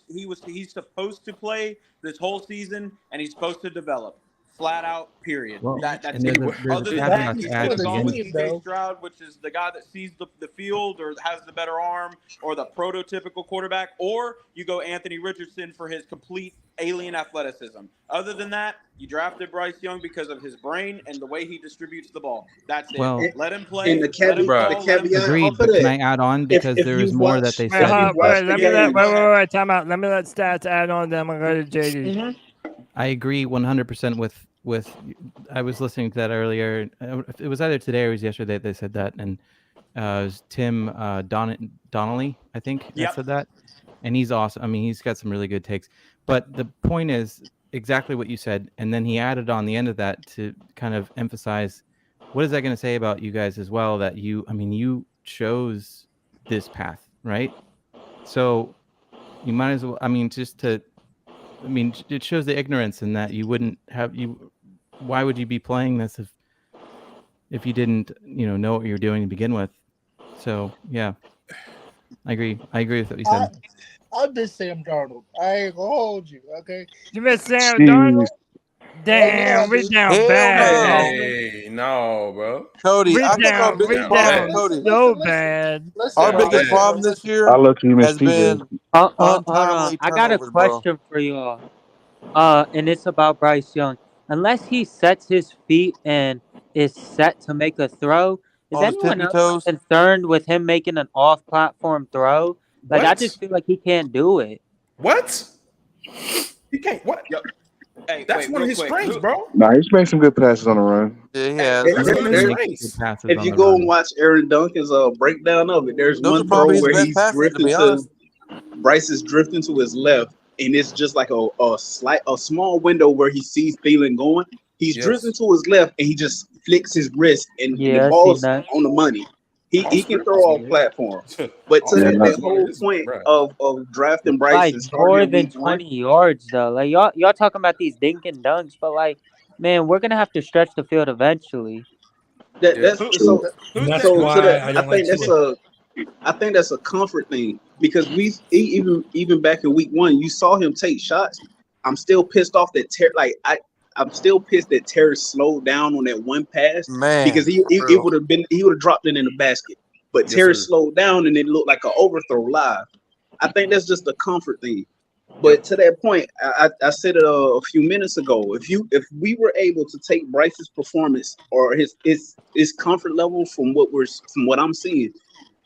supposed to play this whole season and he's supposed to develop. Flat out, period. Well, That's and it. there's a Other than caveat that, to he's add going to go with again. C.J. Stroud, which is the guy that sees the field or has the better arm or the prototypical quarterback, or you go Anthony Richardson for his complete alien athleticism. Other than that, you drafted Bryce Young because of his brain and the way he distributes the ball. That's it. Well, let him play. And the caveat Agreed, off but of can that, I add on because there is more that they Wait, said. hold on, wait, time out. Let me let Stats add on, then I'm going to go to JD. I agree 100% with. I was listening to that earlier. It was either today or it was yesterday they said that, and it was Tim Donnelly, I think, that said that, and he's awesome. I mean, he's got some really good takes. But the point is exactly what you said, and then he added on the end of that to kind of emphasize what is that going to say about you guys as well, that you chose this path, right? So you might as well. It shows the ignorance in that you wouldn't have you. Why would you be playing this if you didn't, know what you're doing to begin with? So yeah, I agree. I agree with what you said. I miss Sam Darnold. I ain't gonna hold you, okay? You miss Sam Darnold? Damn, we down bad. Hey, no, bro. Cody, We I think our down biggest problem, Cody, so bad. our biggest problem this year I let you miss has been Hold on. untimely I got a turnovers, bro. question for you all. And it's about Bryce Young. Unless he sets his feet and is set to make a throw, is On his anyone tippy else toes? concerned with him making an off-platform throw? Like, I What? just feel like he can't do it. What? He can't. What? Hey, That's one of his strengths, bro. Nah, he's made some good passes on the run. Yeah, he has. That's one of his strengths. If you go and watch Aaron Duncan's breakdown of it, there's Those are one throw probably his where best he's passes, to drifting be to honest. Bryce is drifting to his left, and it's just like a small window where he sees Thielen going. He's drifting to his left, and he just flicks his wrist, and the ball's on the money. He can throw off platforms, but to that whole point of drafting Bryce Like, and starting more in than week 1, 20 yards, though. Like, y'all talking about these dink and dunks, but, like, man, we're going to have to stretch the field eventually. That's so. That's So why to that, I don't like I think that's a comfort thing because even back in week 1, you saw him take shots. I'm still pissed off that I'm still pissed that Terry slowed down on that one pass, Man, because he would have dropped it in the basket. But Terry slowed down and it looked like an overthrow live. I think that's just a comfort thing. But to that point, I said it a few minutes ago. If we were able to take Bryce's performance or his comfort level from what I'm seeing,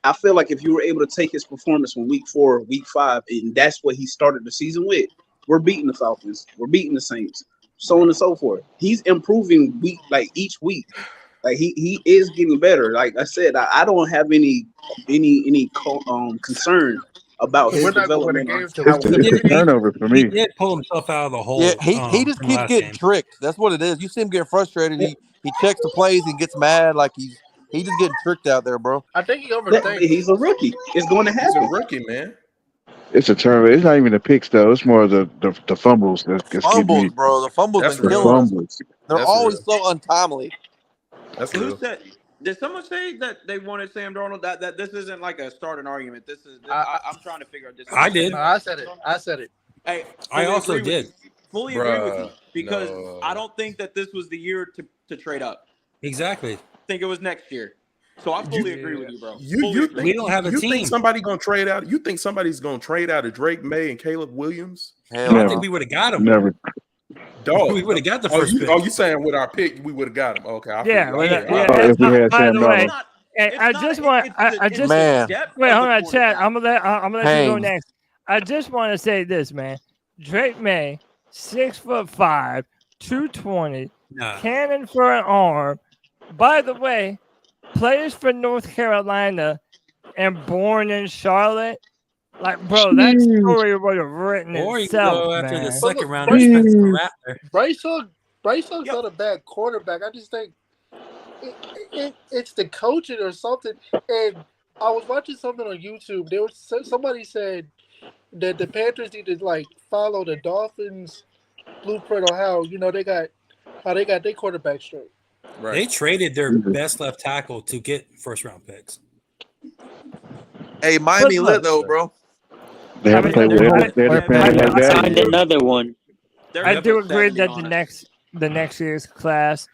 I feel like if you were able to take his performance from week 4, week 5, and that's what he started the season with, we're beating the Falcons, we're beating the Saints. so on and so forth. He's improving each week. Like he is getting better. Like I said, I don't have any concern about his development. It's a turnover for me. He did pull himself out of the hole. Yeah, he just keeps getting tricked. That's what it is. You see him getting frustrated. He checks the plays and gets mad. Like he's just getting tricked out there, bro. I think he overthinks. He's a rookie. It's going to happen. He's a rookie, man. It's a turnover. It's not even the picks though. It's more of the fumbles. Fumbles, bro. The fumbles That's been killing us. fumbles. They're That's always real. so untimely. That's Who real. said? Did someone say that they wanted Sam Darnold? That this isn't like a starting argument. I'm trying to figure out this. I did. I said it. Hey, I also did. Fully agree with you because I don't think that this was the year to trade up. Exactly. I think it was next year. So I fully agree with you, bro. You think, we don't have a you team. think somebody gonna trade out? You think somebody's gonna trade out of Drake May and Caleb Williams? I don't think we would have got him. Never. Dog, We would have got the first pick. you saying with our pick we would have got him? Okay, I Yeah, figured. If we had by Sam the way, Darnold. and I just want, Man. wait, hold on, Chad. I'm gonna let you go Hang. next. I just want to say this, man. Drake May, 6'5", 220, cannon for an arm. By the way, plays for North Carolina and born in Charlotte. Like, bro, that story would have written Or you itself, go after man. the second round of Spencer Rattler. Bryce Young's not a bad quarterback. I just think it's the coaching or something. And I was watching something on YouTube. There was somebody said that the Panthers need to follow the Dolphins' blueprint on how they got their quarterback straight. Right. They traded their best left tackle to get first round picks. Hey, Miami lit though, bro. They have to play with I signed another one. I do agree that the next year's class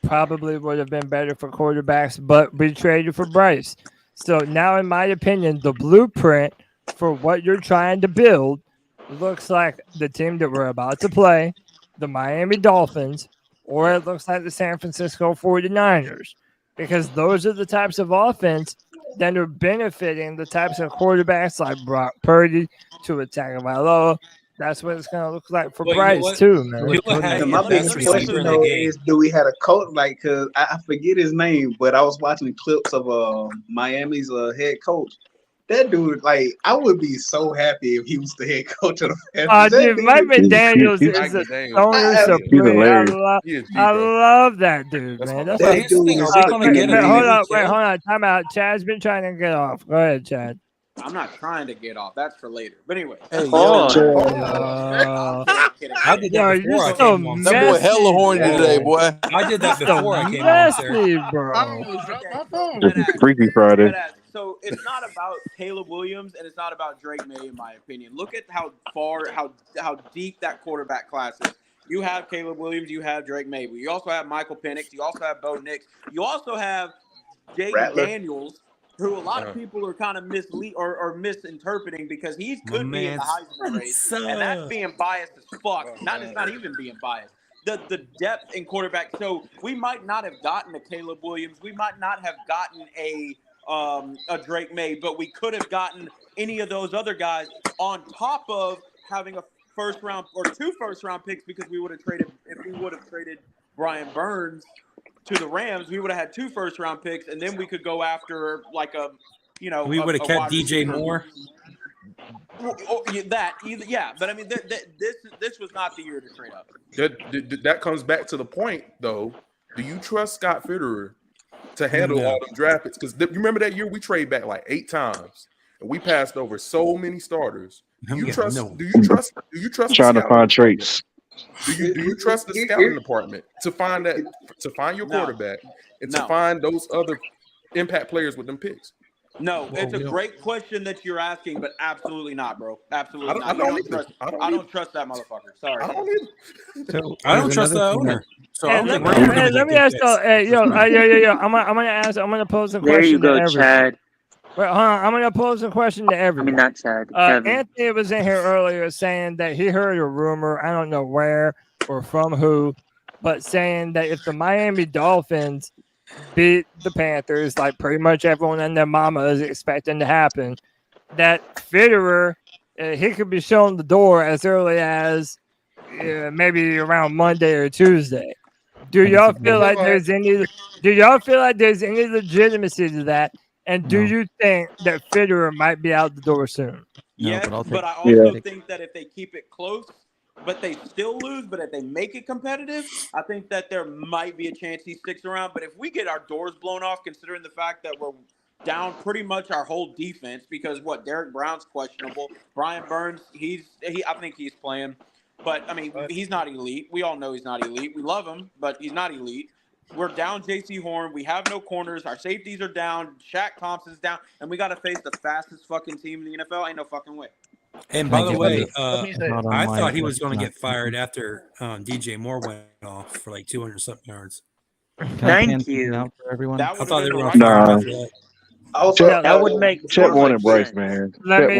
probably would have been better for quarterbacks, but we traded for Bryce. So now, in my opinion, the blueprint for what you're trying to build looks like the team that we're about to play, the Miami Dolphins, or it looks like the San Francisco 49ers, because those are the types of offense that are benefiting the types of quarterbacks like Brock Purdy to Tagovailoa. That's what it's going to look like for Bryce, too, man. My biggest question, though, is do we have a coach? Because I forget his name, but I was watching clips of Miami's head coach. That dude, I would be so happy if he was the head coach of the Panthers. Dude, Mike McDaniels is a stoner supreme. I love that dude, man. That's Here's the thing, are we gonna get him? Hold on, time out. Chad's been trying to get off. Go ahead, Chad. I'm not trying to get off. That's for later. But anyway. Hey, I did that before I came on. That boy hella horny today, boy. I did that before I came on, sir. It's Freaky Friday. So it's not about Caleb Williams and it's not about Drake May, in my opinion. Look at how deep that quarterback class is. You have Caleb Williams, you have Drake May, but you also have Michael Penix, you also have Bo Nix, you also have Jaden Daniels, who a lot of people are kind of misinterpreting because he could be in the Heisman race, and that's being biased as fuck. It's not even being biased. The depth in quarterback. So we might not have gotten a Caleb Williams, we might not have gotten a Drake May, but we could have gotten any of those other guys on top of having a first round or 2 first round picks because we would have traded Brian Burns to the Rams. We would have had 2 first round picks, and then we could go after we would have kept DJ Moore. But I mean, this was not the year to trade up. That comes back to the point, though. Do you trust Scott Fitterer to handle all them draft picks? Because you remember that year we traded back 8 times and we passed over so many starters. Do you trust Trying to find traits. Do you trust the scouting department to find your quarterback and to find those other impact players with them picks? No, it's a great question that you're asking, but absolutely not, bro. Absolutely not. I don't trust that motherfucker. Sorry. I don't trust the owner. So let me ask you. I'm gonna pose a question. There you go, to Chad. Wait, hold on. I'm gonna pose a question to everyone. not Chad. Anthony was in here earlier saying that he heard a rumor. I don't know where or from who, but saying that if the Miami Dolphins beat the Panthers, like pretty much everyone and their mama is expecting to happen, that Fitterer he could be shown the door as early as maybe around Monday or Tuesday. Do y'all feel like there's any legitimacy to that? And do you think that Fitterer might be out the door soon? Yes, but I also think that if they keep it close, but they still lose, but if they make it competitive, I think that there might be a chance he sticks around. But if we get our doors blown off, considering the fact that we're down pretty much our whole defense, because Derek Brown's questionable, Brian Burns, I think he's playing, but I mean he's not elite. We all know he's not elite. We love him, but he's not elite. We're down J.C. Horn. We have no corners. Our safeties are down. Shaq Thompson's down, and we got to face the fastest fucking team in the NFL. Ain't no fucking way. And by the way, I thought he was going to get fired after DJ Moore went off for like 200-something yards. Thank you. For everyone. I thought they were going to fire him after that. That would make Chet wanted Bryce, man. I did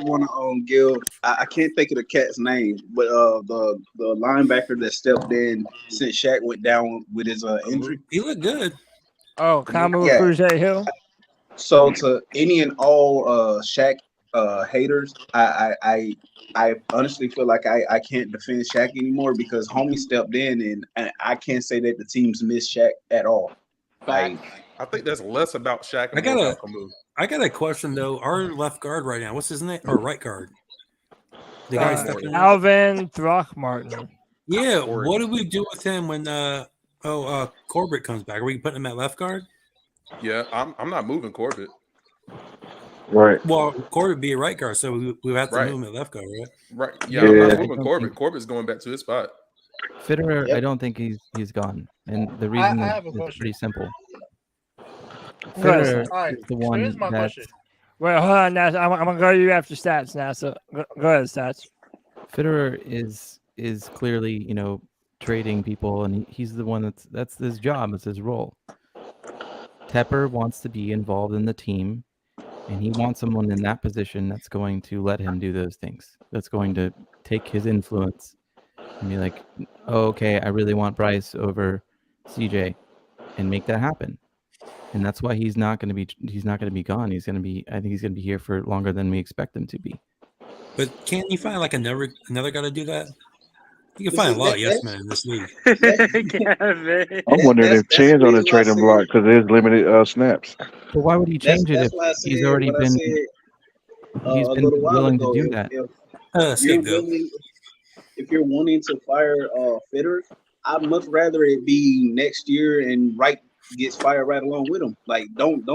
want to give. I can't think of the cat's name, but the linebacker that stepped in since Shaq went down with his injury. He looked good. Oh, Kamu Hill. So to any and all Shaq haters, I honestly feel like I can't defend Shaq anymore because homie stepped in and I can't say that the teams miss Shaq at all. I think that's less about Shaq. I got a question though. Our left guard right now, what's his name? Or right guard? The guy stepped in. Alvin Throckmorton. Yeah, what do we do with him when Corbett comes back? Are we putting him at left guard? Yeah, I'm not moving Corbett. Right. Well, Corbett be a right guard, so we have to move him at left guard, right? Right. Yeah, I'm not moving Corbett. Corbett's going back to his spot. Fitterer, I don't think he's gone, and the reason is pretty simple. Fitterer is the one here's my question. Wait, hold on, Nash. I'm gonna go to you after stats now. So go ahead, stats. Fitterer is clearly trading people, and he's the one that's his job, it's his role. Tepper wants to be involved in the team, and he wants someone in that position that's going to let him do those things. That's going to take his influence and be like, oh, okay, I really want Bryce over CJ, and make that happen. And that's why he's not going to be gone. I think he's going to be here for longer than we expect him to be. But can't you find like another guy to do that? You can find a lot of yes men in this league. I'm wondering if Chinn's on the trading block because there's limited snaps. But why would he change it if he's already been? He's been willing to do that. If you're wanting to fire Fitterer, I'd much rather it be next year and Wright gets fired right along with him. Like don't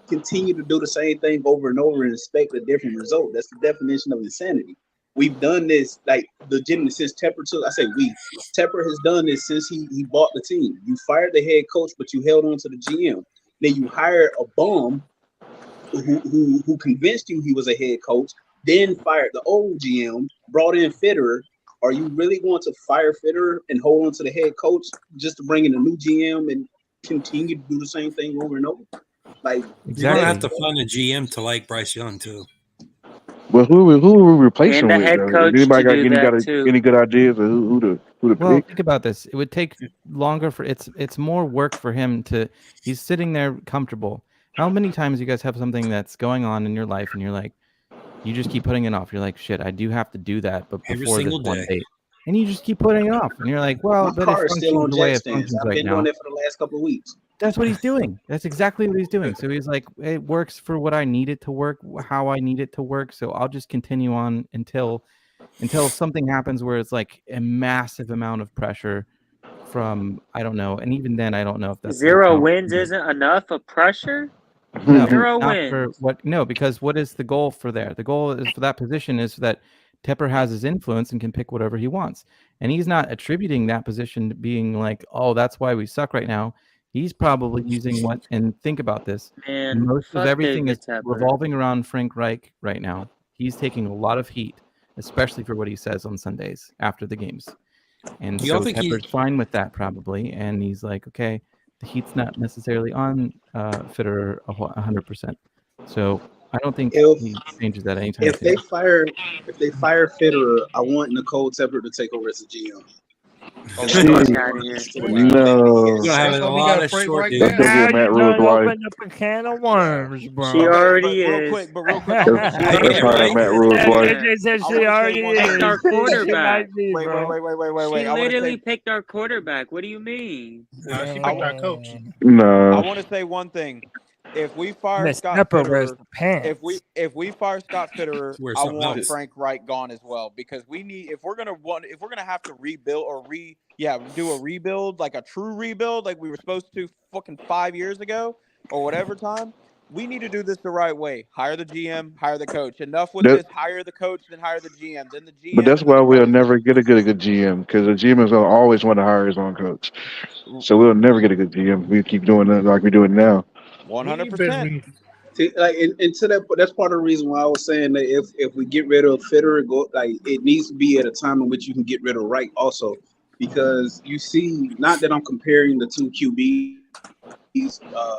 continue to do the same thing over and over and expect a different result. That's the definition of insanity. We've done this like legitimately since Tepper took. I say we. Tepper has done this since he bought the team. You fired the head coach, but you held on to the GM. Then you hired a bum who convinced you he was a head coach. Then fired the old GM, brought in Fitterer. Are you really going to fire Fitterer and hold on to the head coach just to bring in a new GM and continue to do the same thing over and over? Like you're gonna have to find a GM to like Bryce Young too. Well, who will we replace him with? Anybody got any good ideas of who to Well, pick? think about this. It would take longer for it's more work for him to. He's sitting there comfortable. How many times you guys have something that's going on in your life and you're like, you just keep putting it off. You're like, shit, I do have to do that, but before this one date, and you just keep putting it off. And you're like, well, my car is still on jack stands. I've been doing it for the last couple of weeks. That's what he's doing. That's exactly what he's doing. So he's like, it works for what I need it to work, how I need it to work. So I'll just continue on until something happens where it's like a massive amount of pressure from, I don't know. And even then, I don't know if that's 0 wins isn't enough of pressure. No, 0 not wins. for what? No, because what is the goal for there? The goal is for that position is that Tepper has his influence and can pick whatever he wants. And he's not attributing that position to being like, oh, that's why we suck right now. He's probably using what, and think about this. Man, most of everything is Tepper. revolving around Frank Reich right now. He's taking a lot of heat, especially for what he says on Sundays after the games. And so Tepper's fine with that probably. And he's like, okay, the heat's not necessarily on Fitterer 100%. So I don't think he changes that anytime. If they fire Fitterer, I want Nicole Tepper to take over as a GM. No. You're having a lot of short dudes. Let's go Now get Matt you Rule's done wife. opened up a can of worms, bro. She already Real is. quick, I Let's hire Matt Rule's wife. AJ said I she wanna say already one is. thing. Our She quarterback. might be, Wait. She I want to literally say. picked our quarterback. What do you mean? No, she picked our coach. I No. want to say one thing. If we fire Miss Scott Pepper wears Fitterer, the pants. if we fire Scott Fitterer, Wear I something want else. Frank Wright gone as well, because we need if we're gonna have to rebuild or do a rebuild, like a true rebuild, like we were supposed to fucking 5 years ago or whatever time. We need to do this the right way. Hire the GM, hire the coach. Enough with this. Hire the coach, then hire the GM, then the GM. But that's and then why the we'll coach. never get a good GM, because the GM is gonna always want to hire his own coach. So we'll never get a good GM. We keep doing it like we're doing now. 100%. See, like, and to that's part of the reason why I was saying that if we get rid of Fitterer, it needs to be at a time in which you can get rid of Wright also, because you see, not that I'm comparing the two QBs.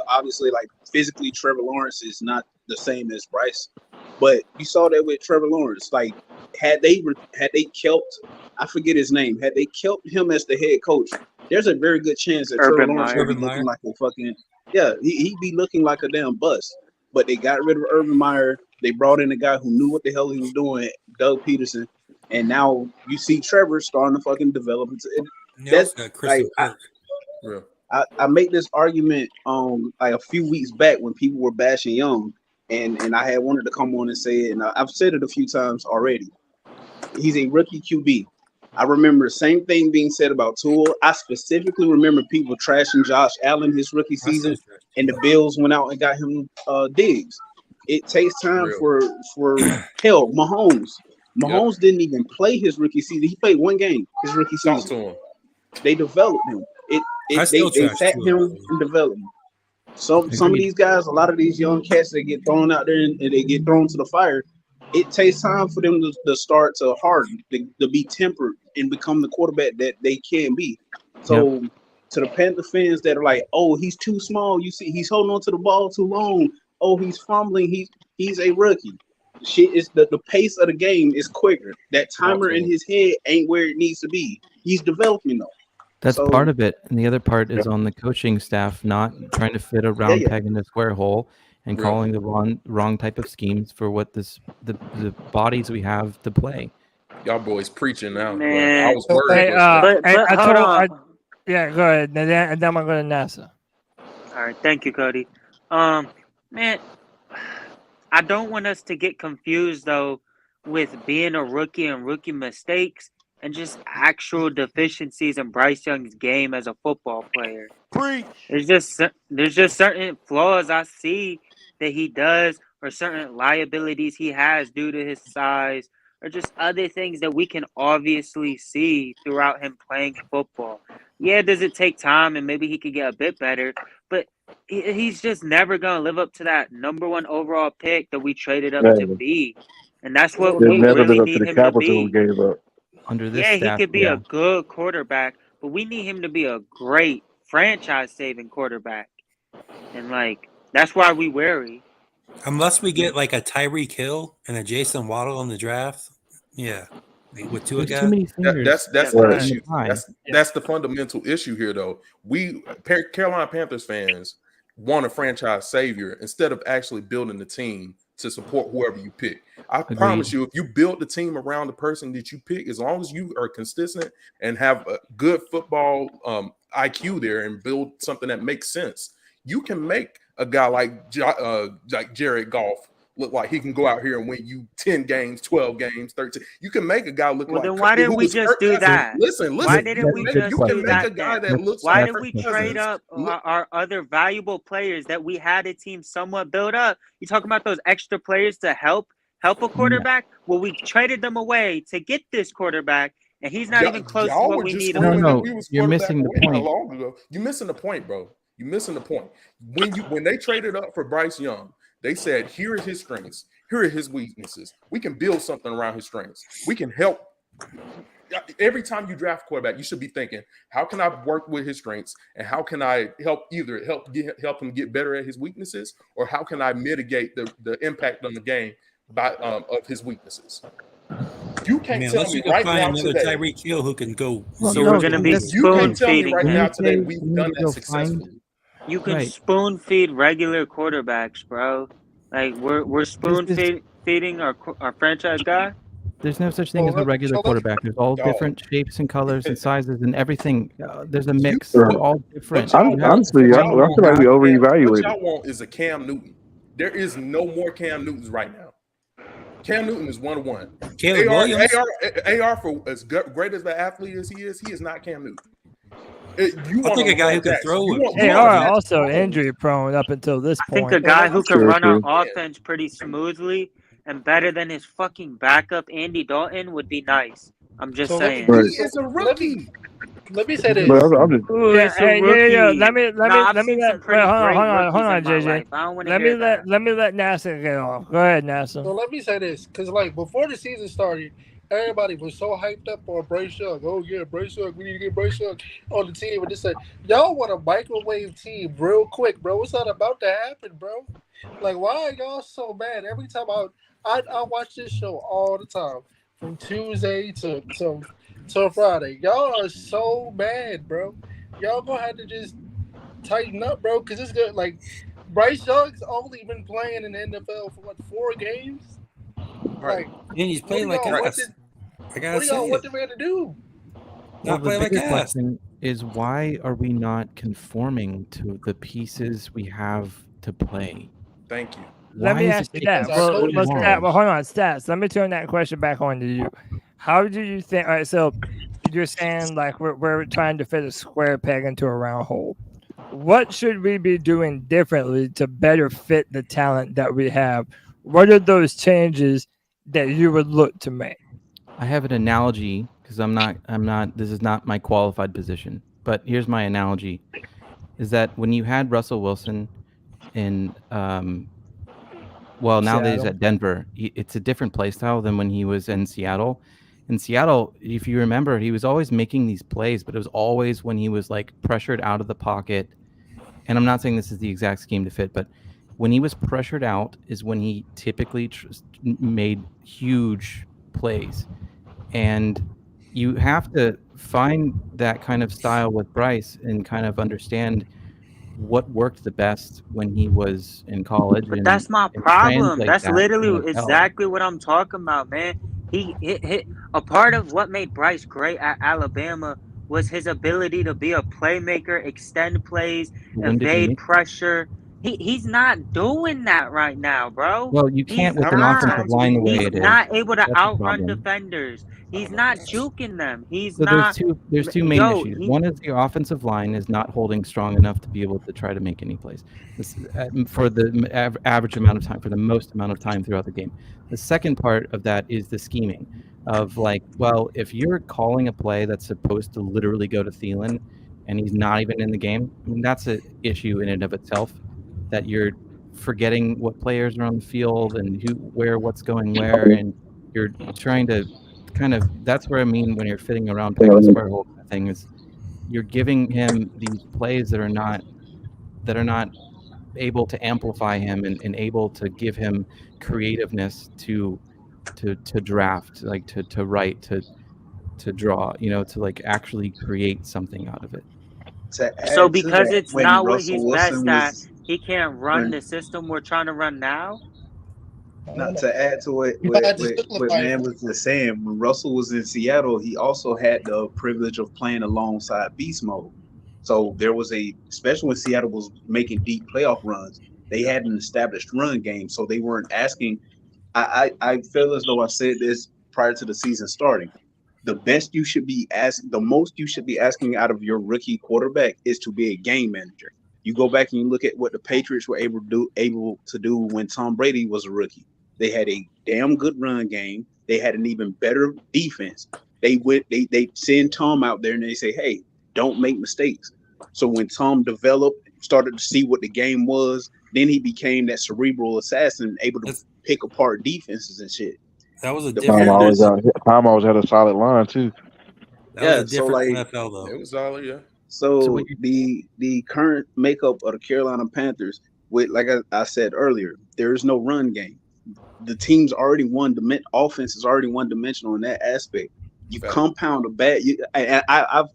Obviously, like physically, Trevor Lawrence is not the same as Bryce, but you saw that with Trevor Lawrence. Like, had they kept, I forget his name, had they kept him as the head coach, there's a very good chance that Trevor Lawrence would be looking like a fucking he'd be looking like a damn bust. But they got rid of Urban Meyer. They brought in a guy who knew what the hell he was doing, Doug Peterson, and now you see Trevor starting to fucking develop. That's like I make this argument like a few weeks back when people were bashing Young, and I had wanted to come on and say it, and I've said it a few times already. He's a rookie QB. I remember the same thing being said about Tua. I specifically remember people trashing Josh Allen his rookie season, and the Bills went out and got him Diggs. It takes time for hell. Mahomes didn't even play his rookie season. He played one game his rookie season. They developed him. They sat him and developed him. Some of these guys, a lot of these young cats, they get thrown out there and they get thrown to the fire. It takes time for them to start to harden, to be tempered, and become the quarterback that they can be. So, to the Panther fans that are like, "Oh, he's too small. You see, he's holding on to the ball too long. Oh, he's fumbling. He's a rookie." Shit is the pace of the game is quicker. That timer in his head ain't where it needs to be. He's developing though. That's part of it, and the other part is on the coaching staff not trying to fit a round peg in a square hole and calling the wrong type of schemes for what the bodies we have to play. Y'all boys preaching now. Man. I was worried. Yeah, go ahead, and then I'm gonna go to NASA. All right, thank you, Cody. Man, I don't want us to get confused though with being a rookie and rookie mistakes and just actual deficiencies in Bryce Young's game as a football player. There's just certain flaws I see that he does, or certain liabilities he has due to his size, or just other things that we can obviously see throughout him playing football. Yeah, does it take time and maybe he could get a bit better, but he's just never going to live up to that number 1 overall pick that we traded up to be. And that's what we really need him to be. Gave up. Under this Yeah, staff, he could be a good quarterback, but we need him to be a great franchise-saving quarterback. And, like, that's why we wary. Unless we get, like, a Tyreek Hill and a Jason Waddle in the draft. Yeah. With two guys. That's the issue. That's the fundamental issue here, though. We Carolina Panthers fans want a franchise savior instead of actually building the team to support whoever you pick. I promise you, if you build the team around the person that you pick, as long as you are consistent and have a good football IQ there and build something that makes sense, you can make a guy like Jared Goff look like he can go out here and win you 10 games, 12 games, 13. You can make a guy look like. Then why didn't we just do that? Listen. Why didn't we just you can do make that? a guy that looks why like did we trade up our other valuable players that we had a team somewhat built up? You talking about those extra players to help a quarterback? Well, we traded them away to get this quarterback, and he's not even close to what we need. No, you're missing the point. You're missing the point, bro. You're missing the point. When they traded up for Bryce Young, they said, here are his strengths. Here are his weaknesses. We can build something around his strengths. We can help. Every time you draft a quarterback, you should be thinking, how can I work with his strengths, and how can I help him get better at his weaknesses, or how can I mitigate the impact on the game of his weaknesses? You can't tell unless me you can right find now another today. Tyreek Hill who can go. So we're gonna be You can't tell me spoon-feeding right now him. today we've done that find. successfully. You can Right. spoon feed regular quarterbacks, bro. Like we're spoon feeding our franchise guy. There's no such thing as a regular quarterback. There's all different shapes and colors and sizes and everything. There's a mix. They're all different. Honestly, I feel like we What overevaluated. y'all want is a Cam Newton. There is no more Cam Newtons right now. Cam Newton is 1-1. Caleb Williams? AR for as great as the athlete as he is not Cam Newton. I think a guy who can throw it. They are also injury prone up until this I point. think a guy who can run our offense pretty smoothly and better than his fucking backup Andy Dalton would be nice. I'm just saying. He is a rookie. Let me say this. But I'm just, Ooh, it's a rookie. Let me I've let seen let some pretty hold on, great hold on, rookies in my JJ. life. I don't want to hear that. Let me let NASA get off. Go ahead, NASA. So let me say this, because like before the season started, everybody was so hyped up on Bryce Young. Oh yeah, Bryce Young. We need to get Bryce Young on the team. And they said, y'all want a microwave team real quick, bro. What's not about to happen, bro? Like, why are y'all so mad? Every time I watch this show all the time, from Tuesday to Friday. Y'all are so mad, bro. Y'all gonna have to just tighten up, bro, because it's good. Like, Bryce Young's only been playing in the NFL for, 4 games? Like, and he's playing like ass. I gotta say what the man to do? Not the play like bigger ass. question is, why are we not conforming to the pieces we have to play? Thank you. Let me ask you that. Well, hold on, Stats. Let me turn that question back on to you. How do you think? All right, so you're saying like we're trying to fit a square peg into a round hole. What should we be doing differently to better fit the talent that we have? What are those changes that you would look to make? I have an analogy because I'm not. This is not my qualified position. But here's my analogy: is that when you had Russell Wilson in now that he's at Denver, it's a different play style than when he was in Seattle. In Seattle, if you remember, he was always making these plays, but it was always when he was like pressured out of the pocket. And I'm not saying this is the exact scheme to fit, but when he was pressured out is when he typically made huge plays. And you have to find that kind of style with Bryce and kind of understand what worked the best when he was in college. But that's my problem. That's literally NFL. exactly what I'm talking about, man. He a part of what made Bryce great at Alabama was his ability to be a playmaker, extend plays, evade pressure. He's not doing that right now, bro. Well, you can't with an offensive line the way it is. He's not able to That's the outrun problem. defenders. He's not juking them. He's So not. there's two main issues. One is the offensive line is not holding strong enough to be able to try to make any plays for the average amount of time, for the most amount of time throughout the game. The second part of that is the scheming of like, well, if you're calling a play that's supposed to literally go to Thielen and he's not even in the game, I mean, that's an issue in and of itself, that you're forgetting what players are on the field and what's going where, and you're trying to kind of, that's where I mean when you're fitting around peg the square hole kind of thing, is you're giving him these plays that are not able to amplify him and able to give him creativeness to draft, like to write, to draw, to like actually create something out of it. So because it's not what he's best at, he can't run the system we're trying to run now? Not to add to what Man was just saying, when Russell was in Seattle, he also had the privilege of playing alongside beast mode. So there was especially when Seattle was making deep playoff runs, they had an established run game. So they weren't asking. I feel as though I said this prior to the season starting. The most you should be asking out of your rookie quarterback is to be a game manager. You go back and you look at what the Patriots were able to do when Tom Brady was a rookie. They had a damn good run game. They had an even better defense. They send Tom out there and they say, hey, don't make mistakes. So when Tom started to see what the game was, then he became that cerebral assassin, able to pick apart defenses and shit. That was a Tom always had a solid line too. That was a different NFL though. It was solid, yeah. So the current makeup of the Carolina Panthers, with like I said earlier, there is no run game. the team's already offense is already one dimensional in that aspect. You compound a bad. I've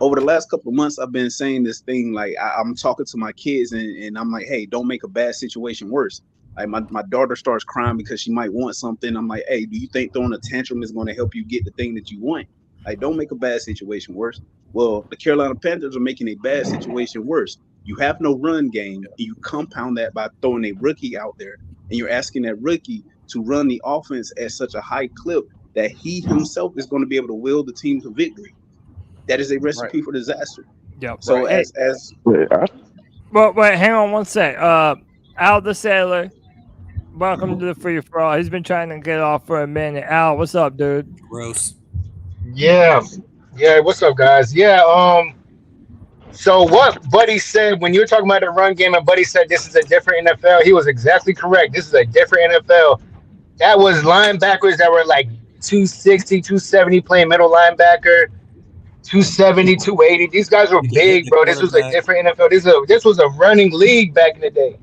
over the last couple of months, I've been saying this thing like I'm talking to my kids and I'm like, hey, don't make a bad situation worse. Like my daughter starts crying because she might want something. I'm like, hey, do you think throwing a tantrum is going to help you get the thing that you want? Like, don't make a bad situation worse. Well, the Carolina Panthers are making a bad situation worse. You have no run game, and you compound that by throwing a rookie out there, and you're asking that rookie to run the offense at such a high clip that he himself is going to be able to will the team to victory. That is a recipe for disaster. Yep. So right. Well, wait, hang on one sec. Al the Sailor, welcome to the Free For All. He's been trying to get off for a minute. Al, what's up, dude? Gross. Yeah. What's up, guys? Yeah. So what Buddy said when you were talking about the run game, and Buddy said this is a different NFL. He was exactly correct. This is a different NFL. That was linebackers that were like 260, 270 playing middle linebacker. 270, 280. These guys were big, bro. This was a different NFL. This was a running league back in the day.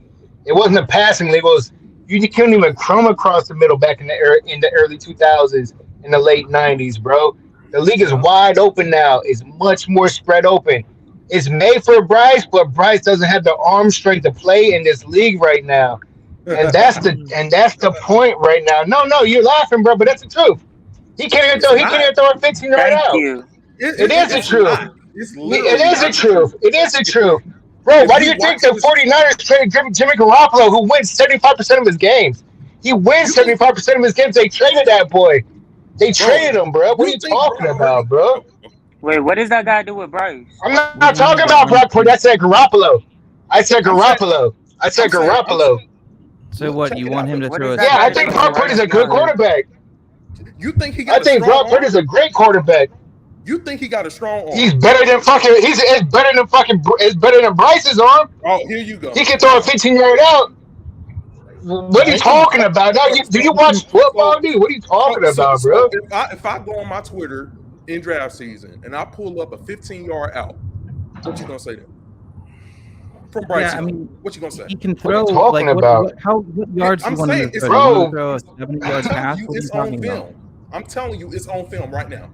It wasn't a passing league. It was you couldn't even crumb across the middle back in the early 2000s, in the late 90s, bro. The league is wide open now. It's much more spread open. It's made for Bryce, but Bryce doesn't have the arm strength to play in this league right now. And that's the point right now. No, you're laughing, bro, but that's the truth. He can't even throw a 15 right out. It is the truth. It is the truth. It is the truth. Bro, why do you think the 49ers traded Jimmy Garoppolo, who wins 75% of his games? He wins 75% of his games. They traded that boy. They traded him, bro. What are you talking about, bro? Wait, what does that guy do with Bryce? I'm not talking about Brock Purdy. I said Garoppolo. I said Garoppolo. So what? You want him to throw? Yeah, I think Brock Purdy's a good quarterback. You think he got? I think Brock Purdy's a great quarterback. You think he got a strong arm? He's better than it's better than Bryce's arm. Oh, here you go. He can throw a 15-yard out. What are you talking about? Now, do you watch football, dude? What are you talking about, bro? If I go on my Twitter in draft season and I pull up a 15-yard out, what you gonna say then? From Bryce, yeah, I mean, what you gonna say? He can throw. What yards do you want him to throw? Bro, you want to throw a 70-yard pass? What are you talking about? I'm telling you, it's on film right now.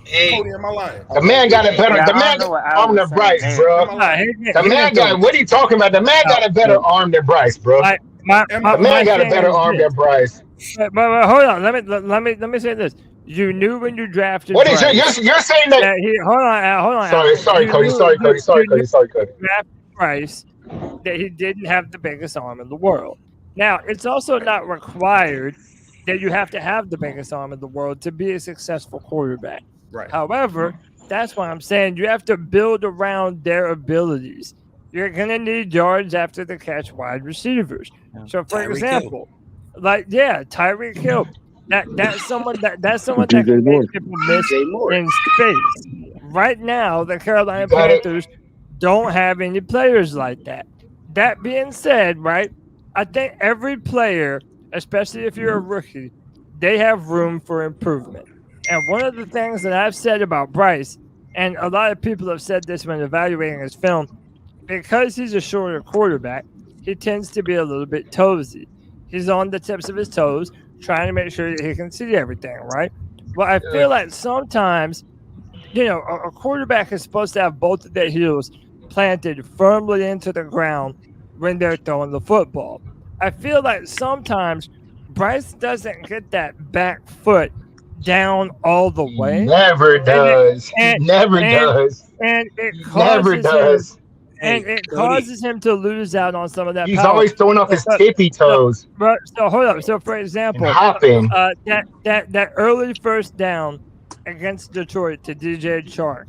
Hey, Cody, am I lying? the man got a better. The man got arm than Bryce, bro. The man got. What are you talking about? The man got a better arm than Bryce, bro. The man got a better arm than Bryce. But hold on. Let me say this. You knew when you drafted. What is you're saying that? Hold on. Sorry, Cody. Sorry, Cody. Drafted Bryce that he didn't have the biggest arm in the world. Now, it's also not required that you have to have the biggest arm in the world to be a successful quarterback. Right. However, that's why I'm saying you have to build around their abilities. You're gonna need yards after the catch wide receivers. So, for example, Tyreek Hill. That's someone that can make people miss in space. Right now, the Carolina Panthers don't have any players like that. That being said, right, I think every player, especially if you're a rookie, they have room for improvement. And one of the things that I've said about Bryce, and a lot of people have said this when evaluating his film, because he's a shorter quarterback, he tends to be a little bit toesy. He's on the tips of his toes, trying to make sure that he can see everything, right? Well, I feel like sometimes, a quarterback is supposed to have both of their heels planted firmly into the ground when they're throwing the football. I feel like sometimes Bryce doesn't get that back foot down all the way. Never does. Never does. And it causes him to lose out on some of that He's power. always throwing off his tippy toes. So hold up. So for example, that early first down against Detroit to DJ Chark,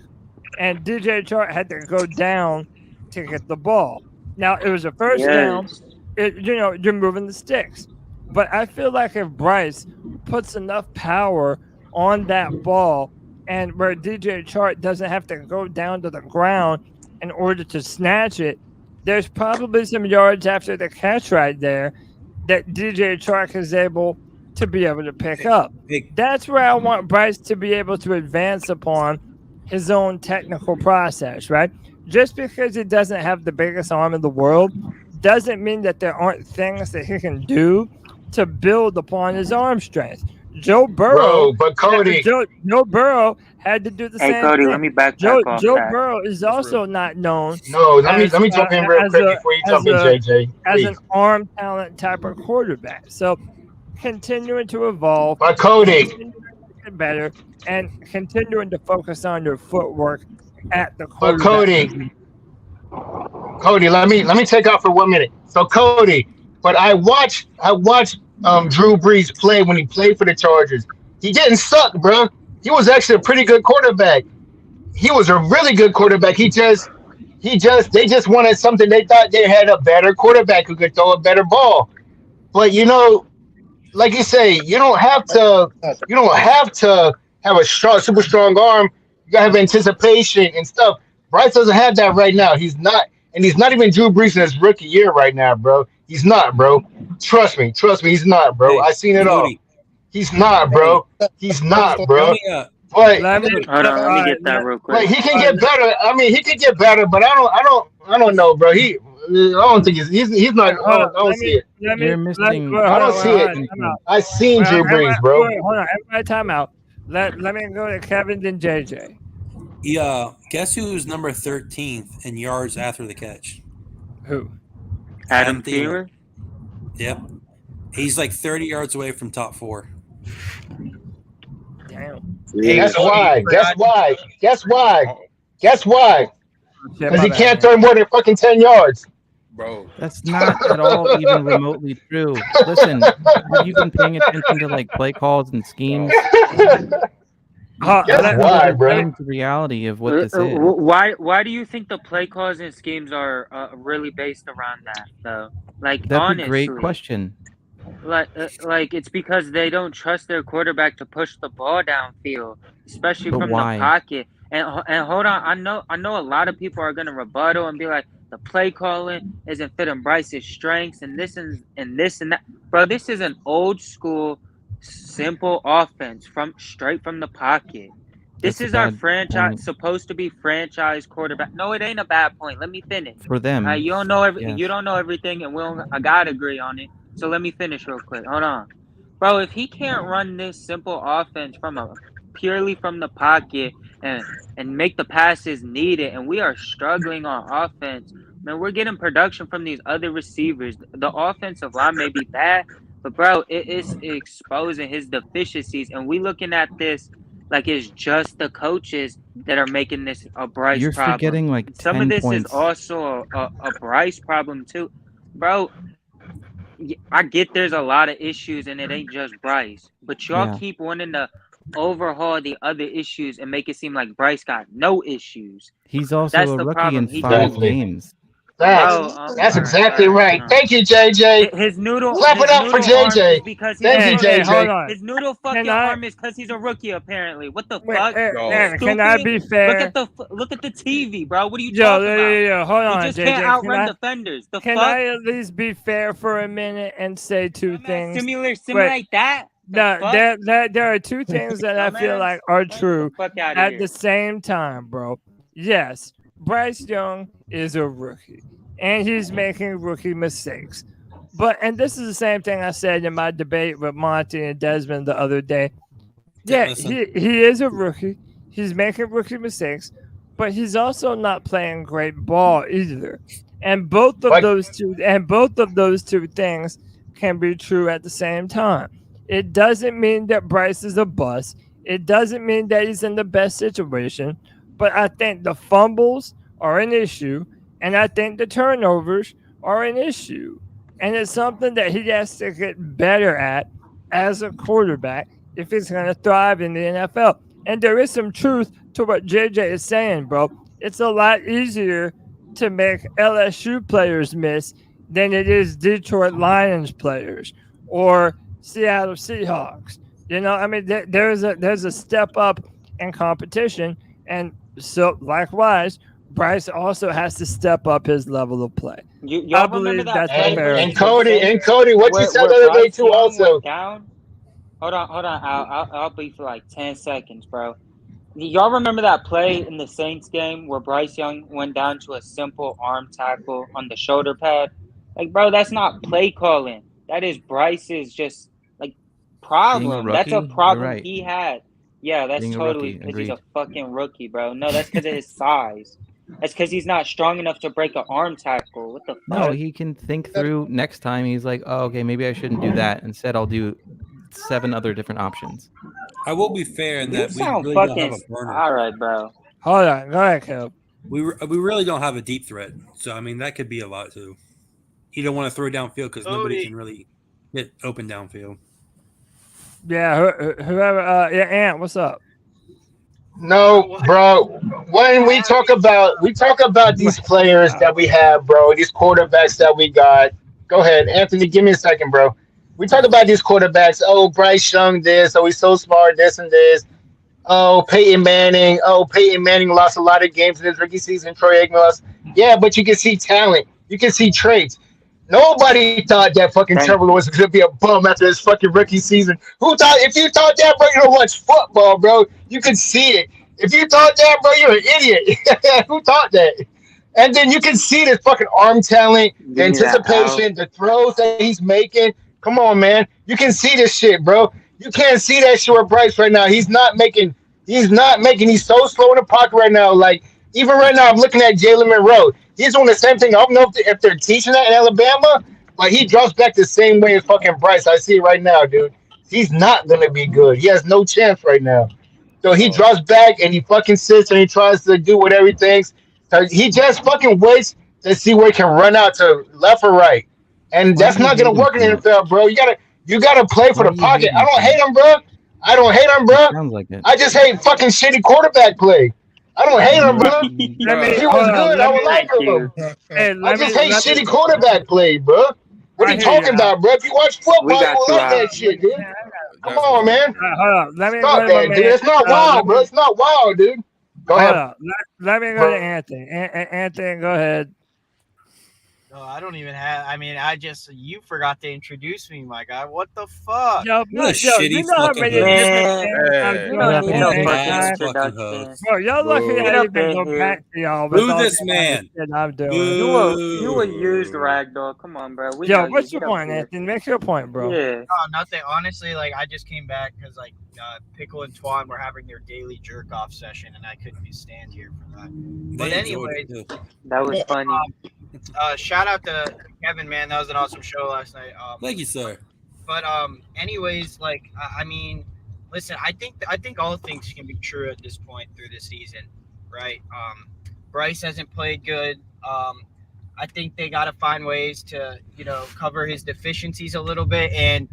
and DJ Chark had to go down to get the ball. Now it was a first down. You're moving the sticks. But I feel like if Bryce puts enough power on that ball, and where DJ Chark doesn't have to go down to the ground in order to snatch it, there's probably some yards after the catch right there that DJ Chark is able to be able to pick up. That's where I want Bryce to be able to advance upon his own technical process, right? Just because he doesn't have the biggest arm in the world doesn't mean that there aren't things that he can do to build upon his arm strength. Joe Burrow, but Cody, Joe Burrow had to do the same Cody, thing. let me backtrack Joe that. Burrow is also not known. No, let me jump in real quick before you jump in, JJ. As an arm talent type of quarterback. So continuing to evolve. But Cody, continuing to get better, and continuing to focus on your footwork at the quarterback. But Cody, let me take off for 1 minute. So Cody, but I watched Drew Brees play when he played for the Chargers. He didn't suck, bro. He was actually a pretty good quarterback. He was a really good quarterback. They just wanted something. They thought they had a better quarterback who could throw a better ball. But like you say, you don't have to have a super strong arm. You gotta have anticipation and stuff. Bryce doesn't have that right now. He's not even Drew Brees in his rookie year right now, bro. He's not, bro. Trust me, he's not, bro. I seen it all. He's not, bro. He's not, bro. But Let me get that real quick. But he can get better. I mean, he can get better, but I don't know, bro. I don't think he's not. I don't see it. You're missing. I don't see it. I seen Drew Brees, bro. Hold on, everybody, time out. Let me go to Kevin and JJ. Yeah, guess who's number 13th in yards after the catch? Who? Adam Thielen. Yep. He's like 30 yards away from top 4. Damn. Guess why? Because he can't throw more than fucking 10 yards. Bro, that's not at all even remotely true. Listen, have you been paying attention to like play calls and schemes? That's why, bro. The reality of what this is. Why do you think the play calls and schemes are really based around that though? Like, that's honestly, a great question. Like it's because they don't trust their quarterback to push the ball downfield, especially from why? the pocket. And hold on, I know a lot of people are gonna rebuttal and be like, the play calling isn't fitting Bryce's strengths and this and that. Bro, this is an old school, simple offense straight from the pocket. This is our franchise, supposed to be franchise quarterback. No, it ain't a bad point. Let me finish. For them, you don't know everything. You don't know everything, and I gotta agree on it. So let me finish real quick. Hold on, bro. If he can't run this simple offense purely from the pocket and make the passes needed, and we are struggling on offense, man, we're getting production from these other receivers. The offensive line may be bad, but bro, it is exposing his deficiencies, and we looking at this like it's just the coaches that are making this a Bryce You're problem. forgetting like Some 10 of this points. is also a Bryce problem too, bro. I get there's a lot of issues, and it ain't just Bryce, but y'all keep wanting to overhaul the other issues and make it seem like Bryce got no issues. He's also That's a the rookie problem. in 5 games. That's exactly right. Thank you, JJ. His noodle. Clap it up for JJ. Because Thank you, JJ. His noodle fucking arm is because he's a rookie. Apparently, what the fuck? Can I be fair? Look at the TV, bro. What are you talking about? Yo, hold on, He just JJ. can't outrun defenders. The Can fuck? I at least be fair for a minute and say two things? Simulate that. No, there are two things that I feel like are true at the same time, bro. Yes, Bryce Young is a rookie, and he's making rookie mistakes. And this is the same thing I said in my debate with Monty and Desmond the other day. Yeah, he is a rookie. He's making rookie mistakes, but he's also not playing great ball either. And both of those two things can be true at the same time. It doesn't mean that Bryce is a bust. It doesn't mean that he's in the best situation. But I think the fumbles are an issue, and I think the turnovers are an issue. And it's something that he has to get better at as a quarterback if he's going to thrive in the NFL. And there is some truth to what JJ is saying, bro. It's a lot easier to make LSU players miss than it is Detroit Lions players or Seattle Seahawks. You know, I mean, there's a step up in competition, and so likewise, Bryce also has to step up his level of play. I believe that's fair. And Cody, what you said the other day too, also. Hold on. I'll be for like 10 seconds, bro. Y'all remember that play in the Saints game where Bryce Young went down to a simple arm tackle on the shoulder pad? Like, bro, that's not play calling. That is Bryce's just like problem. That's a rookie? problem You're right. he had. Yeah, that's Being a totally rookie, because he's a agreed. fucking rookie, bro. No, that's because of his size. That's because he's not strong enough to break an arm tackle. What the fuck? No, he can think through next time. He's like, oh, okay, maybe I shouldn't do that. Instead, I'll do 7 other different options. I will be fair in You that we sound really don't fucking have a burner. all right, bro. Hold on, go ahead, Caleb. We really don't have a deep threat, so I mean that could be a lot too. You don't want to throw downfield because nobody can really get open downfield. Yeah, whoever. Yeah, Ant, what's up? No, bro. When we talk about these players that we have, bro, these quarterbacks that we got. Go ahead, Anthony. Give me a second, bro. We talk about these quarterbacks. Oh, Bryce Young, this. Oh, he's so smart. This and this. Oh, Peyton Manning. Oh, Peyton Manning lost a lot of games in his rookie season. Troy Aikman lost. Yeah, but you can see talent. You can see traits. Nobody thought that fucking Trevor was going to be a bum after his fucking rookie season. Who thought? If you thought that, bro, you don't watch football, bro. You could see it. If you thought that, bro, you're an idiot. Who thought that? And then you can see this fucking arm talent, the anticipation, the throws that he's making. Come on, man. You can see this shit, bro. You can't see that shit with Bryce right now. He's not making. He's so slow in the pocket right now. Like, even right now, I'm looking at Jalen Monroe. He's doing the same thing. I don't know if they're teaching that in Alabama, but he drops back the same way as fucking Bryce. I see it right now, dude. He's not going to be good. He has no chance right now. So he drops back and he fucking sits and he tries to do whatever he thinks. He just fucking waits to see where he can run out to left or right. And that's not going to work in the NFL, bro. You gotta play for the pocket. I don't hate him, bro. Sounds like it. I just hate fucking shitty quarterback play. I don't hate him, bro. If he was good, I would like him. I just hate shitty quarterback play, bro. What are you talking about, bro? If you watch football, you will like that shit, dude. Come on, man. Hold on. Let me Stop that, dude. It's not wild, bro. It's not wild, dude. Go ahead. Let me go to Anthony. Anthony, go ahead. No, I don't even have. I mean, you forgot to introduce me, my guy. What the fuck? Yo, you know how many Bro, y'all lucky I even go back to y'all. Boo this man. I'm doing. You a used ragdoll. Come on, bro. Yo, what's your point, Anthony? Make your point, bro. Yeah. Oh, nothing. Honestly, like I just came back because Pickle and Twan were having their daily jerk off session, and I couldn't stand here for that. But anyway, that was funny. Shout out to Kevin, man. That was an awesome show last night. Thank you, sir. But anyways, I mean, listen, I think all things can be true at this point through the season, right? Bryce hasn't played good. I think they got to find ways to, cover his deficiencies a little bit. And,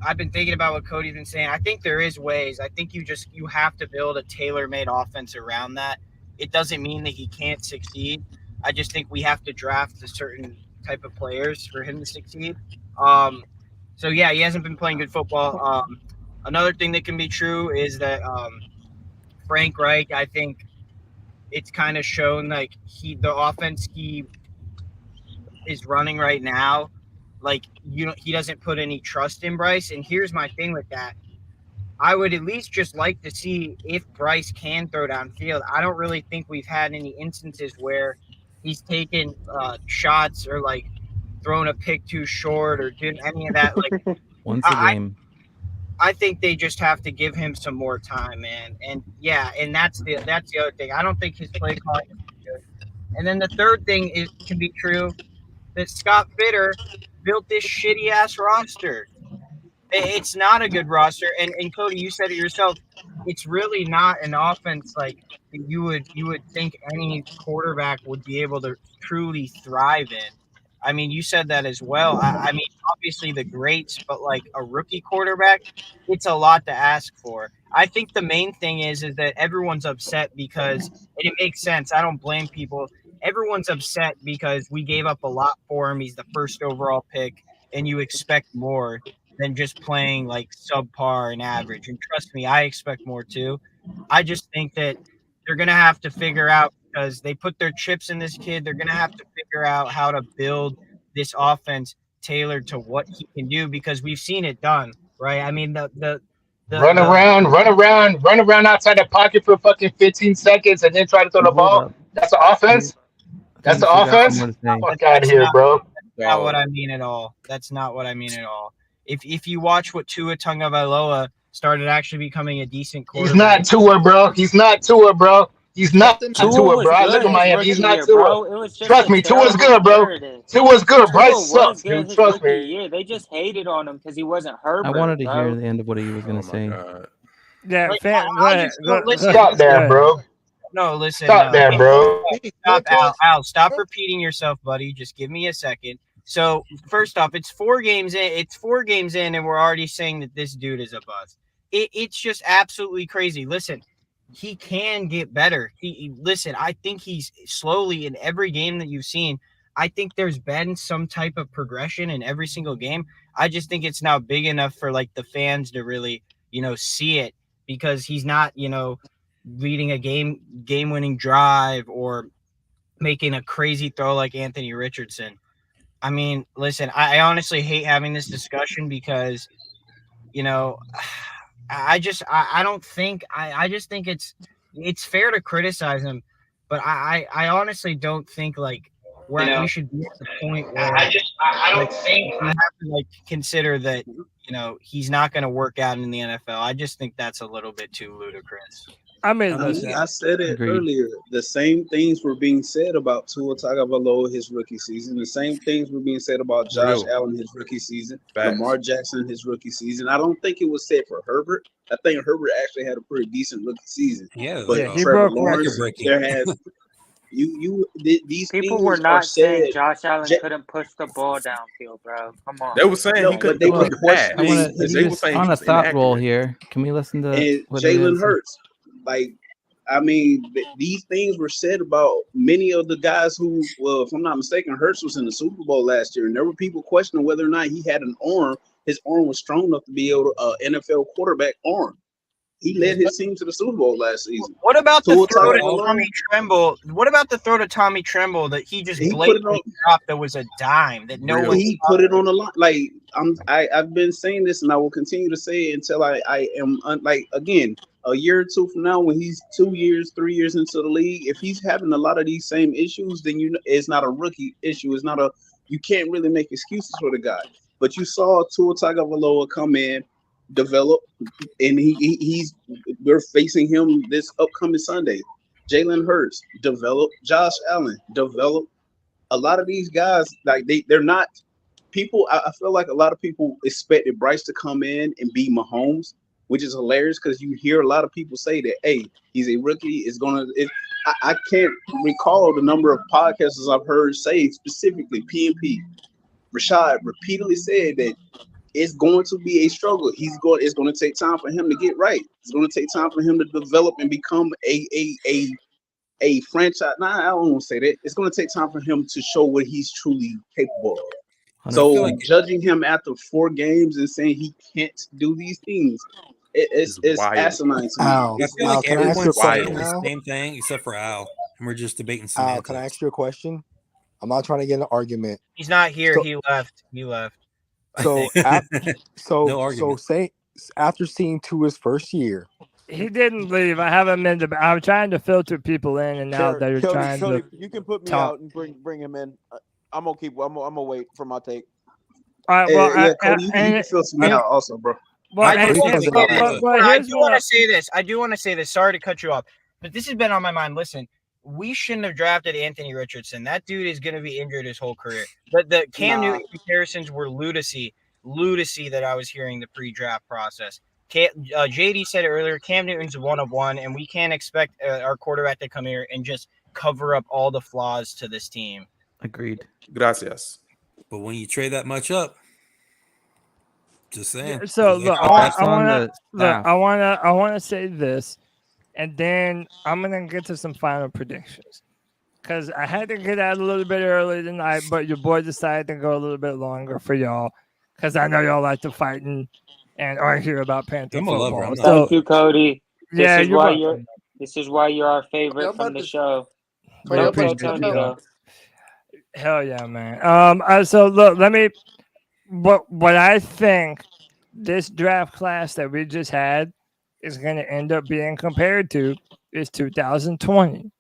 I've been thinking about what Cody's been saying. I think there is ways. I think you have to build a tailor-made offense around that. It doesn't mean that he can't succeed. I just think we have to draft a certain type of players for him to succeed. So, yeah, he hasn't been playing good football. Another thing that can be true is that Frank Reich, I think it's kind of shown the offense he is running right now, he doesn't put any trust in Bryce. And here's my thing with that. I would at least just like to see if Bryce can throw downfield. I don't really think we've had any instances where he's taken shots or thrown a pick too short or doing any of that. Once a game. I think they just have to give him some more time, man. And that's the other thing. I don't think his play calling is good. And then the third thing can be true that Scott Fitter built this shitty ass roster. It's not a good roster. And Cody, you said it yourself. It's really not an offense you would think any quarterback would be able to truly thrive in. I mean, you said that as well. I mean, obviously the greats, but a rookie quarterback, it's a lot to ask for. I think the main thing is that everyone's upset because, and it makes sense. I don't blame people. Everyone's upset because we gave up a lot for him. He's the first overall pick, and you expect more than just playing subpar and average. And trust me, I expect more too. I just think that they're going to have to figure out, because they put their chips in this kid, they're going to have to figure out how to build this offense tailored to what he can do, because we've seen it done, right? I mean, run around outside the pocket for fucking 15 seconds and then try to throw the ball. That's the offense. That's the offense. Fuck out of here, bro. not what I mean at all. That's not what I mean at all. If you watch what Tua Tagovailoa started actually becoming a decent quarterback. He's not Tua, bro. He's not Tua, bro. He's not Tua, bro. I look at Miami. He's not Tua. Trust me, Tua's good, bro. Tua's good. Bryce sucks, dude. Trust me. Year. They just hated on him because he wasn't Herbert. I wanted to bro. hear the end of what he was going to say. Yeah, Like, go ahead. Stop that, bro. No, listen. Stop that, bro. Stop, Al. Stop repeating yourself, buddy. Just give me a second. So, first off, it's 4 games in. It's 4 games in, and we're already saying that this dude is a bust. It's just absolutely crazy. Listen, he can get better. Listen, I think he's slowly in every game that you've seen. I think there's been some type of progression in every single game. I just think it's now big enough for like the fans to really, see it, because he's not, leading a game-winning drive or making a crazy throw like Anthony Richardson. I mean, listen, I honestly hate having this discussion because, I just think it's fair to criticize him, but I honestly don't think like we should be at the point where I don't think we have to consider that he's not going to work out in the NFL. I just think that's a little bit too ludicrous. I said it earlier. The same things were being said about Tua Tagovailoa his rookie season. The same things were being said about Josh Allen his rookie season, Lamar Jackson his rookie season. I don't think it was said for Herbert. I think Herbert actually had a pretty decent rookie season. But Trevor Lawrence, there has these people things were not saying said, Josh Allen couldn't push the ball downfield, bro. Come on. They were saying he couldn't. They were on a thought roll here. Can we listen to Jalen Hurts? These things were said about many of the guys who, if I'm not mistaken, Hurts was in the Super Bowl last year, and there were people questioning whether or not he had an arm. His arm was strong enough to be able to NFL quarterback arm. He led his team to the Super Bowl last season. What about the throw to Tommy Tremble? What about the throw to Tommy Tremble that he just blatantly dropped? That was a dime that no one. He put it on the line. I've been saying this, and I will continue to say it until I am again. A year or two from now, when he's 2 years, 3 years into the league, if he's having a lot of these same issues, then it's not a rookie issue. It's not you can't really make excuses for the guy. But you saw Tua Tagovailoa come in, develop, and we're facing him this upcoming Sunday. Jalen Hurts, develop. Josh Allen, develop. A lot of these guys, they're not people. I feel like a lot of people expected Bryce to come in and be Mahomes, which is hilarious because you hear a lot of people say that, hey, he's a rookie. I can't recall the number of podcasters I've heard say specifically PNP. Rashad repeatedly said that it's going to be a struggle. It's going to take time for him to get right. It's going to take time for him to develop and become a franchise. Nah, I don't want to say that. It's going to take time for him to show what he's truly capable of. So judging him after 4 games and saying he can't do these things, it's asinine to me. I feel like everyone's saying the same thing except for Al, and we're just debating semantics. Al, can I ask you a question? I'm not trying to get in an argument. He's not here. He left. So, after seeing Tua's first year, he didn't leave. I haven't been. I'm trying to filter people in and out that are trying to. You can put me talk. out and bring him in. I'm gonna keep. I'm gonna wait for my take. All right. Well, Cody, you can filter me out also, bro. Well, I do want to say this. I do want to say this. Sorry to cut you off, but this has been on my mind. Listen, we shouldn't have drafted Anthony Richardson. That dude is going to be injured his whole career. But the Cam Newton comparisons were lunacy that I was hearing the pre-draft process. JD said it earlier, Cam Newton's 1 of 1, and we can't expect our quarterback to come here and just cover up all the flaws to this team. Agreed. Gracias. But when you trade that much up, just saying. Yeah, so look, I want to say this. And then I'm going to get to some final predictions because I had to get out a little bit early tonight, but your boy decided to go a little bit longer for y'all because I know y'all like to fight and argue about Panther football. Thank you, Cody. This is why you're our favorite from the show. Hell yeah, man. So look, what I think this draft class that we just had is going to end up being compared to is 2020.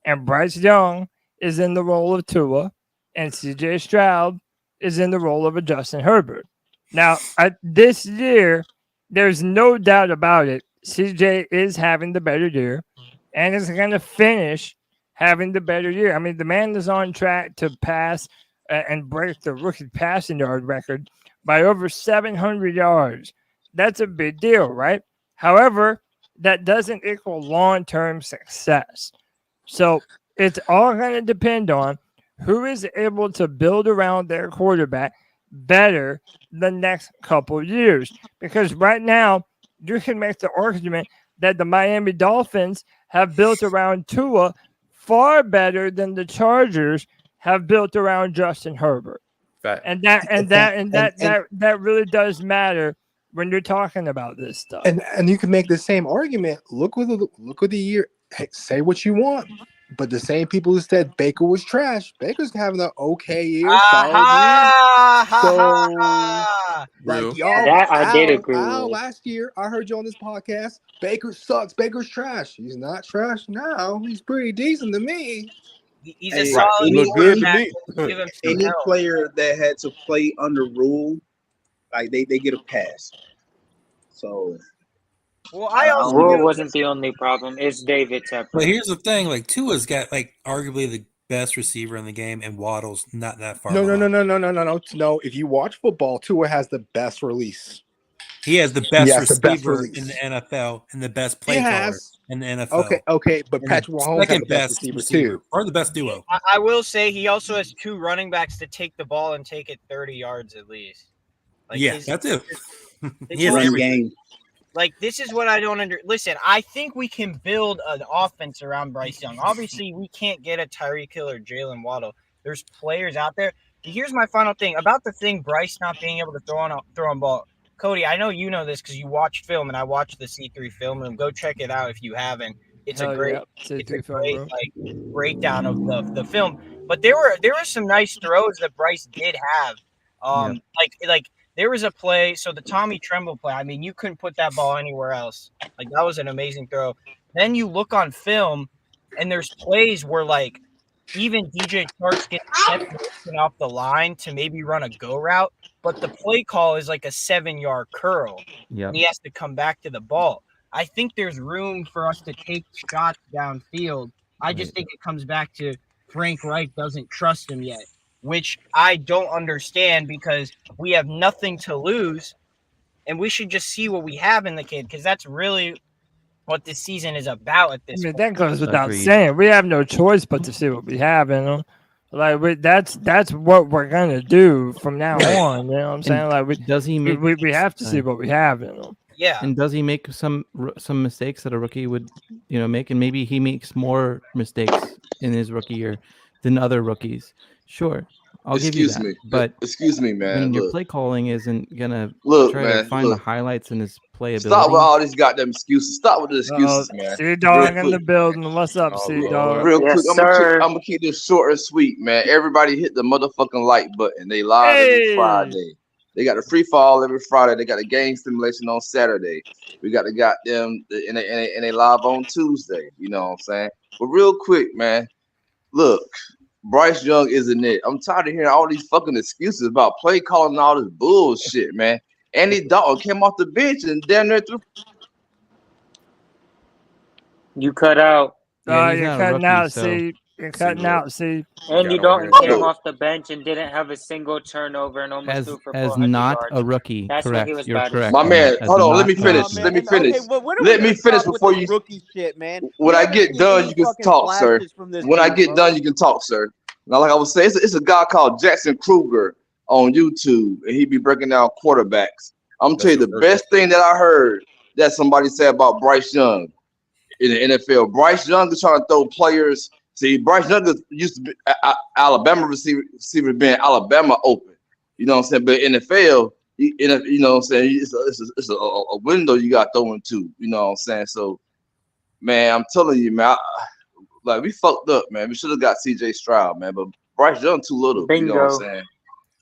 And Bryce Young is in the role of Tua, and CJ Stroud is in the role of a Justin Herbert. Now, this year, there's no doubt about it. CJ is having the better year and is going to finish having the better year. I mean, the man is on track to pass and break the rookie passing yard record by over 700 yards. That's a big deal, right? However, that doesn't equal long-term success. So it's all going to depend on who is able to build around their quarterback better the next couple years. Because right now, you can make the argument that the Miami Dolphins have built around Tua far better than the Chargers have built around Justin Herbert. Right. And that really does matter when you're talking about this stuff. And you can make the same argument. Look what the year. Hey, say what you want, but the same people who said Baker was trash, Baker's having an okay year, solid year. So, like y'all, that I did agree Al, with. last year I heard you on this podcast. Baker sucks. Baker's trash. He's not trash now. He's pretty decent to me. He's a solid quarterback. Give him some Any help. player that had to play under rule, like they get a pass. So, well, I also Rule wasn't the only problem. It's David Tepper. But here's the thing: like Tua's got like arguably the best receiver in the game, and Waddle's not that far. No. If you watch football, Tua has the best release. He has the best receiver in the NFL and the best play caller in the NFL. Okay, but Patrick Mahomes has the best receivers too, or the best duo. I will say he also has 2 running backs to take the ball and take it 30 yards at least. Like that's it. He has every game. Like, this is what I don't listen, I think we can build an offense around Bryce Young. Obviously, we can't get a Tyreek Hill or Jalen Waddle. There's players out there. Here's my final thing about the thing Bryce not being able to throw on ball. Cody, I know you know this because you watched film, and I watched the C3 film room. Go check it out if you haven't. It's a great breakdown of the film. But there were some nice throws that Bryce did have. Like there was a play, so the Tommy Tremble play, I mean, you couldn't put that ball anywhere else. Like, that was an amazing throw. Then you look on film, and there's plays where, like, even DJ Chark gets taken off the line to maybe run a go route, but the play call is like a 7-yard curl. Yep. And he has to come back to the ball. I think there's room for us to take shots downfield. I just think it comes back to Frank Reich doesn't trust him yet, which I don't understand because we have nothing to lose, and we should just see what we have in the kid because that's really what this season is about at this point. That goes without saying. We have no choice but to see what we have in them. Like that's what we're gonna do from now on. You know what I'm saying? Like, does he make? We have to see what we have in them. Yeah. And does he make some mistakes that a rookie would, make? And maybe he makes more mistakes in his rookie year than other rookies. Sure, I'll give you that. But excuse me, man. Your play calling isn't gonna to find the highlights in his playability. Stop with all these goddamn excuses. Stop with the excuses, man. C-Dog in the building. What's up, C-Dog? Real quick, I'm gonna keep this short and sweet, man. Everybody hit the motherfucking like button. They live every Friday. They got a free fall every Friday. They got a game simulation on Saturday. We got them, and they live on Tuesday. You know what I'm saying? But real quick, man, look, Bryce Young isn't it. I'm tired of hearing all these fucking excuses about play calling and all this bullshit, man. Andy Dalton came off the bench and damn near threw. You cut out. You're cutting out, see. You're cutting out, see. Andy Dalton came off the bench and didn't have a single turnover and almost threw for 400 not yards. a rookie. That's correct. what he was You're bad at. correct. My man, hold on. Let me finish. Okay, Let me finish stop before with you. this rookie shit, man. When I get done, you can talk, sir. When I get bro. done, you can talk, sir. Now, like I was saying, it's a guy called Jackson Kruger on YouTube, and he be breaking down quarterbacks. I'm gonna tell you the best thing that I heard that somebody said about Bryce Young in the NFL. Bryce Young is trying to throw players. See, Bryce Young used to be Alabama receiver being Alabama open. You know what I'm saying? But NFL, you know what I'm saying? It's a window you got thrown into. You know what I'm saying? So, man, I'm telling you, man, we fucked up, man. We should have got CJ Stroud, man. But Bryce Young too little. Bingo. You know what I'm saying?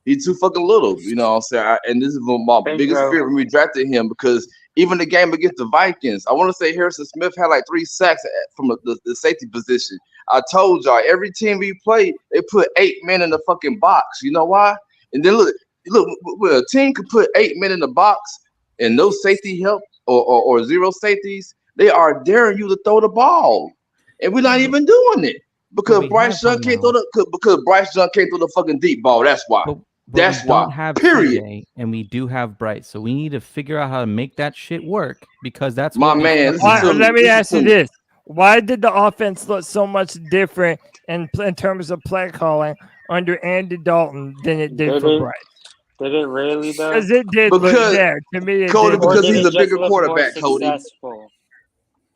He's too fucking little. You know what I'm saying? And this is my biggest fear when we drafted him because even the game against the Vikings, I want to say Harrison Smith had like 3 sacks from the safety position. I told y'all, every team we play, they put 8 men in the fucking box. You know why? And then look, when a team could put 8 men in the box and no safety help or zero safeties, they are daring you to throw the ball, and we're not even doing it because Bryce Young can't throw the fucking deep ball. That's why. That's why. Don't have Period. TJ, and we do have Bryce, so we need to figure out how to make that shit work because that's My man. Let me ask you this: why did the offense look so much different in terms of play calling under Andy Dalton than it did for Bryce? Did it really though? Because it did look there to me. Cody, because he's a bigger quarterback, Cody.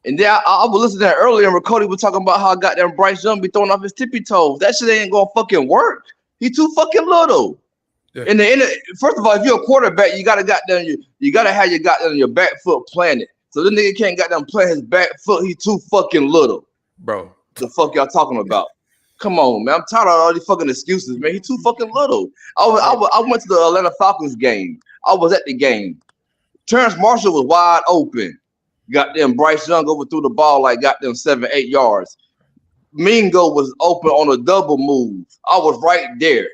And then I was listening to that earlier, and Cody was talking about how goddamn Bryce Young be throwing off his tippy toes. That shit ain't gonna fucking work. He too fucking little. Yeah. And first of all, if you're a quarterback, you gotta have your back foot planted. So this nigga can't goddamn plant his back foot. He too fucking little, bro. The fuck y'all talking about? Come on, man. I'm tired of all these fucking excuses, man. He too fucking little. I went to the Atlanta Falcons game. I was at the game. Terrence Marshall was wide open. Goddamn Bryce Young overthrew the ball like goddamn 7-8 yards. Mingo was open on a double move. I was right there.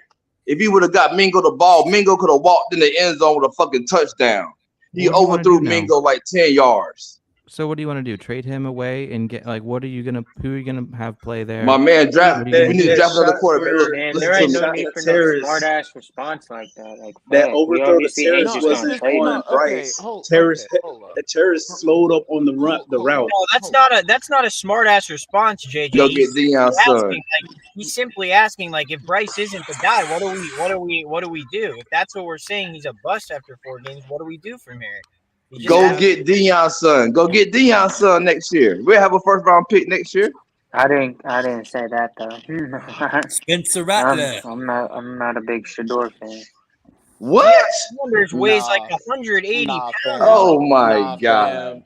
If he would have got Mingo the ball, Mingo could have walked in the end zone with a fucking touchdown. He overthrew Mingo like 10 yards. So what do you want to do? Trade him away and get who are you gonna have play there? My man, we need to draft another quarterback. Look, Man, there ain't no need for no smart ass response like that. Like that overthrow to Terrace wasn't on Bryce. The Terrace slowed up on the route. No, that's not a smart ass response, JJ. Go get Deion son. He's simply asking, like, if Bryce isn't the guy, what do we do? If that's what we're saying, he's a bust after 4 games. What do we do from here? Go get Deion son. Go get Deion son next year. We'll have a first round pick next year. I didn't say that though. Spencer Rattler. I'm not a big Shador fan. What? Sanders weighs like 180 pounds. Oh my God.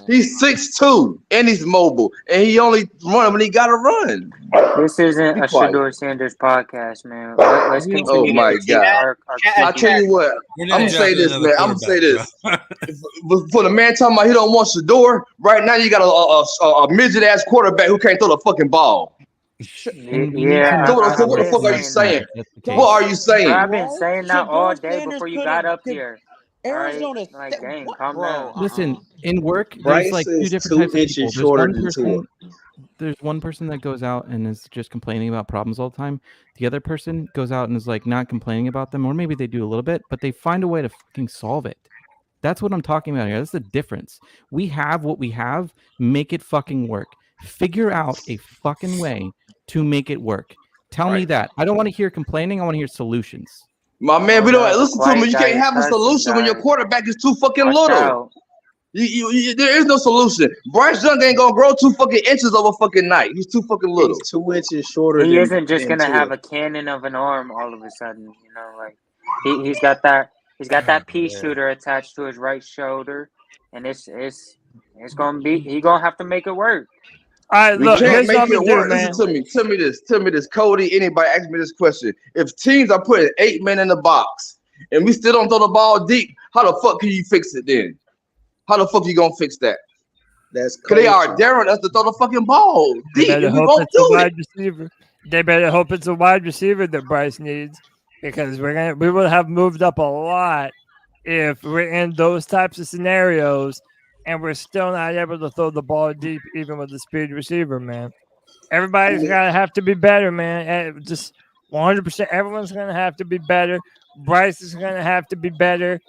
He's 6'2" and he's mobile, and he only run when he got to run. This isn't a Shador Sanders podcast, man. Let's continue. Oh my God. I tell you what, I'm gonna say this, man. I'm gonna say this. For the man talking about he don't want Shador, right now you got a midget ass quarterback who can't throw the fucking ball. Yeah. So what the fuck are you saying? What are you saying? I've been saying that all day before you got up here. Arizona, like, dang, calm down. Listen, in work, Bryce there's like 2 is different 2 types of inches people. shorter than Tua. There's one person that goes out and is just complaining about problems all the time. The other person goes out and is like not complaining about them, or maybe they do a little bit, but they find a way to fucking solve it. That's what I'm talking about here. That's the difference. We have what we have. Make it fucking work. Figure out a fucking way to make it work. Tell me that. I don't want to hear complaining. I want to hear solutions. My man, we don't listen to me. You can't have a solution when your quarterback is too fucking little. There is no solution. Bryce Young ain't gonna grow 2 fucking inches over fucking night. He's too fucking little. He's 2 inches shorter. He isn't just gonna have a cannon of an arm all of a sudden. You know, like he's got that pea shooter attached to his right shoulder, and it's gonna be. He gonna have to make it work. All right, look, can't make it work. Man. Listen to me. Tell me this, Cody. Anybody ask me this question? If teams are putting 8 men in the box and we still don't throw the ball deep, how the fuck can you fix it then? How the fuck you gonna fix that? That's because they are daring us to throw the fucking ball deep. And we won't do it. They better hope it's a wide receiver that Bryce needs, because we will have moved up a lot if we're in those types of scenarios and we're still not able to throw the ball deep, even with the speed receiver, man. Everybody's gonna have to be better, man. And just 100%. Everyone's gonna have to be better. Bryce is gonna have to be better.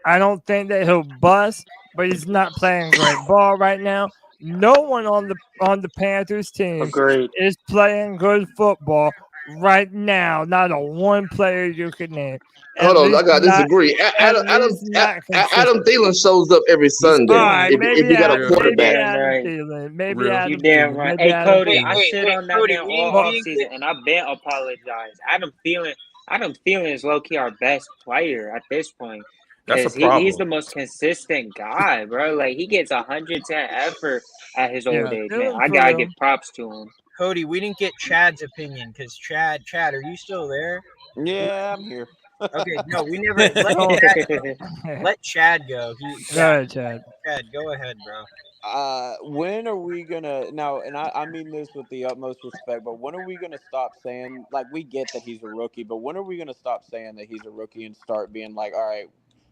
I don't think that he'll bust, but he's not playing great ball right now. No one on the Panthers team is playing good football right now. Not a one player you could name. Hold on, I got to disagree. Adam Thielen shows up every Sunday. Right, if you got a quarterback. Maybe Adam You damn right. Hey, Cody, I Wait, shit on that Cody, man all offseason, and I've been apologized. Adam Thielen is low-key our best player at this point. That's a Because he's problem. the most consistent guy, bro. Like, he gets 110 effort at his old age, man. I gotta give props to him. Cody, we didn't get Chad's opinion because Chad, are you still there? Yeah, I'm here. Okay, no, we never let Chad go. Go ahead, Chad. Chad, go ahead, bro. When are we gonna now? And I mean this with the utmost respect, but when are we gonna stop saying, like, we get that he's a rookie, but when are we gonna stop saying that he's a rookie and start being like, all right,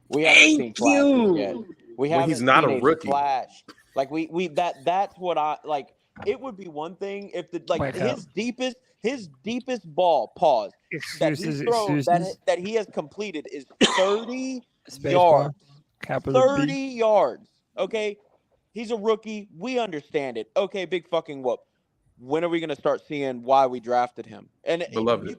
we haven't seen flashes yet. We haven't he's not seen a rookie. flash. Like that's what I like. It would be one thing if the like his deepest ball that he throws that he has completed is 30 yards. 30 yards. Okay. He's a rookie. We understand it. Okay, big fucking whoop. When are we going to start seeing why we drafted him? And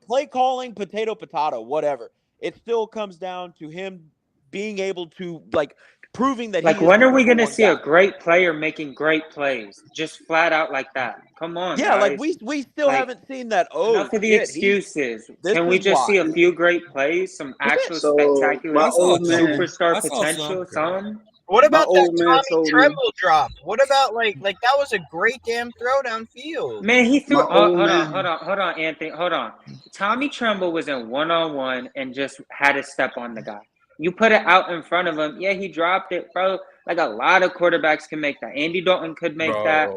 play calling, potato, whatever. It still comes down to him being able to, like, proving that like, when are we going to see a great player making great plays? Just flat out like that. Come on, yeah, guys. like, we still haven't seen that. Oh, enough of the excuses. Can we just see a few great plays? Some actual spectacular superstar potential? Some? What about that Tommy Tremble drop? What about like that was a great damn throw downfield? Man, he threw. Hold on, Anthony. Hold on. Tommy Tremble was in 1-on-1 and just had to step on the guy. You put it out in front of him. Yeah, he dropped it, bro. Like a lot of quarterbacks can make that. Andy Dalton could make that.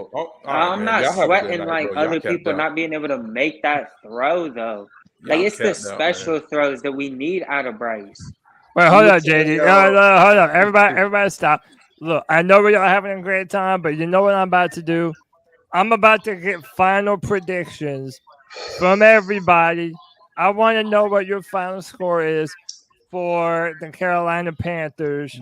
I'm not sweating like other people not being able to make that throw though. Like it's the special throws that we need out of Bryce. Wait, hold up, JD. Hold up. Everybody stop. Look, I know we are having a great time, but you know what I'm about to do? I'm about to get final predictions from everybody. I want to know what your final score is for the Carolina Panthers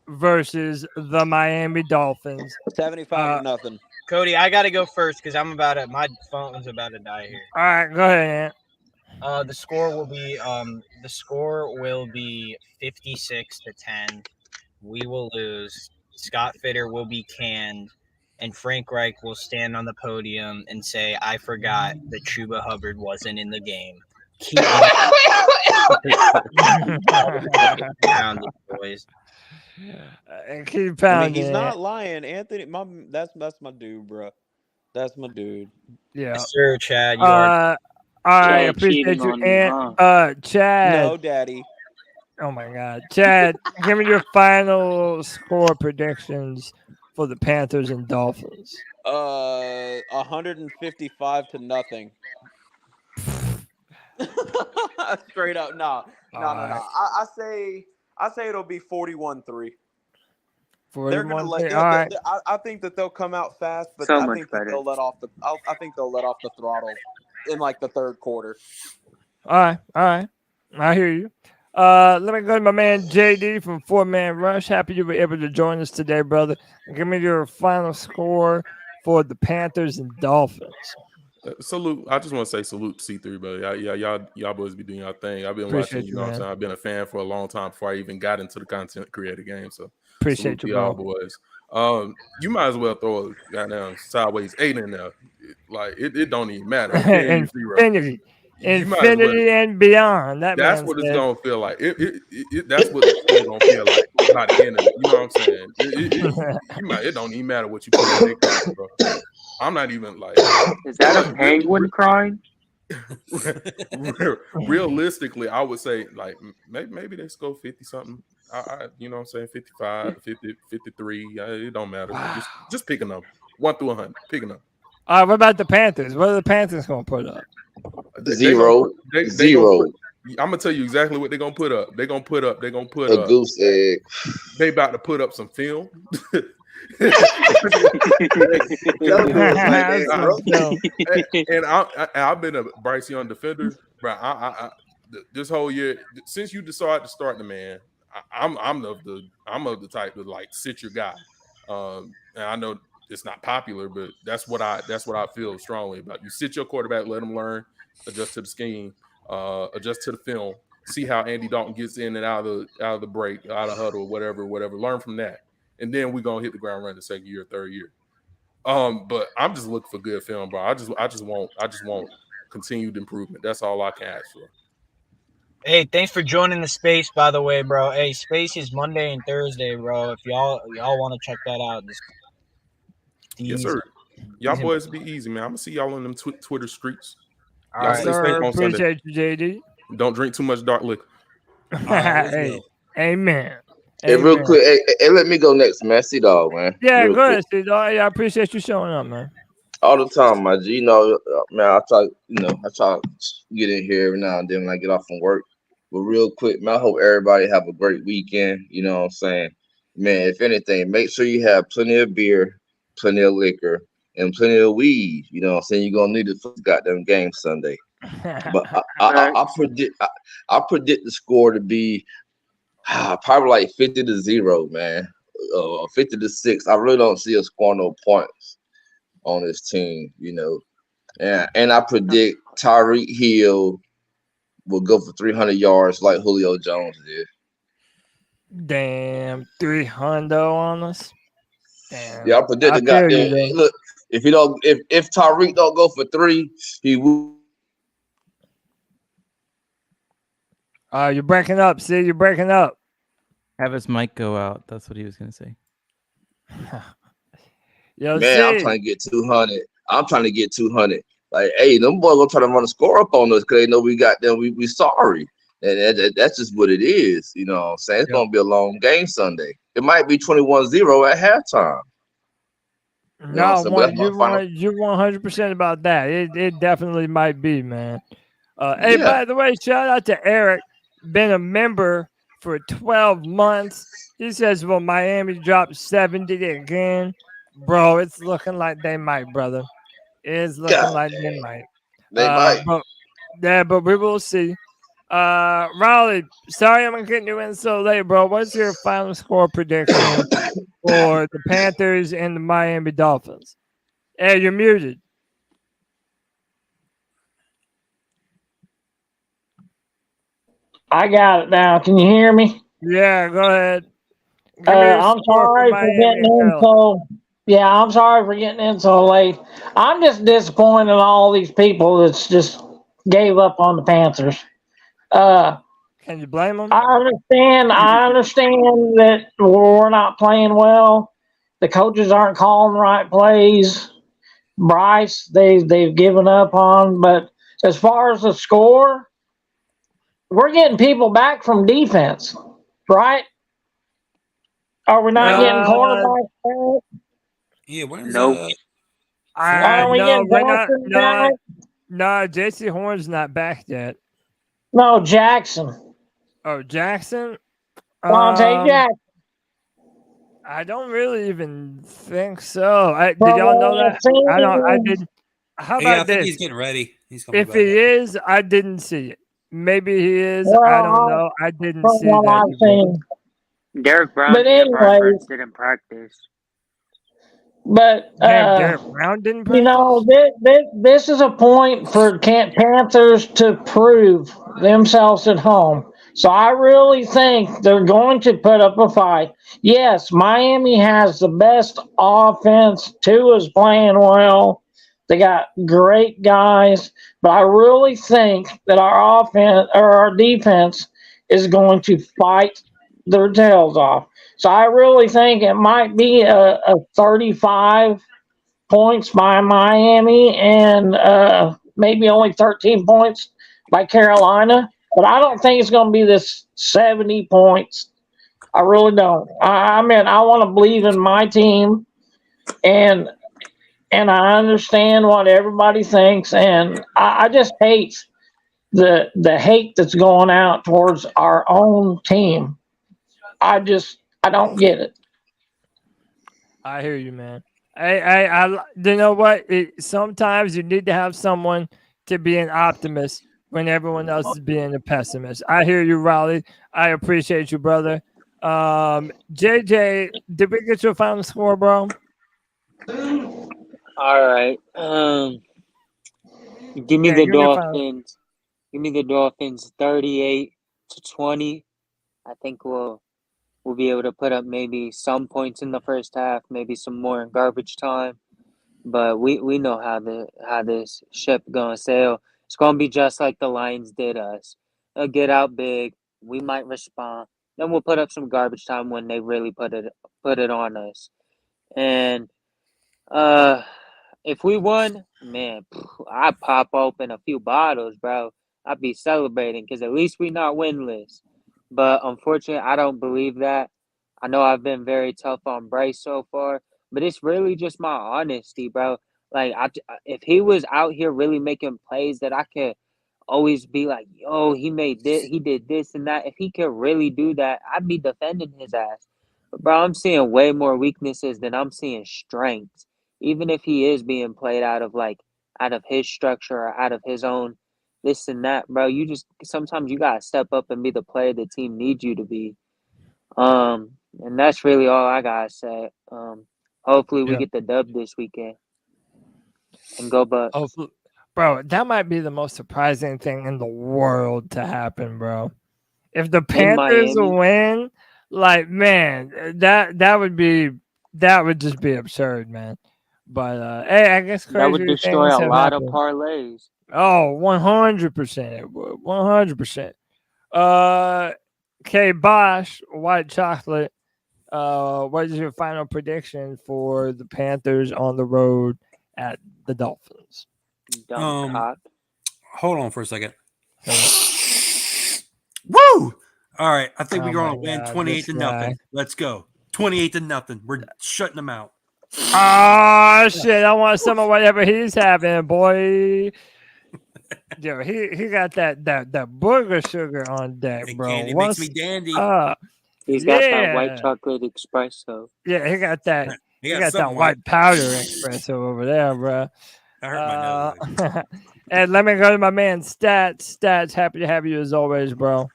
versus the Miami Dolphins. 75-0. Cody, I got to go first because my phone's about to die here. All right, go ahead, Ant. The score will be 56-10. We will lose. Scott Fitter will be canned, and Frank Reich will stand on the podium and say, "I forgot that Chuba Hubbard wasn't in the game." Keep pounding, boys. Keep pounding. He's not lying, Anthony. That's my dude, bro. That's my dude. Yeah, yes, sir, Chad. You I appreciate you, and Chad. No, Daddy. Oh my God, Chad! Give me your final score predictions for the Panthers and Dolphins. 155-0. Straight up, no. I say it'll be 41-3. They're gonna let. I think that they'll come out fast, but I think that they'll let off the. I think they'll let off the throttle in like the third quarter. All right. I hear you. Let me go to my man JD from 4-Man Rush. Happy you were able to join us today, brother. Give me your final score for the Panthers and Dolphins. Salute. I just want to say salute to C3, brother. Y'all boys be doing your thing. I've been Appreciate watching, you know what I'm saying? I've been a fan for a long time before I even got into the content creator game. So appreciate you, y'all bro. boys. You might as well throw a goddamn sideways 8 in there. Like it don't even matter. Infinity and beyond. That's what it's gonna feel like. That's what it's gonna feel like by the end of it. You know what I'm saying? It don't even matter what you put in there, bro. I'm not even like. Is that a penguin crying? Realistically, I would say like maybe they score 50 something. You know what I'm saying? 55, 50, 53. It don't matter. Just pick a number. 1 through 100. Pick a number. All right, what about the Panthers? What are the Panthers going to put up? Zero. I'm gonna tell you exactly what they're gonna put up. They're gonna put up a goose egg. They about to put up some film. And I've been a Bryce Young defender, bro. I this whole year since you decided to start the man, I'm of the type to like sit your guy. And I know it's not popular, but that's what I feel strongly about. You sit your quarterback, let him learn, adjust to the scheme, adjust to the film, see how Andy Dalton gets in and out of the break, out of huddle, whatever. Learn from that, and then we're gonna hit the ground running the second year, third year. But I'm just looking for good film, bro. I just want continued improvement. That's all I can ask for. Hey, thanks for joining the space, by the way, bro. Hey, space is Monday and Thursday, bro. If y'all want to check that out, just yes, sir. Y'all boys be easy, man. I'm gonna see y'all in them Twitter streets. All right, sir. Appreciate you, JD. Don't drink too much dark liquor. Hey, amen. Hey, real Amen. quick, hey, let me go next, man. C-Dog, man. Yeah, Real go ahead, quick. Steve. Yeah, I appreciate you showing up, man. All the time, my G. You know, man, I try to get in here every now and then when I get off from work. But real quick, man, I hope everybody have a great weekend. You know what I'm saying? Man, if anything, make sure you have plenty of beer, plenty of liquor, and plenty of weed. You know what I'm saying? You're going to need it for the goddamn game Sunday. But I predict the score to be probably like 50-0, man. 50-6. I really don't see us scoring no points on this team, you know. And I predict Tyreek Hill will go for 300 yards like Julio Jones did. Damn, 300 on us. Damn. Yeah, I predict the guy. Look, if Tyreek don't go for 3, he will. You're breaking up. See, you're breaking up. Have his mic go out. That's what he was gonna say. Yo, man, I'm trying to get 200. I'm trying to get 200. Like, hey, them boys gonna try to run a score up on us because they know we got them. We sorry, and that's just what it is. You know what I'm saying? It's gonna be a long game Sunday. It might be 21-0 at halftime. You know you're 100% about that. It definitely might be, man. Hey, Yeah. by the way, shout out to Eric. Been a member for 12 months. He says, "Will Miami drop 70 again?" Bro, it's looking like they might, brother. It's looking like they might. They might. But we will see. Raleigh, sorry I'm getting you in so late, bro. What's your final score prediction for the Panthers and the Miami Dolphins? Hey, you're muted. I got it now. Can you hear me? Yeah, go ahead. Give me your I'm score for sorry for Miami getting and in Dallas. so. Yeah, I'm sorry for getting in so late. I'm just disappointed in all these people that's just gave up on the Panthers. Can you blame them? I understand that we're not playing well. The coaches aren't calling the right plays. Bryce, they've given up on. But as far as the score, we're getting people back from defense, right? Are we not getting cornerbacks back? Yeah, when's Nope. Are we getting Johnson back? No, JC Horn's not back yet. No, Jackson. Oh, Jackson? Dante Jackson. I don't really even think so. Did y'all know that? I didn't. How about Yeah, I think this? he's getting ready. He's coming If back. he is, I didn't see it. Maybe he is. Well, I don't know. I didn't from see what that. I've seen. Derek Brown But anyways, didn't practice. But Derek Brown didn't practice? you know, this is a point for Panthers to prove themselves at home. So I really think they're going to put up a fight. Yes, Miami has the best offense. Tua's playing well. They got great guys, but I really think that our offense or our defense is going to fight their tails off. So I really think it might be a 35 points by Miami and maybe only 13 points by Carolina. But I don't think it's going to be this 70 points. I really don't. I mean, I want to believe in my team, and I understand what everybody thinks, and I just hate the hate that's going out towards our own team. I don't get it. I hear you, man. I you know what? Sometimes you need to have someone to be an optimist when everyone else is being a pessimist. I hear you, Raleigh. I appreciate you, brother. JJ, did we get your final score, bro? All right. Give me the Dolphins. Give me the Dolphins 38-20. I think we'll be able to put up maybe some points in the first half, maybe some more in garbage time. But we know how this ship gonna sail. It's gonna be just like the Lions did us. They'll get out big. We might respond. Then we'll put up some garbage time when they really put it on us. And if we won, man, I'd pop open a few bottles, bro. I'd be celebrating because at least we not winless. But unfortunately, I don't believe that. I know I've been very tough on Bryce so far, but it's really just my honesty, bro. Like, if he was out here really making plays that I could always be like, yo, he made this, he did this and that. If he could really do that, I'd be defending his ass. But bro, I'm seeing way more weaknesses than I'm seeing strengths. Even if he is being played out of his structure or out of his own this and that, bro. Sometimes you gotta step up and be the player the team needs you to be. And that's really all I gotta say. Hopefully we get the dub this weekend and go Bucks. Bro, that might be the most surprising thing in the world to happen, bro. If the Panthers win, like, man, that would just be absurd, man. But hey, I guess crazy that would destroy things a have lot happened. of parlays. Oh, 100%. 100%. K Bosch, White Chocolate. What is your final prediction for the Panthers on the road at the Dolphins? Hold on for a second. Woo! All right, I think we're going to win 28-0. Let's go. 28-0. We're shutting them out. Oh shit! I want some of whatever he's having, boy. Yo, he got that booger sugar on deck, bro. Candy makes me dandy. He's got that white chocolate espresso. Yeah, he got that. He got that white powder espresso over there, bro. I hurt my nose. And let me go to my man Stats. Stats, happy to have you as always, bro.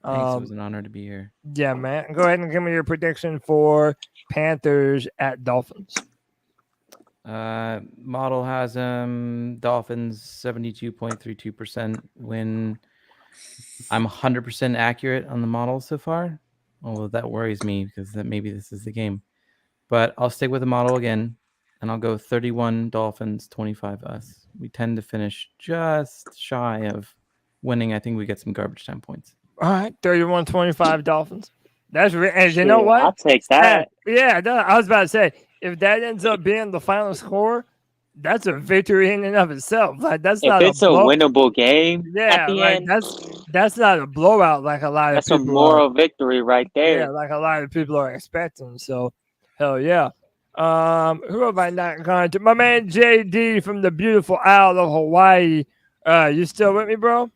Thanks. It was an honor to be here. Yeah, man. Go ahead and give me your prediction for Panthers at Dolphins. Model has Dolphins 72.32% win. I'm 100% accurate on the model so far. Although that worries me because that maybe this is the game. But I'll stick with the model again, and I'll go 31 Dolphins, 25 us. We tend to finish just shy of winning. I think we get some garbage time points. All right, 31-25 Dolphins. That's and you know what? I'll take that. Yeah, I was about to say, if that ends up being the final score, that's a victory in and of itself. Like that's if not it's a winnable game. Yeah, like that's not a blowout like a lot of people. That's a moral victory right there. Yeah, like a lot of people are expecting. So, hell yeah. Who have I not gone to? My man JD from the beautiful Isle of Hawaii. You still with me, bro?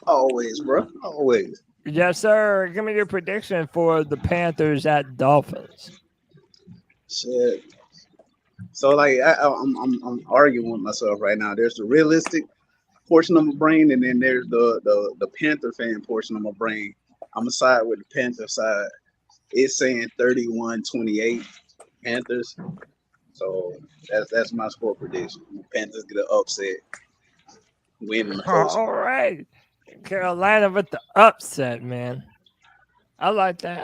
Always, bro. Always. Yes, sir. Give me your prediction for the Panthers at Dolphins. Shit. So like I'm arguing with myself right now. There's the realistic portion of my brain, and then there's the Panther fan portion of my brain. I'm gonna side with the Panther side. It's saying 31-28 Panthers. So that's my score prediction. Panthers get an upset. Win in the first. All right. Carolina with the upset, man. I like that.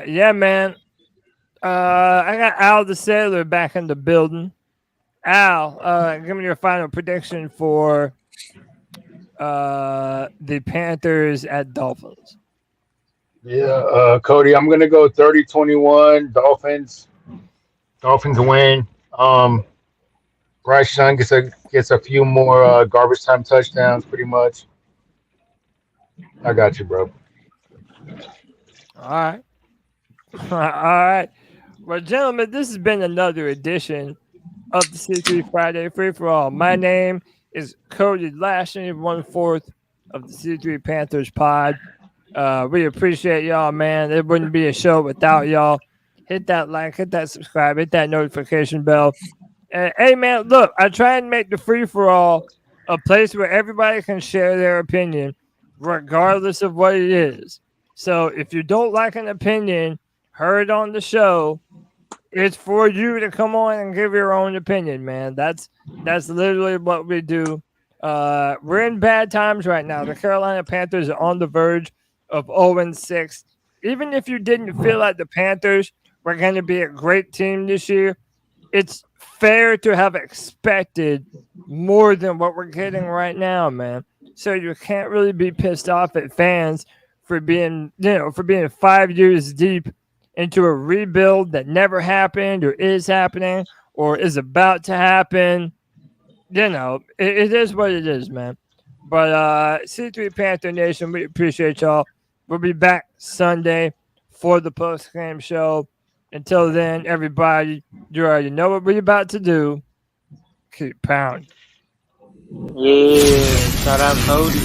Yeah, man. I got Al the Sailor back in the building. Al, give me your final prediction for the Panthers at Dolphins. Yeah, Cody, I'm gonna go 30-21 Dolphins. Dolphins win. Bryce Young gets a few more garbage time touchdowns, pretty much. I got you, bro. All right. All right. Well, gentlemen, this has been another edition of the C3 Friday Free for All. My name is Cody Lashley, 1/4 of the C3 Panthers pod. We appreciate y'all, man. It wouldn't be a show without y'all. Hit that like, hit that subscribe, hit that notification bell. Hey, man, look, I try and make the free for all a place where everybody can share their opinion, regardless of what it is. So if you don't like an opinion heard on the show, it's for you to come on and give your own opinion, man. That's literally what we do. We're in bad times right now. The Carolina Panthers are on the verge of 0-6. Even if you didn't feel like the Panthers were going to be a great team this year, it's fair to have expected more than what we're getting right now, man. So you can't really be pissed off at fans for being 5 years deep into a rebuild that never happened or is happening or is about to happen. It is what it is, man. But C3 Panther Nation, we appreciate y'all. We'll be back Sunday for the post-game show. Until then, everybody, you already know what we're about to do. Keep pounding. Yeah, shout out Cody.